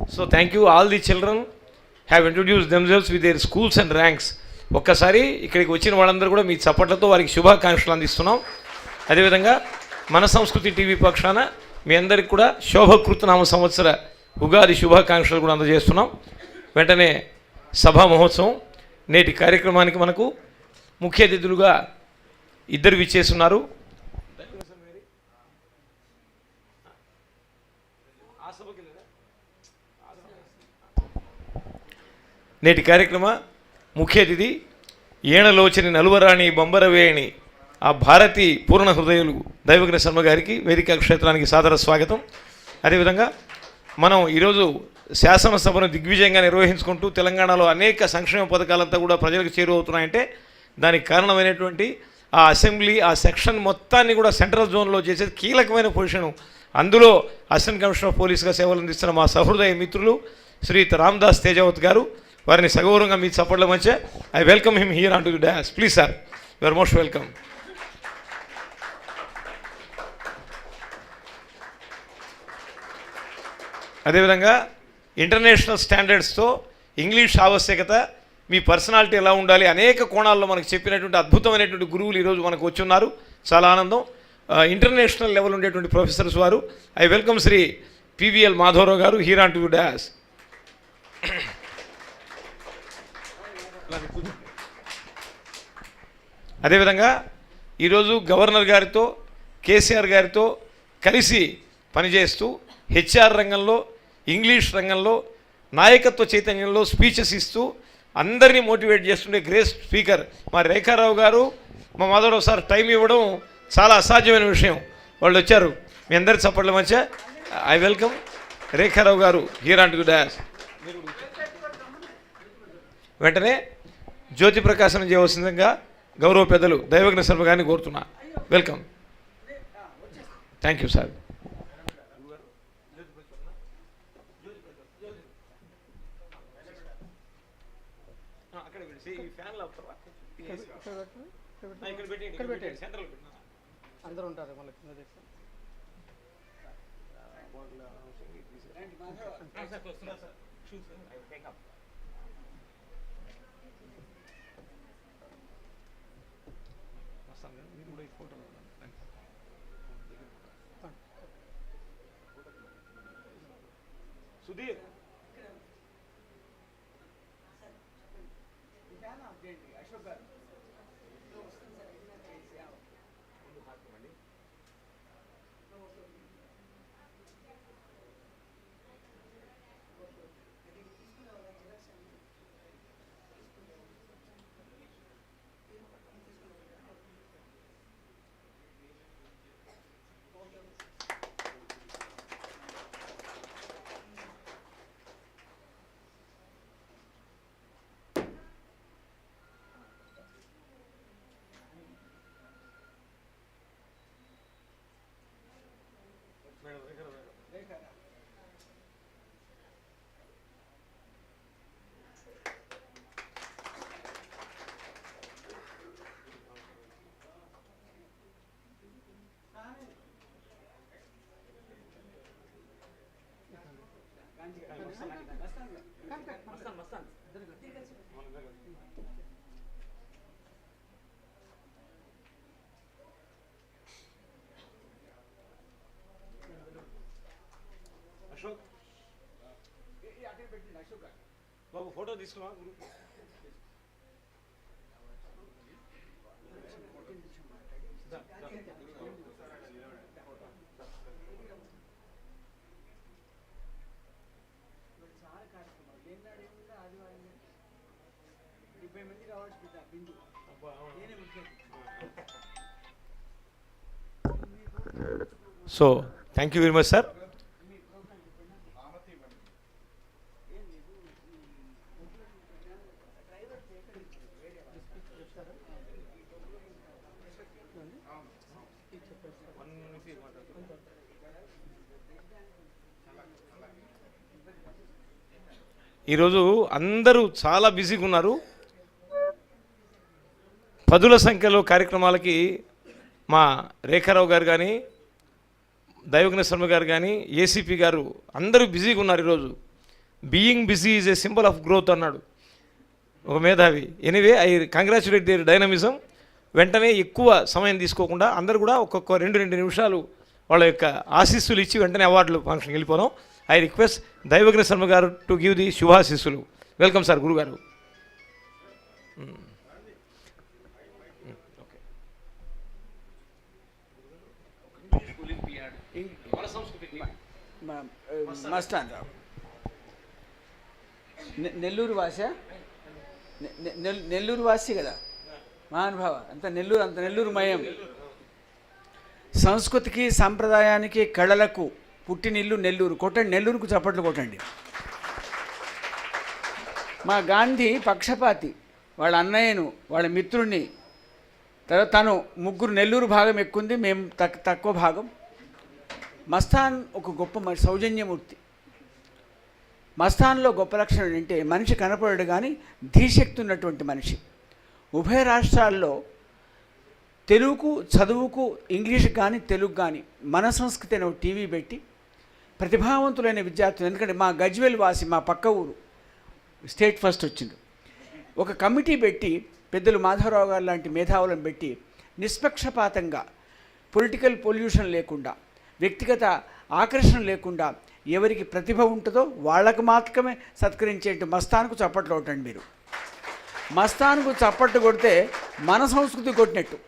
So thank you. All the children have introduced themselves with their schools and ranks. ఒక్కసారి ఇక్కడికి వచ్చిన వాళ్ళందరూ కూడా మీ చప్పట్లతో వారికి శుభాకాంక్షలు అందిస్తున్నాం. అదేవిధంగా మన సంస్కృతి టీవీ పక్షాన మీ అందరికి కూడా శోభకృతనామ సంవత్సర ఉగాది శుభాకాంక్షలు కూడా అందజేస్తున్నాం. వెంటనే సభా మహోత్సవం నేటి కార్యక్రమానికి మనకు ముఖ్య అతిథులుగా ఇద్దరు విచ్చేస్తున్నారు. నేటి కార్యక్రమ ముఖ్య అతిథి ఏణలోచని నలువరాణి బొంబరవేణి ఆ భారతి పూర్ణ హృదయులు దైవజ్ఞ శర్మ గారికి వేదిక క్షేత్రానికి సాదర స్వాగతం. అదేవిధంగా మనం ఈరోజు శాసనసభను దిగ్విజయంగా నిర్వహించుకుంటూ తెలంగాణలో అనేక సంక్షేమ పథకాలంతా కూడా ప్రజలకు చేరువవుతున్నాయంటే దానికి కారణమైనటువంటి ఆ అసెంబ్లీ ఆ సెక్షన్ మొత్తాన్ని కూడా సెంట్రల్ జోన్లో చేసేది కీలకమైన పొజిషను. అందులో అసిస్టెంట్ కమిషనర్ ఆఫ్ పోలీస్గా సేవలు అందిస్తున్న మా సహృదయ మిత్రులు శ్రీయుత రామ్దాస్ తేజావత్ గారు, వారిని సగౌరవంగా మీ చప్పట్ల మధ్య I welcome him here on to the dais. Please sir, you are most welcome. అదేవిధంగా ఇంటర్నేషనల్ స్టాండర్డ్స్తో ఇంగ్లీష్ ఆవశ్యకత, మీ పర్సనాలిటీ ఎలా ఉండాలి అనేక కోణాల్లో మనకు చెప్పినటువంటి అద్భుతమైనటువంటి గురువులు ఈరోజు మనకు వచ్చి ఉన్నారు. చాలా ఆనందం. ఇంటర్నేషనల్ లెవెల్ ఉండేటువంటి ప్రొఫెసర్స్ వారు. I welcome Shri PVL Madhava Rao garu here on to the dash. అదేవిధంగా ఈరోజు గవర్నర్ గారితో కేసీఆర్ గారితో కలిసి పనిచేస్తూ హెచ్ఆర్ రంగంలో ఇంగ్లీష్ రంగంలో నాయకత్వ చైతన్యంలో స్పీచెస్ ఇస్తూ అందరినీ మోటివేట్ చేస్తుండే గ్రేట్ స్పీకర్ మా రేఖారావు గారు, మా మాధవరావు సార్ టైం ఇవ్వడం చాలా అసాధ్యమైన విషయం. వాళ్ళు వచ్చారు. మీ అందరి చప్పట్ల మధ్య ఐ వెల్కమ్ రేఖారావు గారు here on to the dash. వెంటనే జ్యోతి ప్రకాశనం చేయవలసిందిగా గౌరవ పెద్దలు దైవజ్ఞ శర్మ గారిని కోరుతున్నా. వెల్కమ్. Thank you sir. అందరూ ఉంటారు మళ్ళీ సుధీర్ అశోక్ గారు అశోక్ బాబు ఫోటో తీసుకున్నా. So thank you very much sir. ఈరోజు అందరూ చాలా బిజీగా ఉన్నారు. పదుల సంఖ్యలో కార్యక్రమాలకి మా రేఖారావు గారు కానీ, దైవజ్ఞ శర్మ గారు కానీ, ఏసీపీ గారు అందరూ బిజీగా ఉన్నారు ఈరోజు. Being busy is a symbol of growth అన్నాడు ఒక మేధావి. Anyway I congratulate their dynamism. వెంటనే ఎక్కువ సమయం తీసుకోకుండా అందరూ కూడా ఒక్కొక్క 2 నిమిషాలు వాళ్ళ యొక్క ఆశీస్సులు ఇచ్చి వెంటనే అవార్డులు ఫంక్షన్కి వెళ్ళిపోదాం. I request Daivagna Sharma garu to give the శుభాశీస్సులు. వెల్కమ్ సార్ గురుగారు. మస్తాన్ రావు నెల్లూరు వాస, నెల్లూరు వాసి కదా మహానుభావ. అంత నెల్లూరు మయం. సంస్కృతికి సంప్రదాయానికి కళలకు పుట్టినిల్లు నెల్లూరు. కొట్టండి, నెల్లూరుకు చప్పట్లు కొట్టండి. మా గాంధీ పక్షపాతి, వాళ్ళ అన్నయ్యను వాళ్ళ మిత్రుడిని, తర్వాత తను ముగ్గురు నెల్లూరు భాగం ఎక్కుంది, మేము తక్కువ భాగం. మస్తాన్ ఒక గొప్ప సౌజన్యమూర్తి. మస్తాన్లో గొప్ప లక్షణం ఏంటంటే మనిషి కనపడడు కానీ ధీశక్తి ఉన్నటువంటి మనిషి. ఉభయ రాష్ట్రాల్లో తెలుగుకు చదువుకు ఇంగ్లీష్ కానీ తెలుగు కానీ మన సంస్కృతి అనే టీవీ పెట్టి ప్రతిభావంతులైన విద్యార్థులు, ఎందుకంటే మా గజ్వేల్ వాసి మా పక్క ఊరు స్టేట్ ఫస్ట్ వచ్చింది, ఒక కమిటీ పెట్టి పెద్దలు మాధవరావు గారు లాంటి మేధావులను పెట్టి నిష్పక్షపాతంగా పొలిటికల్ పొల్యూషన్ లేకుండా వ్యక్తిగత ఆకర్షణ లేకుండా ఎవరికి ప్రతిభ ఉంటుందో వాళ్ళకు మాత్రమే సత్కరించేట్టు మస్తాన్కు చప్పట్లు కొట్టండి మీరు. మస్తాన్కు చప్పట్లు కొడితే మన సంస్కృతి కొట్టినట్టు.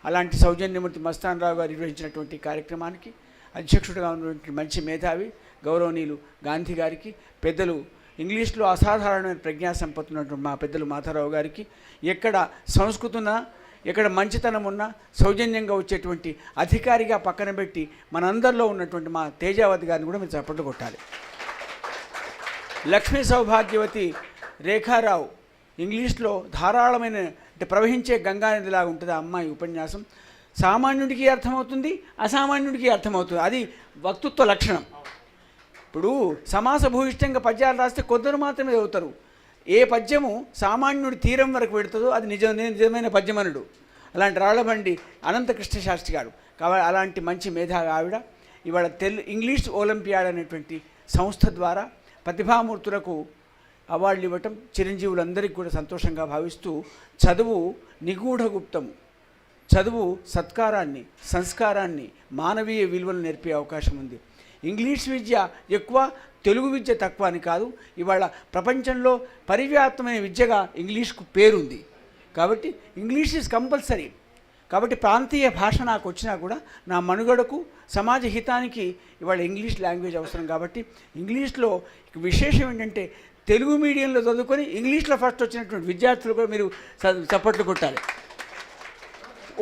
అలాంటి సౌజన్యమూర్తి మస్తాన్ రావు గారు నిర్వహించినటువంటి కార్యక్రమానికి అధ్యక్షుడిగా ఉన్నటువంటి మంచి మేధావి గౌరవనీయులు గాంధీ గారికి, పెద్దలు ఇంగ్లీష్లో అసాధారణమైన ప్రజ్ఞా సంపత్తి ఉన్నటువంటి మా పెద్దలు మాధవరావు గారికి, ఎక్కడ సంస్కృతి ఉన్నా ఎక్కడ మంచితనం ఉన్నా సౌజన్యంగా వచ్చేటువంటి అధికారిగా పక్కన పెట్టి మనందరిలో ఉన్నటువంటి మా తేజావతి గారిని కూడా మీరు చప్పట్లు కొట్టాలి. లక్ష్మీ సౌభాగ్యవతి రేఖారావు ఇంగ్లీష్లో ధారాళమైన ప్రవహించే గంగానదిలాగా ఉంటుంది ఆ అమ్మాయి ఉపన్యాసం. సామాన్యుడికి అర్థమవుతుంది, అసామాన్యుడికి అర్థమవుతుంది. అది వక్తృత్వ లక్షణం. ఇప్పుడు సమాస భూయిష్టంగా పద్యాలు రాస్తే కొందరు మాత్రమే చదువుతారు. ఏ పద్యము సామాన్యుడి తీరం వరకు పెడుతుందో అది నిజమైన పద్యమనుడు. అలాంటి రాళ్లబండి అనంతకృష్ణ శాస్త్రి గారు కాబట్టి అలాంటి మంచి మేధావి ఆవిడ ఇవాళ ఇంగ్లీష్ ఒలింపియాడ్ అనేటువంటి సంస్థ ద్వారా ప్రతిభామూర్తులకు అవార్డులు ఇవ్వటం చిరంజీవులందరికీ కూడా సంతోషంగా భావిస్తూ, చదువు నిగూఢగుప్తము, చదువు సత్కారాన్ని, సంస్కారాన్ని, మానవీయ విలువలు నేర్పే అవకాశం ఉంది. ఇంగ్లీష్ విద్య ఎక్కువ, తెలుగు విద్య తక్కువ అని కాదు. ఇవాళ ప్రపంచంలో పరివ్యాప్తమైన విద్యగా ఇంగ్లీష్కు పేరుంది. కాబట్టి ఇంగ్లీష్ ఈజ్ కంపల్సరీ. కాబట్టి ప్రాంతీయ భాష నాకు వచ్చినా కూడా నా మనుగడకు సమాజ హితానికి ఇవాళ ఇంగ్లీష్ లాంగ్వేజ్ అవసరం. కాబట్టి ఇంగ్లీష్లో విశేషం ఏంటంటే తెలుగు మీడియంలో చదువుకొని ఇంగ్లీష్లో ఫస్ట్ వచ్చినటువంటి విద్యార్థులు కూడా మీరు చప్పట్లు కొట్టాలి.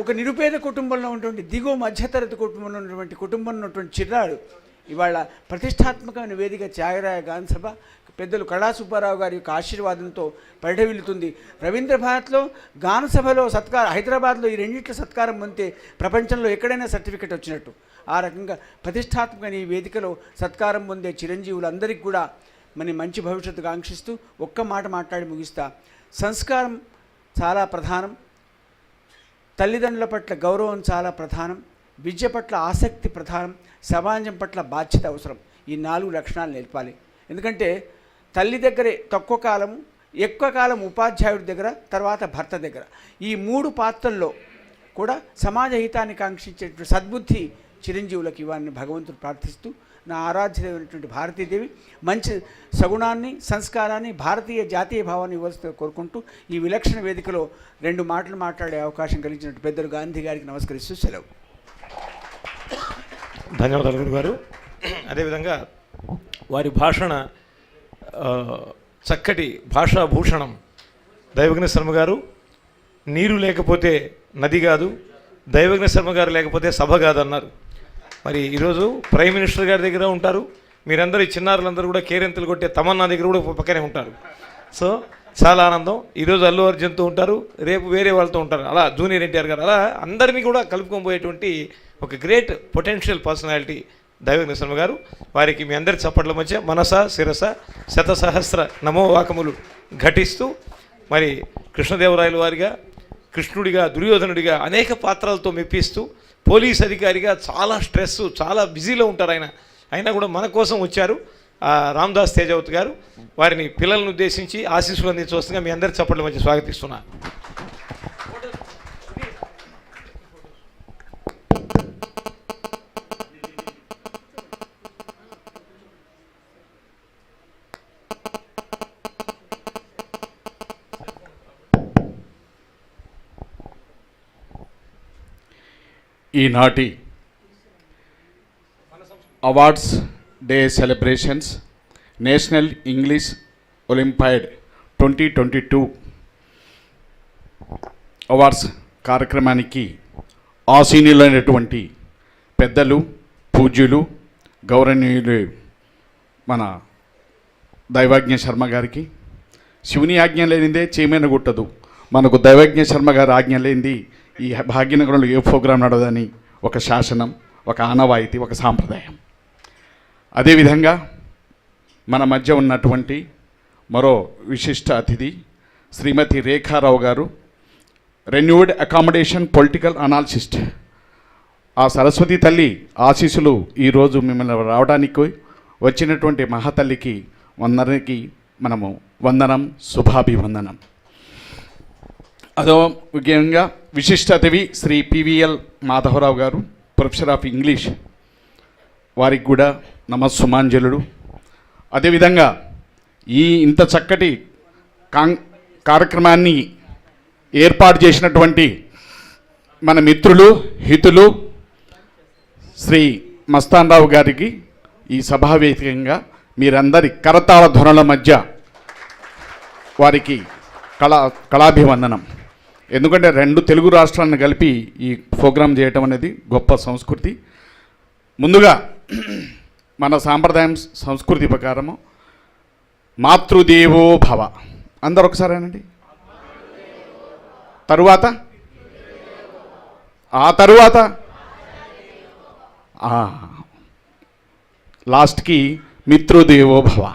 ఒక నిరుపేద కుటుంబంలో ఉన్నటువంటి దిగువ మధ్యతరగతి కుటుంబంలో ఉన్నటువంటి ఉన్నటువంటి చిన్నాడు ఇవాళ ప్రతిష్టాత్మకమైన వేదిక త్యాగరాయగానసభ పెద్దలు కళా సుబ్బారావు గారి యొక్క ఆశీర్వాదంతో పరిఢవిల్లుతుంది. రవీంద్ర భారత్లో గానసభలో సత్కారం, హైదరాబాద్లో ఈ రెండింటిలో సత్కారం పొందితే ప్రపంచంలో ఎక్కడైనా సర్టిఫికెట్ వచ్చినట్టు. ఆ రకంగా ప్రతిష్టాత్మకమైన ఈ వేదికలో సత్కారం పొందే చిరంజీవులందరికీ కూడా మంచి భవిష్యత్తు కాంక్షిస్తూ ఒక్క మాట మాట్లాడి ముగిస్తా. సంస్కారం చాలా ప్రధానం, తల్లిదండ్రుల పట్ల గౌరవం చాలా ప్రధానం, విద్య పట్ల ఆసక్తి ప్రధానం, సమాజం పట్ల బాధ్యత అవసరం. ఈ 4 లక్షణాలు నేర్పాలి. ఎందుకంటే తల్లి దగ్గరే తక్కువ కాలము, ఎక్కువ కాలం ఉపాధ్యాయుడి దగ్గర, తర్వాత భర్త దగ్గర. ఈ 3 పాత్రల్లో కూడా సమాజ హితాన్ని కాంక్షించేటువంటి సద్బుద్ధి చిరంజీవులకు ఇవ్వాలని భగవంతుడు ప్రార్థిస్తూ, నా ఆరాధ్యమైనటువంటి భారతీదేవి మంచి సగుణాన్ని, సంస్కారాన్ని, భారతీయ జాతీయ భావాన్ని ఇవ్వాల్సి కోరుకుంటూ ఈ విలక్షణ వేదికలో 2 మాటలు మాట్లాడే అవకాశం కలిగించినట్టు పెద్దలు గాంధీ గారికి నమస్కరిస్తూ సెలవు. ధన్యవాదాలు గురుగారు. అదేవిధంగా వారి భాషణ చక్కటి భాషాభూషణం దైవజ్ఞ శర్మ గారు. నీరు లేకపోతే నది కాదు, దైవజ్ఞ శర్మ గారు లేకపోతే సభ కాదు అన్నారు. మరి ఈరోజు ప్రైమ్ మినిస్టర్ గారి దగ్గర ఉంటారు, మీరందరూ ఈ చిన్నారులందరూ కూడా కేరింతలు కొట్టే తమన్నా దగ్గర కూడా పక్కనే ఉంటారు. సో చాలా ఆనందం. ఈరోజు అల్లు అర్జున్తో ఉంటారు, రేపు వేరే వాళ్ళతో ఉంటారు, అలా జూనియర్ ఎన్టీఆర్ గారు, అలా అందరినీ కూడా కలుపుకోబోయేటువంటి ఒక great potential personality Daivajna Sharma గారు. వారికి మీ అందరి చప్పట్ల మధ్య మనస శిరస శతసహస్ర నమోవాకములు ఘటిస్తూ, మరి కృష్ణదేవరాయలు వారిగా, కృష్ణుడిగా, దుర్యోధనుడిగా అనేక పాత్రలతో మెప్పిస్తూ, పోలీస్ అధికారిగా చాలా స్ట్రెస్, చాలా బిజీలో ఉంటారు ఆయన. అయినా కూడా మన కోసం వచ్చారు రామ్దాస్ తేజవత్ గారు. వారిని పిల్లలను ఉద్దేశించి ఆశీస్సులు అందించవలసిందిగా మీ అందరి చప్పట్ల మధ్య స్వాగతిస్తున్నా. ఈనాటి awards day celebrations national English olympiad 2022 awards కార్యక్రమానికి ఆసీనులైనటువంటి పెద్దలు, పూజ్యులు, గౌరవనీయులు మన దైవజ్ఞ శర్మ గారికి, శివుని ఆజ్ఞ లేనిదే చీమైన గుట్టదు, మనకు దైవజ్ఞ శర్మ గారి ఆజ్ఞ లేనిది ఈ భాగ్యనగరంలో ఏ ప్రోగ్రాం నడవదని ఒక శాసనం, ఒక ఆనవాయితీ, ఒక సాంప్రదాయం. అదేవిధంగా మన మధ్య ఉన్నటువంటి మరో విశిష్ట అతిథి శ్రీమతి రేఖారావు గారు, రెన్యూడ్ అకామిడేషన్ పొలిటికల్ అనాలిసిస్ట్. ఆ సరస్వతి తల్లి ఆశీస్సులు ఈరోజు మిమ్మల్ని రావడానికి వచ్చినటువంటి మహాతల్లికి అందరికీ మనము వందనం, శుభాభివందనం. అదో ముఖ్యంగా విశిష్ట అతిథి శ్రీ పివిఎల్ మాధవరావు గారు, ప్రొఫెసర్ ఆఫ్ ఇంగ్లీష్, వారికి కూడా నమస్సుమాంజలుడు. అదేవిధంగా ఈ ఇంత చక్కటి కార్యక్రమాన్ని ఏర్పాటు చేసినటువంటి మన మిత్రులు, హితులు శ్రీ మస్తాన్ రావు గారికి ఈ సభావేదికంగా మీరందరి కరతాళ ధ్వనుల మధ్య వారికి కళాభివందనం. ఎందుకంటే 2 తెలుగు రాష్ట్రాలను కలిపి ఈ ప్రోగ్రాం చేయటం అనేది గొప్ప సంస్కృతి. ముందుగా మన సాంప్రదాయం సంస్కృతి ప్రకారము మాతృదేవో భవ, అందరు ఒకసారేనండి. తరువాత ఆ తరువాత లాస్ట్కి మిత్రుదేవో భవ.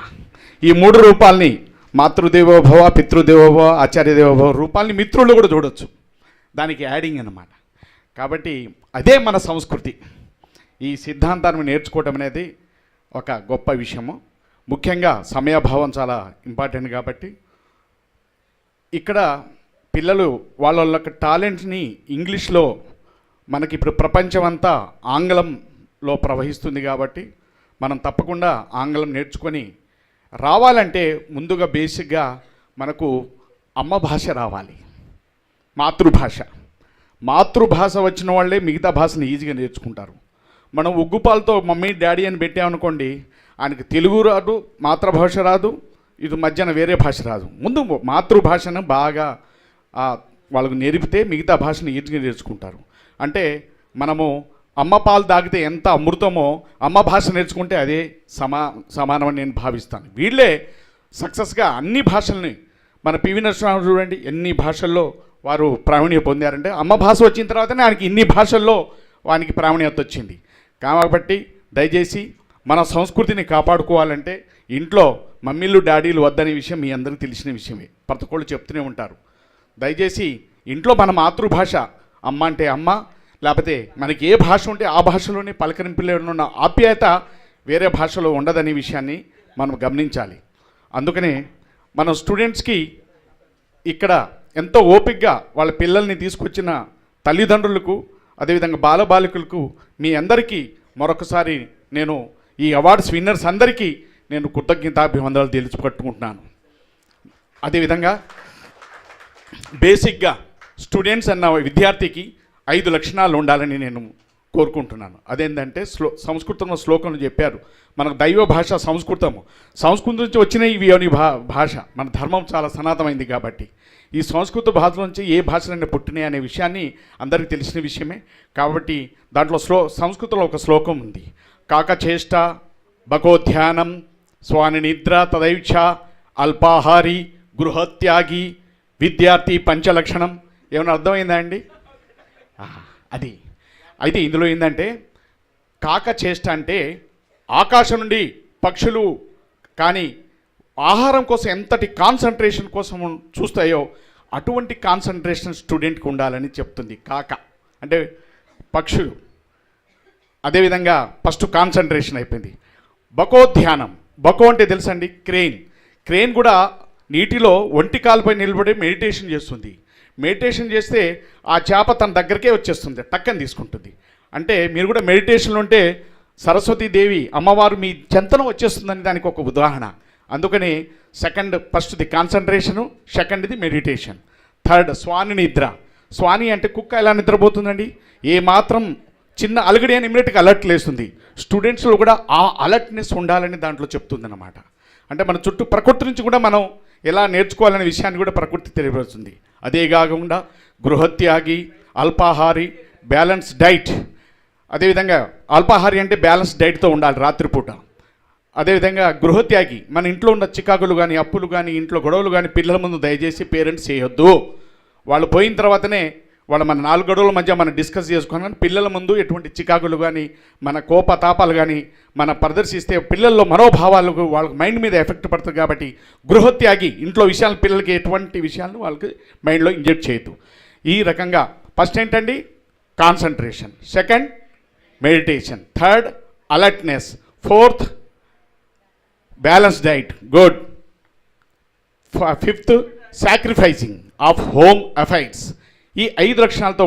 ఈ 3 రూపాలని, మాతృదేవోభవ, పితృదేవోభవ, ఆచార్యదేవోభవ రూపాలని మిత్రులు కూడా చూడొచ్చు. దానికి యాడింగ్ అన్నమాట. కాబట్టి అదే మన సంస్కృతి. ఈ సిద్ధాంతాన్ని నేర్చుకోవటం అనేది ఒక గొప్ప విషయము. ముఖ్యంగా సమయభావం చాలా ఇంపార్టెంట్. కాబట్టి ఇక్కడ పిల్లలు వాళ్ళ టాలెంట్ని ఇంగ్లీష్లో, మనకి ఇప్పుడు ప్రపంచం అంతా ఆంగ్లంలో ప్రవహిస్తుంది కాబట్టి మనం తప్పకుండా ఆంగ్లం నేర్చుకొని రావాలంటే ముందుగా బేసిక్గా మనకు అమ్మ భాష రావాలి, మాతృభాష. మాతృభాష వచ్చిన వాళ్ళే మిగతా భాషను ఈజీగా నేర్చుకుంటారు. మనం ఉగ్గుపాలతో మమ్మీ డాడీ అని పెట్టామనుకోండి, ఆయనకి తెలుగు రాదు, మాతృభాష రాదు, ఇది మధ్యాహ్నం వేరే భాష రాదు. ముందు మాతృభాషను బాగా వాళ్ళకు నేర్పితే మిగతా భాషను ఈజీగా నేర్చుకుంటారు. అంటే మనము అమ్మ పాలు తాగితే ఎంత అమృతమో అమ్మ భాష నేర్చుకుంటే అదే సమానమని నేను భావిస్తాను. వీళ్ళే సక్సెస్గా అన్ని భాషల్ని, మన పివి నరసింహారావు చూడండి ఎన్ని భాషల్లో వారు ప్రావీణ్యం పొందారంటే అమ్మ భాష వచ్చిన తర్వాతనే ఆయనకి ఇన్ని భాషల్లో వానికి ప్రావీణ్యత వచ్చింది. కాబట్టి దయచేసి మన సంస్కృతిని కాపాడుకోవాలంటే ఇంట్లో మమ్మీలు డాడీలు వద్దనే విషయం మీ అందరికీ తెలిసిన విషయమే, ప్రతి ఒక్కళ్ళు చెప్తూనే ఉంటారు. దయచేసి ఇంట్లో మన మాతృభాష అమ్మ అంటే అమ్మ, లేకపోతే మనకి ఏ భాష ఉంటే ఆ భాషలోనే పలకరింపులో ఉన్న ఆప్యాయత వేరే భాషలో ఉండదనే విషయాన్ని మనం గమనించాలి. అందుకనే మనం స్టూడెంట్స్కి ఇక్కడ ఎంతో ఓపికగా వాళ్ళ పిల్లల్ని తీసుకొచ్చిన తల్లిదండ్రులకు అదేవిధంగా బాలబాలికలకు మీ అందరికీ మరొకసారి నేను ఈ అవార్డ్స్ విన్నర్స్ అందరికీ నేను కృతజ్ఞతాభివందనాలు తెలుసుపట్టుకుంటున్నాను. అదేవిధంగా బేసిక్గా స్టూడెంట్స్ అన్న విద్యార్థికి 5 లక్షణాలు ఉండాలని నేను కోరుకుంటున్నాను. అదేంటంటే సంస్కృతంలో శ్లోకంలో చెప్పారు, మనకు దైవ భాష సంస్కృతం నుంచి వచ్చిన ఇవి అని భాష, మన ధర్మం చాలా సనాతనమైంది కాబట్టి ఈ సంస్కృత భాష నుంచి ఏ భాషలన్నీ పుట్టినాయి అనే విషయాన్ని అందరికీ తెలిసిన విషయమే. కాబట్టి దాంట్లో సంస్కృతంలో ఒక శ్లోకం ఉంది, కాకచేష్ట బకోధ్యానం స్వాని నిద్ర తదైక్ష అల్పాహారి గృహత్యాగి విద్యార్థి పంచలక్షణం. ఏమైనా అర్థమైందా అండి? అది అయితే ఇందులో ఏంటంటే కాకచేష్ట అంటే ఆకాశం నుండి పక్షులు కానీ ఆహారం కోసం ఎంతటి కాన్సన్ట్రేషన్ కోసం చూస్తాయో అటువంటి కాన్సన్ట్రేషన్ స్టూడెంట్కి ఉండాలని చెప్తుంది. కాక అంటే పక్షులు, అదేవిధంగా ఫస్ట్ కాన్సన్ట్రేషన్ అయిపోయింది. బకోధ్యానం, బకో అంటే తెలుసండి క్రెయిన్ కూడా నీటిలో ఒంటి కాలుపై నిలబడి మెడిటేషన్ చేస్తుంది. మెడిటేషన్ చేస్తే ఆ చేప తన దగ్గరికే వచ్చేస్తుంది, టక్కని తీసుకుంటుంది. అంటే మీరు కూడా మెడిటేషన్లో ఉంటే సరస్వతీదేవి అమ్మవారు మీ చెంతనం వచ్చేస్తుందని దానికి ఒక ఉదాహరణ. అందుకని ఫస్ట్ది కాన్సన్ట్రేషను, సెకండ్ది మెడిటేషన్, థర్డ్ స్వాని నిద్ర. స్వాని అంటే కుక్క ఎలా నిద్రపోతుందండి, ఏ మాత్రం చిన్న అలగడి అని ఇమ్మీడియట్గా అలర్ట్ లేస్తుంది. స్టూడెంట్స్లో కూడా ఆ అలర్ట్నెస్ ఉండాలని దాంట్లో చెప్తుందన్నమాట. అంటే మన చుట్టూ ప్రకృతి నుంచి కూడా మనం ఎలా నేర్చుకోవాలనే విషయాన్ని కూడా ప్రకృతి తెలియపరుస్తుంది. అదే కాకుండా గృహత్యాగి, అల్పాహారి, బ్యాలెన్స్ డైట్. అదేవిధంగా అల్పాహారి అంటే బ్యాలెన్స్ డైట్తో ఉండాలి రాత్రిపూట. అదేవిధంగా గృహత్యాగి, మన ఇంట్లో ఉన్న చికాకులు కానీ అప్పులు కానీ ఇంట్లో గొడవలు కానీ పిల్లల ముందు దయచేసి పేరెంట్స్ చేయొద్దు. వాళ్ళు పోయిన తర్వాతనే మన 4 గొడవల మధ్య మనం డిస్కస్ చేసుకున్నాం. పిల్లల ముందు ఎటువంటి చికాకులు కానీ మన కోపతాపాలు కానీ మనం ప్రదర్శిస్తే పిల్లల్లో మనోభావాలకు వాళ్ళకి మైండ్ మీద ఎఫెక్ట్ పడుతుంది. కాబట్టి గృహత్యాగి, ఇంట్లో విషయాలు పిల్లలకి ఎటువంటి విషయాలను వాళ్ళకి మైండ్లో ఇంజెక్ట్ చేయొద్దు. ఈ రకంగా ఫస్ట్ ఏంటండి concentration, second meditation, third alertness, fourth balance diet good, fifth sacrificing of home affairs. ఈ 5 లక్షణాలతో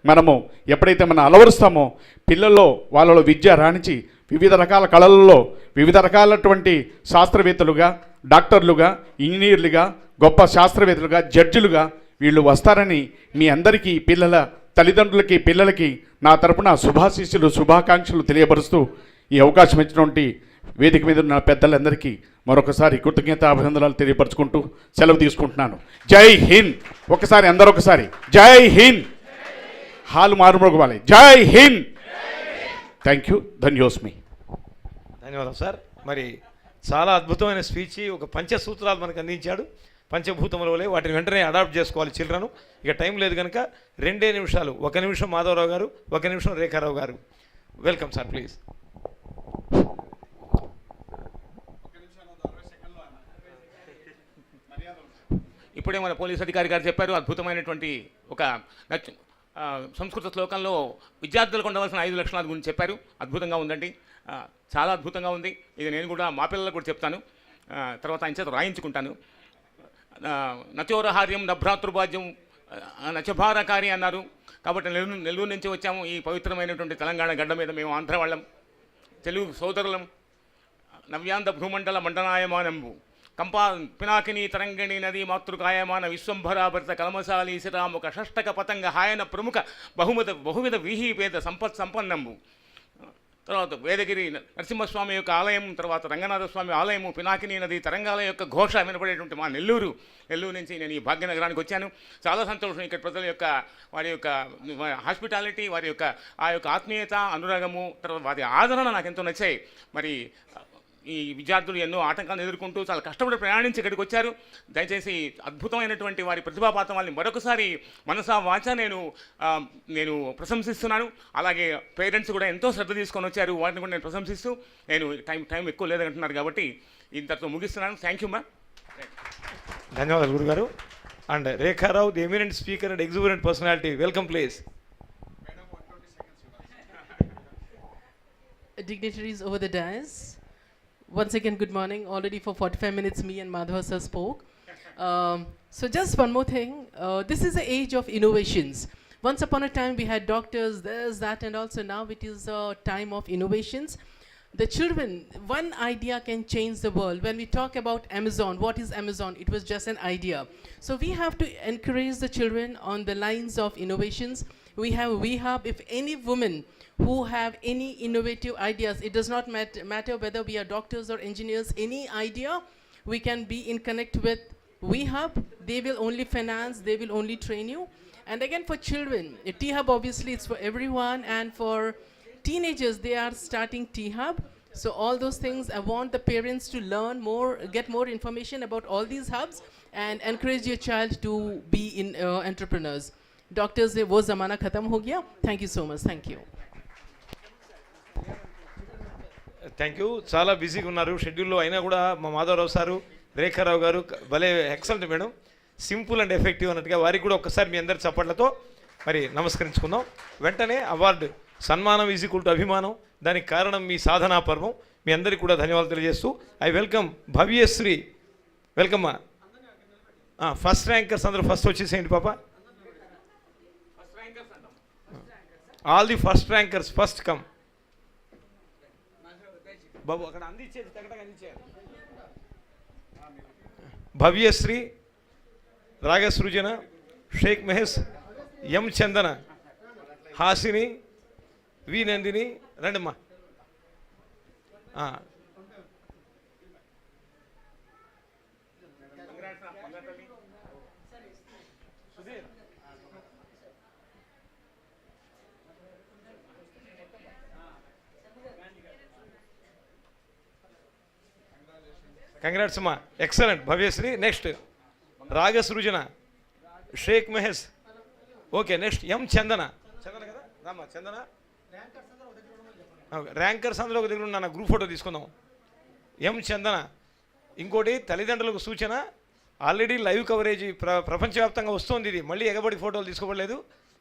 మనము ఎప్పుడైతే మనం అలవరుస్తామో పిల్లల్లో వాళ్ళలో విద్య రాణించి వివిధ రకాల కళలలో వివిధ రకాలటువంటి శాస్త్రవేత్తలుగా, డాక్టర్లుగా, ఇంజనీర్లుగా, గొప్ప శాస్త్రవేత్తలుగా, జడ్జిలుగా వీళ్ళు వస్తారని మీ అందరికీ పిల్లల తల్లిదండ్రులకి పిల్లలకి నా తరపున శుభాకాంక్షలు తెలియపరుస్తూ ఈ అవకాశం ఇచ్చినటువంటి వేదిక మీద ఉన్న పెద్దలందరికీ మరొకసారి కృతజ్ఞతాభివందనాలు తెలియపరచుకుంటూ సెలవు తీసుకుంటున్నాను. జై హింద్. ఒకసారి అందరూ ఒకసారి జై హింద్. హాలు మారుమోగవాలి. జై హింద్. Thank you. ధన్యోస్మి. ధన్యవాదాలు సార్. మరి చాలా అద్భుతమైన స్పీచ్, ఒక పంచసూత్రాలు మనకు అందించాడు. పంచభూతముల వలె వాటిని వెంటనే అడాప్ట్ చేసుకోవాలి చిల్డ్రన్. ఇక టైం లేదు కనుక 2 నిమిషాలు, 1 నిమిషం మాధవరావు గారు, 1 నిమిషం రేఖారావు గారు. Welcome sir, please. ఇప్పుడే మన పోలీస్ అధికారి గారు చెప్పారు, అద్భుతమైనటువంటి ఒక సంస్కృత శ్లోకంలో విద్యార్థులకు ఉండవలసిన 5 లక్షణాల గురించి చెప్పారు. అద్భుతంగా ఉందండి, చాలా అద్భుతంగా ఉంది. ఇది నేను కూడా మా పిల్లలకు కూడా చెప్తాను, తర్వాత ఆయన చేత రాయించుకుంటాను. నచోరహార్యం నభ్రాతృభాజ్యం నచభారకారి అన్నారు. కాబట్టి నెల్లూరు నుంచి వచ్చాము. ఈ పవిత్రమైనటువంటి తెలంగాణ గడ్డ మీద మేము ఆంధ్ర వాళ్ళం, తెలుగు సోదరులం. నవ్యాంధ్ర భూమండల మండనాయమానంబు కంపా పినాకిని తరంగిణి నది మాతృకాయమాన విశ్వంభరాభరిత కలమశాలి శిరాముఖ షష్టక పతంగ హాయన ప్రముఖ బహువిధ వీహీపేద సంపన్నంబు. తర్వాత వేదగిరి నరసింహస్వామి యొక్క ఆలయం, తర్వాత రంగనాథస్వామి ఆలయము, పినాకిని నది తరంగాల యొక్క ఘోష వినపడేటువంటి మా నెల్లూరు నుంచి నేను ఈ భాగ్యనగరానికి వచ్చాను. చాలా సంతోషం. ఇక్కడ ప్రజల యొక్క వారి యొక్క హాస్పిటాలిటీ, వారి యొక్క ఆ యొక్క ఆత్మీయత, అనురాగము, తర్వాత వారి ఆదరణ నాకు ఎంతో నచ్చాయి. మరి ఈ విద్యార్థులు ఎన్నో ఆటంకాలను ఎదుర్కొంటూ చాలా కష్టపడి ప్రయాణించి ఇక్కడికి వచ్చారు. దయచేసి అద్భుతమైనటువంటి వారి ప్రతిభాపాతం వాళ్ళని మరొకసారి మనసా వాచ నేను ప్రశంసిస్తున్నాను. అలాగే పేరెంట్స్ కూడా ఎంతో శ్రద్ధ తీసుకొని వచ్చారు, వారిని కూడా నేను ప్రశంసిస్తూ, నేను టైం ఎక్కువ లేదంటున్నారు కాబట్టి ఇంతతో ముగిస్తున్నాను. Thank you ma'am. ధన్యవాదాలు గురుగారు. And Rekha Rao, the eminent speaker and exuberant personality, welcome please. Dignitaries over the dais, Once again, good morning. Already for 45 minutes, me and Madhava sir spoke. So just one more thing. This is the age of innovations. Once upon a time, we had doctors, this, that, and also now it is a time of innovations. The children, one idea can change the world. When we talk about Amazon, what is Amazon? It was just an idea. So we have to encourage the children on the lines of innovations. We have WeHub. If any woman who have any innovative ideas, it does not matter whether we are doctors or engineers, any idea, we can be in connect with WeHub. They will only finance, they will only train you. And again, for children, T-Hub obviously it's for everyone, and for teenagers, they are starting T-Hub. So all those things, I want the parents to learn more, get more information about all these hubs, and encourage your child to be in entrepreneurs. Doctors, wo zamana khatam ho gaya. Thank you so much. Thank you. Thank you. చాలా బిజీగా ఉన్నారు షెడ్యూల్లో, అయినా కూడా మా Madhavarao sir, రేఖారావు గారు భలే excellent madam, simple and effective అన్నట్టుగా వారికి కూడా ఒక్కసారి మీ అందరి చప్పట్లతో మరి నమస్కరించుకుందాం. వెంటనే అవార్డు సన్మానం ఈజ్ ఈక్వల్ టు అభిమానం, దానికి కారణం మీ సాధనా పర్వం. మీ అందరికీ కూడా ధన్యవాదాలు తెలియజేస్తూ ఐ వెల్కమ్ భవ్యశ్రీ. వెల్కమ్ మా ఫస్ట్ ర్యాంకర్స్ అందరూ ఫస్ట్ వచ్చేసేయండి పాప. All the first rankers first come. బాబు అక్కడ అందించేది తగ్గటగా అందించారు. భవ్యశ్రీ, రాగసృజన, షేక్ మహేష్, ఎం చందన, హాసిని, వి నందిని, రండమ్మా. కంగ్రాట్స్ అమ్మా, excellent Bhavyasri. Next Ragasrujana, Shaik Mahesh. Okay, next M Chandana. Chandana కదా రామ్మా, చందన. ర్యాంకర్స్ అందరూ ఒక దగ్గర ఉన్న గ్రూప్ ఫోటో తీసుకుందాం. ఎం చందన. ఇంకోటి తల్లిదండ్రులకు సూచన, ఆల్రెడీ లైవ్ కవరేజ్ ప్రపంచవ్యాప్తంగా వస్తుంది. ఇది మళ్ళీ ఎగబడి ఫోటోలు తీసుకోవట్లేదు.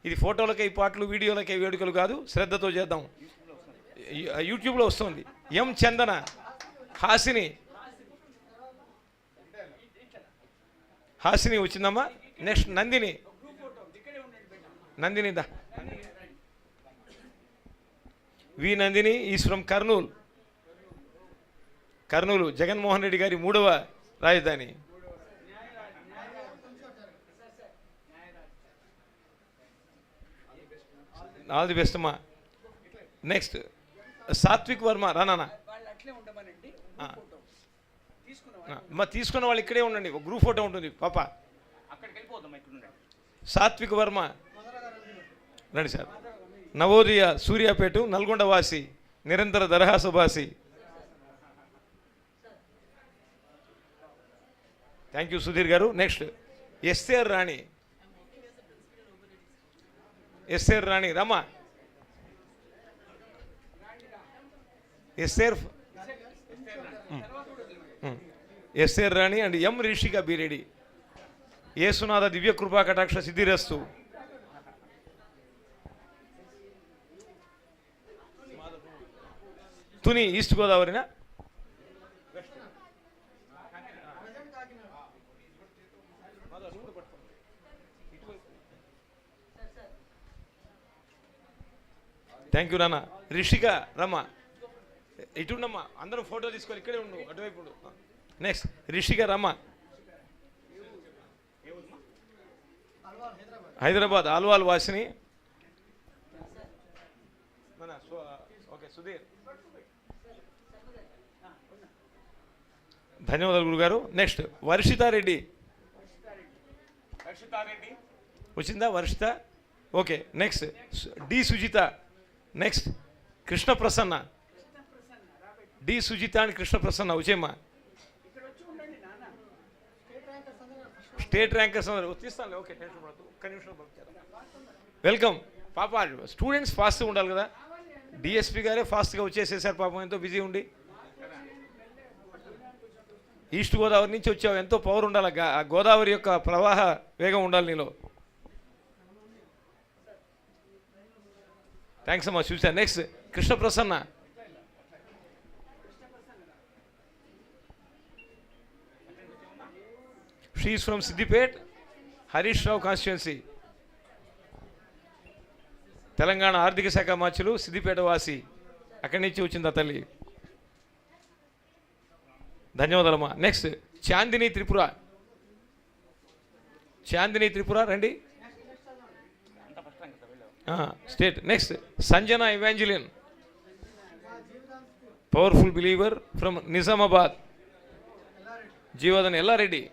ఇది ఫోటోలకి పాటలు, వీడియోలకి వేడుకలు కాదు, శ్రద్ధతో చేద్దాం. యూట్యూబ్లో వస్తుంది. ఎం చందన, హాసిని. హాసిని వచ్చిందమ్మా. నెక్స్ట్ నందిని. నందిని దా. V Nandini is from Kurnool. Kurnool Jaganmohan Reddy గారి 3వ రాజధాని. ఆల్ ది బెస్ట్ అమ్మా. నెక్స్ట్ సాత్విక్ వర్మ. రానా మా తీసుకున్న వాళ్ళు ఇక్కడే ఉండండి, ఒక గ్రూప్ ఫోటో ఉంటుంది పాప. సాత్విక్ వర్మ రండి సార్. నవోదయ సూర్యాపేట, నల్గొండ వాసి, నిరంతర దరహాసు భాసి. Thank you Sudheer garu. Next SR Rani. SR Rani Rama. SR Rani and M Rishika Bireddy. యేసునాథ దివ్య కృపా కటాక్ష సిద్ధిరస్తు. తుని ఈస్ట్ గోదావరినా. థ్యాంక్ యూ నాన్న. రిషిక రమ ఇటుండమ్మా, అందరం ఫోటో తీసుకోవాలి, ఇక్కడే ఉండు, అటువైపు ఉండు. నెక్స్ట్ రిషిక రమ, హైదరాబాద్ ఆల్వాల్ వాసిని. ఓకే సుధీర్, ధన్యవాదాలు గురుగారు. నెక్స్ట్ వర్షితారెడ్డి. వచ్చిందా Varshitha? Okay. Next D Sujitha. Next Krishna Prasanna. D Sujitha అని కృష్ణ ప్రసన్న వచ్చేమ్మా. స్టేట్ ర్యాంకర్స్ తీస్తాను. ఓకే, ఒక్క నిమిషం. వెల్కమ్ పాప. స్టూడెంట్స్ ఫాస్ట్గా ఉండాలి కదా. డిఎస్పీ గారే ఫాస్ట్గా వచ్చేసేసారు పాపం, ఎంతో బిజీ ఉండి. ఈస్ట్ గోదావరి నుంచి వచ్చావు, ఎంతో పవర్ ఉండాలి, గోదావరి యొక్క ప్రవాహ వేగం ఉండాలి నీలో. థ్యాంక్స్ అమ్మా చూసా. Next Krishna Prasanna. She is from Siddipet Harish Rao constituency. Telangana ఆర్థిక శాఖ మార్చులు సిద్దిపేట వాసి, అక్కడి నుంచి వచ్చింది ఆ తల్లి. ధన్యవాదాలమ్మా. నెక్స్ట్ చాందిని త్రిపుర. చాందిని త్రిపుర రండి, state. Next Sanjana Evangeline, powerful believer from Nizamabad. Jeevadan Yellareddy.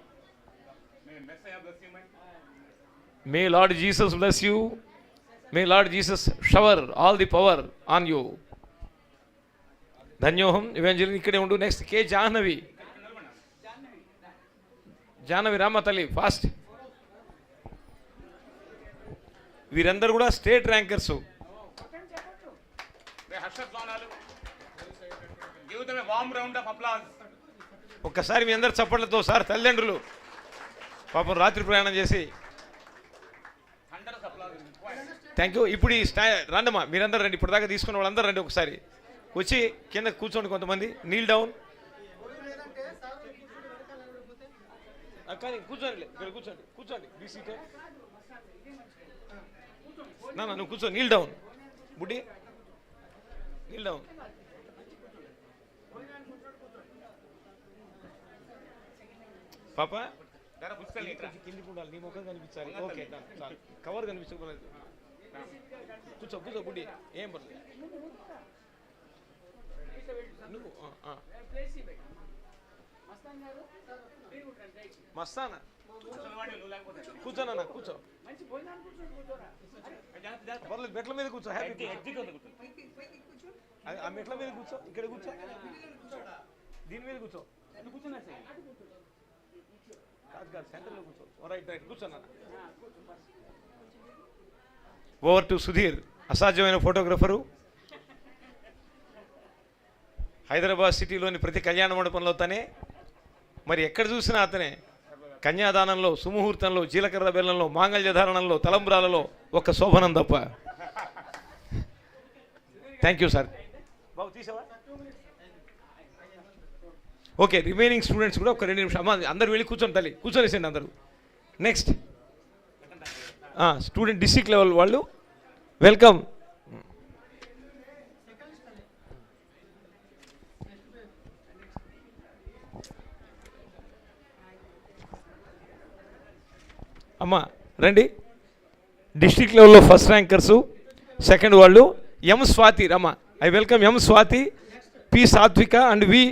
May Lord Jesus bless you. May Lord Jesus shower all the power on you. ధన్యోహం ఇవాంజలిన్, ఇక్కడే ఉండు. Next K Jahnavi. జాహ్నవి రామ తల్లి ఫాస్ట్. వీరందరూ కూడా స్టేట్ ర్యాంకర్స్. ఒక్కసారి మీ అందరు చప్పట్లతో సార్ తల్లిదండ్రులు పాపం రాత్రి ప్రయాణం చేసి. Thank you. ఇప్పుడు ఈ రండమ్మా, మీరందరూ రండి. ఇప్పుడు దాకా తీసుకున్న వాళ్ళందరూ రండి, ఒకసారి వచ్చి కింద కూర్చోండి. కొంతమంది నీల్ డౌన్. కానీ కూర్చోండి, ఇక్కడ కూర్చోండి, కూర్చోండి. Be seated. నా నువ్వు కూర్చో. నీల్ డౌన్ బుడ్డి, నీల్ డౌన్. పాప కిందికి ఉండాలి, నీ ముఖం కనిపించాలి. ఓకే కవర్ కనిపించకూడదు. కూర్చో కూర్చో బుడ్డి, ఏం పర్లేదు. నువ్వు మస్తానా కూర్చోనా, కూర్చో. పర్లేదు, మెట్ల మీద కూర్చో. హ్యాపీ ఆ మెట్ల మీద కూర్చో, ఇక్కడ కూర్చో, దీని మీద కూర్చో. కాదు సెంటర్లో కూర్చో. రైట్ రైట్ కూర్చోనా. ఓవర్ టు సుధీర్, అసాధ్యమైన ఫోటోగ్రఫరు. హైదరాబాద్ సిటీలోని ప్రతి కళ్యాణ మండపంలో తనే, మరి ఎక్కడ చూసినా అతనే. కన్యాదానంలో, సుముహూర్తంలో, జీలకర్ర బెల్లంలో, మాంగళ్యధారణంలో, తలంబ్రాలలో ఒక్క శోభనం తప్ప. Thank you sir. బాబు తీసావా? ఓకే, రిమైనింగ్ స్టూడెంట్స్ కూడా ఒక 2 నిమిషాలు. అందరు వెళ్ళి కూర్చొని తల్లి, కూర్చొనేసండి అందరూ. నెక్స్ట్ స్టూడెంట్ డిస్ట్రిక్ట్ లెవెల్ వాళ్ళు వెల్కమ్. అమ్మా రండి. డిస్ట్రిక్ట్ లెవెల్లో ఫస్ట్ ర్యాంకర్సు, సెకండ్ వాళ్ళు ఎం స్వాతి. రమ్మ, I welcome M Swathi, P సాత్విక అండ్ వి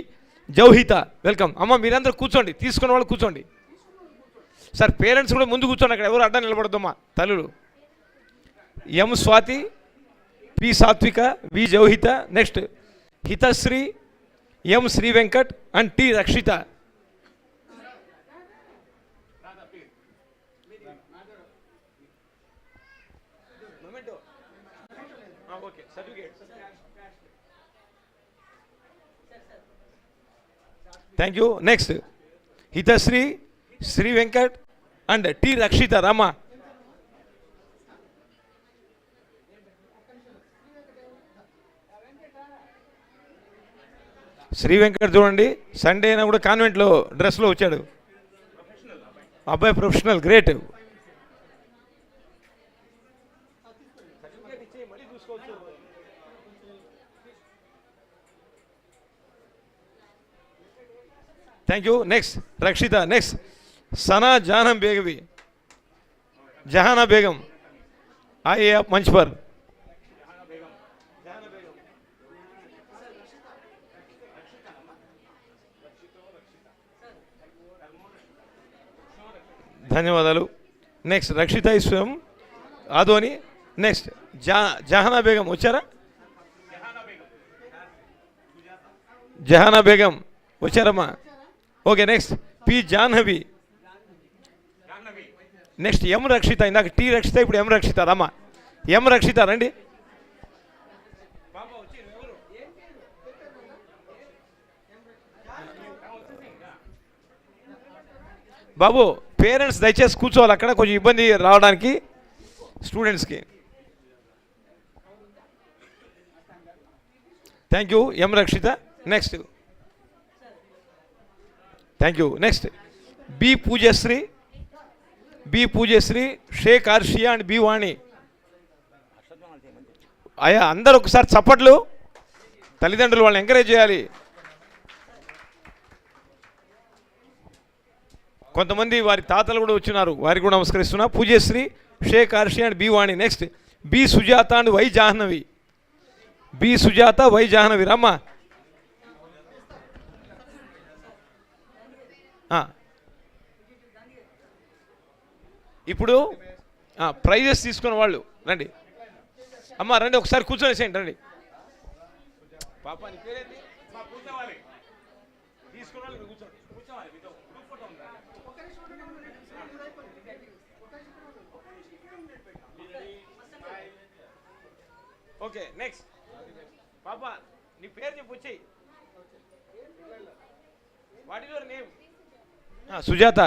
జౌహిత. వెల్కమ్. అమ్మ మీరందరూ కూర్చోండి, తీసుకున్న వాళ్ళు కూర్చోండి. సార్ పేరెంట్స్ కూడా ముందు కూర్చోండి, అక్కడ ఎవరు అడ్డా నిలబడద్దమ్మా తల్లులు. ఎం Swathi, P Sathvika, V Jouhitha. Next Hithasri, M Sri Venkat and T Rakshitha. Thank you. Next Hithasri, Sri Venkat and T Rakshitha. రామ. శ్రీ వెంకట్ చూడండి, సండే అయినా కూడా కాన్వెంట్లో డ్రెస్లో వచ్చాడు. అబ్బాయి professional, great. Thank you. Next Rakshitha. Next Sana జానం బేగవి, జహానా బేగం, ఐఏ ఆఫ్ మంచ్పర్. ధన్యవాదాలు. నెక్స్ట్ రక్షిత ఈశ్వరం ఆదోని. నెక్స్ట్ జహానా బేగం వచ్చారా? జహానా బేగం వచ్చారమ్మా. Okay. Next P Jahnavi. Next M Rakshitha. ఇందాక టి రక్షిత, ఇప్పుడు ఎం రక్షిత. రమ్మా ఎం రక్షిత రండి. బాబు పేరెంట్స్ దయచేసి కూర్చోవాలి, అక్కడ కొంచెం ఇబ్బంది రావడానికి స్టూడెంట్స్కి. Thank you M Rakshitha. Next thank you. Next B Poojasri, B Poojasri, Sheikh Arshiya and B Vani. అయ్యా అందరు ఒకసారి చప్పట్లు. తల్లిదండ్రులు వాళ్ళని ఎంకరేజ్ చేయాలి. కొంతమంది వారి తాతలు కూడా వచ్చినారు, వారికి కూడా నమస్కరిస్తున్నా. Poojasri, Sheikh Arshiya and B Vani. Next B Sujatha and Y Jahnavi. B Sujatha, Y Jahnavi రమ్మా. ఇప్పుడు ప్రైజెస్ తీసుకున్న వాళ్ళు రండి అమ్మ, రండి ఒకసారి కూర్చొనేసేయండి రండి. పాప నీ పేరేంటి? ఓకే నెక్స్ట్ పాప నీ పేరు చెప్పు వచ్చేయి. What is your name? Sujatha.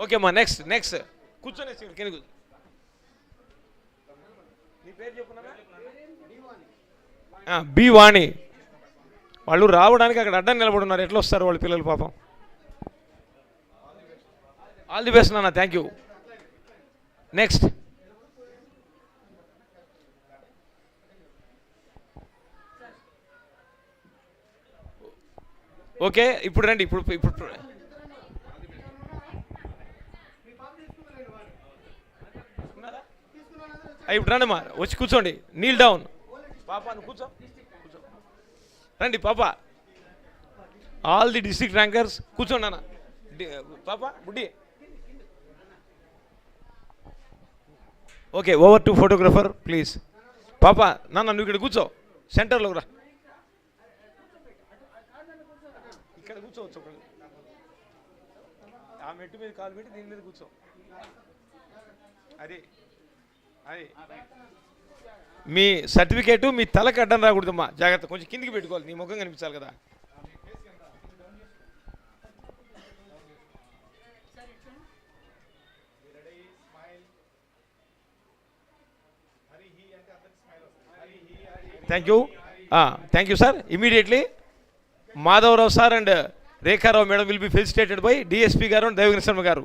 Okay అమ్మా నెక్స్ట్ నెక్స్ట్ కూర్చొని కింద కూర్చో. నీ పేరు చెప్పున్నా? బి వాణి. వాళ్ళు రావడానికి అక్కడ అడ్డం నిలబడున్నారు, ఎట్లా వస్తారు వాళ్ళ పిల్లలు పాపం. ఆల్ ది బెస్ట్ నాన్న, థ్యాంక్ యూ. నెక్స్ట్ ఓకే ఇప్పుడు రండి. ఇప్పుడు ఇప్పుడు ఇప్పుడు రండి అమ్మా, వచ్చి కూర్చోండి. నీల్ డౌన్ పాప, నువ్వు కూర్చో. రండి పాప. ఆల్ ది డిస్ట్రిక్ట్ ర్యాంకర్స్ కూర్చోండి అన్న. పాప బుడ్డి. Okay over to photographer please. పాప నాన్న నువ్వు ఇక్కడ కూర్చో, సెంటర్లోకి రా. ఇక్కడ కూర్చోవచ్చు. ఆ మెట్టు మీద కాలు పెట్టి దీని మీద కూర్చో. అది అది మీ సర్టిఫికేటు మీ తలకు అడ్డం రాకూడదమ్మా, జాగ్రత్త. కొంచెం కిందికి పెట్టుకోవాలి, నీ ముఖం కనిపించాలి కదా. Thank you sir. Immediately Madhavarao sir and Rekharao madam will be felicitated by DSP garu and Daivaganasharma garu.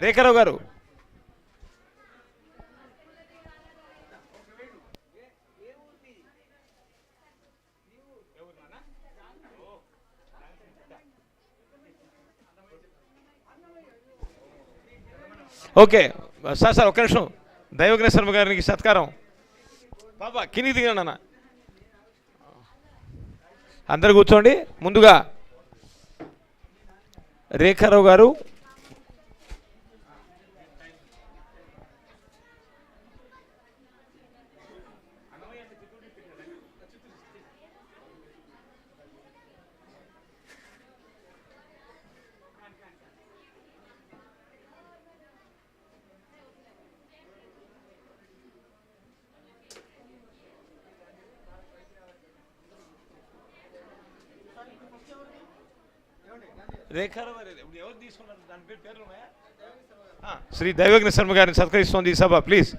Rekharao గారు. ఓకే సార్ ఒక్క నిమిషం. దైవగణశర్మ గారికి సత్కారం. బాబా కిందికి దిగండి అన్న. అందరు కూర్చోండి. ముందుగా రేఖారావు గారు శ్రీ దైవగణశర్మ గారిని సత్కరిస్తోంది ఈ సభ. ప్లీజ్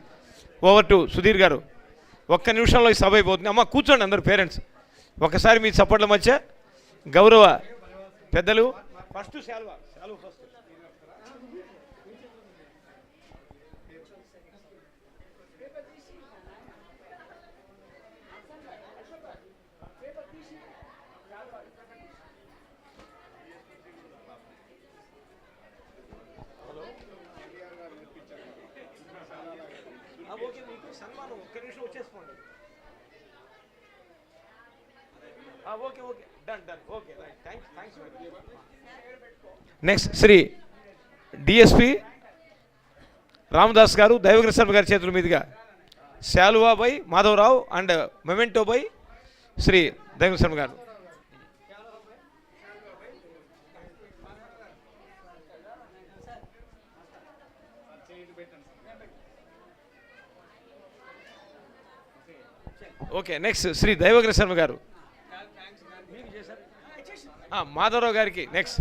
ఓవర్ టు సుధీర్ గారు. ఒక్క నిమిషంలో ఈ సభ అయిపోతుంది. అమ్మ కూర్చోండి అందరు పేరెంట్స్. ఒకసారి మీ చప్పట్ల మధ్య గౌరవ పెద్దలు. ఫస్ట్ శాలువా ఫస్ట్. ఓకే మీకు సన్మానం ఒక్క నిమిషం వచ్చేసుకోండి. Okay okay done okay right thanks. Next Sri DSP Ramadas garu Daivaganasharma గారి చేతుల మీదుగా శాలువా by Madhavarao and memento by Sri Daivaganasharma garu. Okay next Shri Daivaganasharma గారు. మాధవరావు గారికి నెక్స్ట్.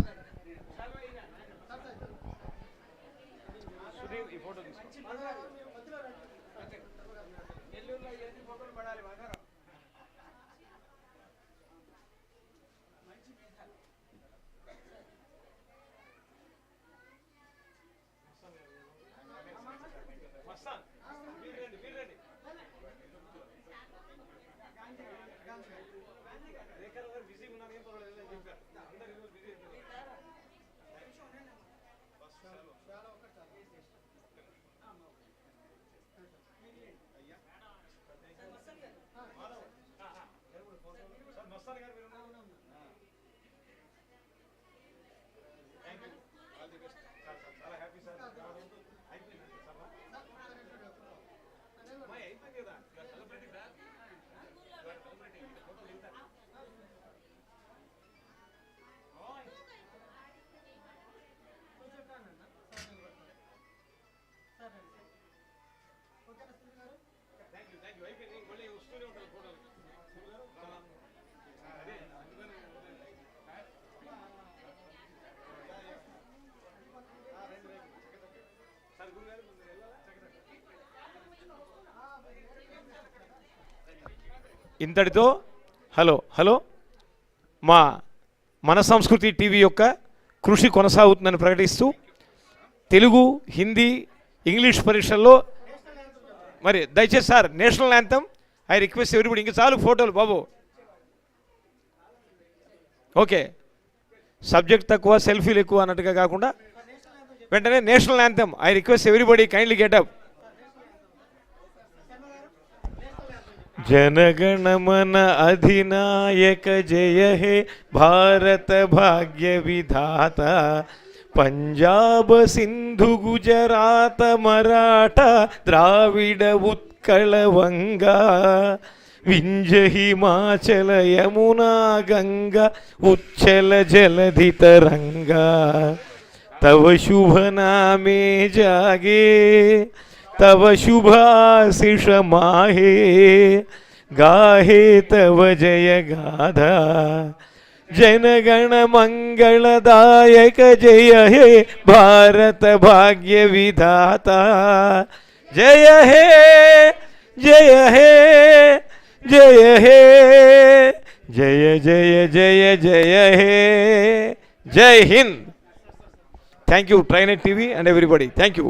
ఇంతటితో హలో మా మన సంస్కృతి టీవీ యొక్క కృషి కొనసాగుతుందని ప్రకటిస్తూ తెలుగు, హిందీ, ఇంగ్లీష్ పరీక్షల్లో మరి దయచేసి sir national anthem I request everybody. ఇంక చాలు ఫోటోలు బాబు. ఓకే, సబ్జెక్ట్ తక్కువ సెల్ఫీలు ఎక్కువ అన్నట్టుగా కాకుండా వెంటనే national anthem I request everybody kindly get up. जनगणमन अधिनायक जय हे भारत भाग्य विधाता पंजाब सिंधु गुजरात मराठा द्राविड उत्कल वंगा विंज हिमाचल यमुना गंगा उच्चल जलधि तरंगा तव शुभ नामे जागे तव शुभाशिष माहे गाहे तव जय गाधा जनगण मंगलदायक जय हे भारत भाग्य विधाता जय हे जय हे जय हे जय जय जय जय हे जय Hind. Thank you, Trinet TV and everybody. Thank you.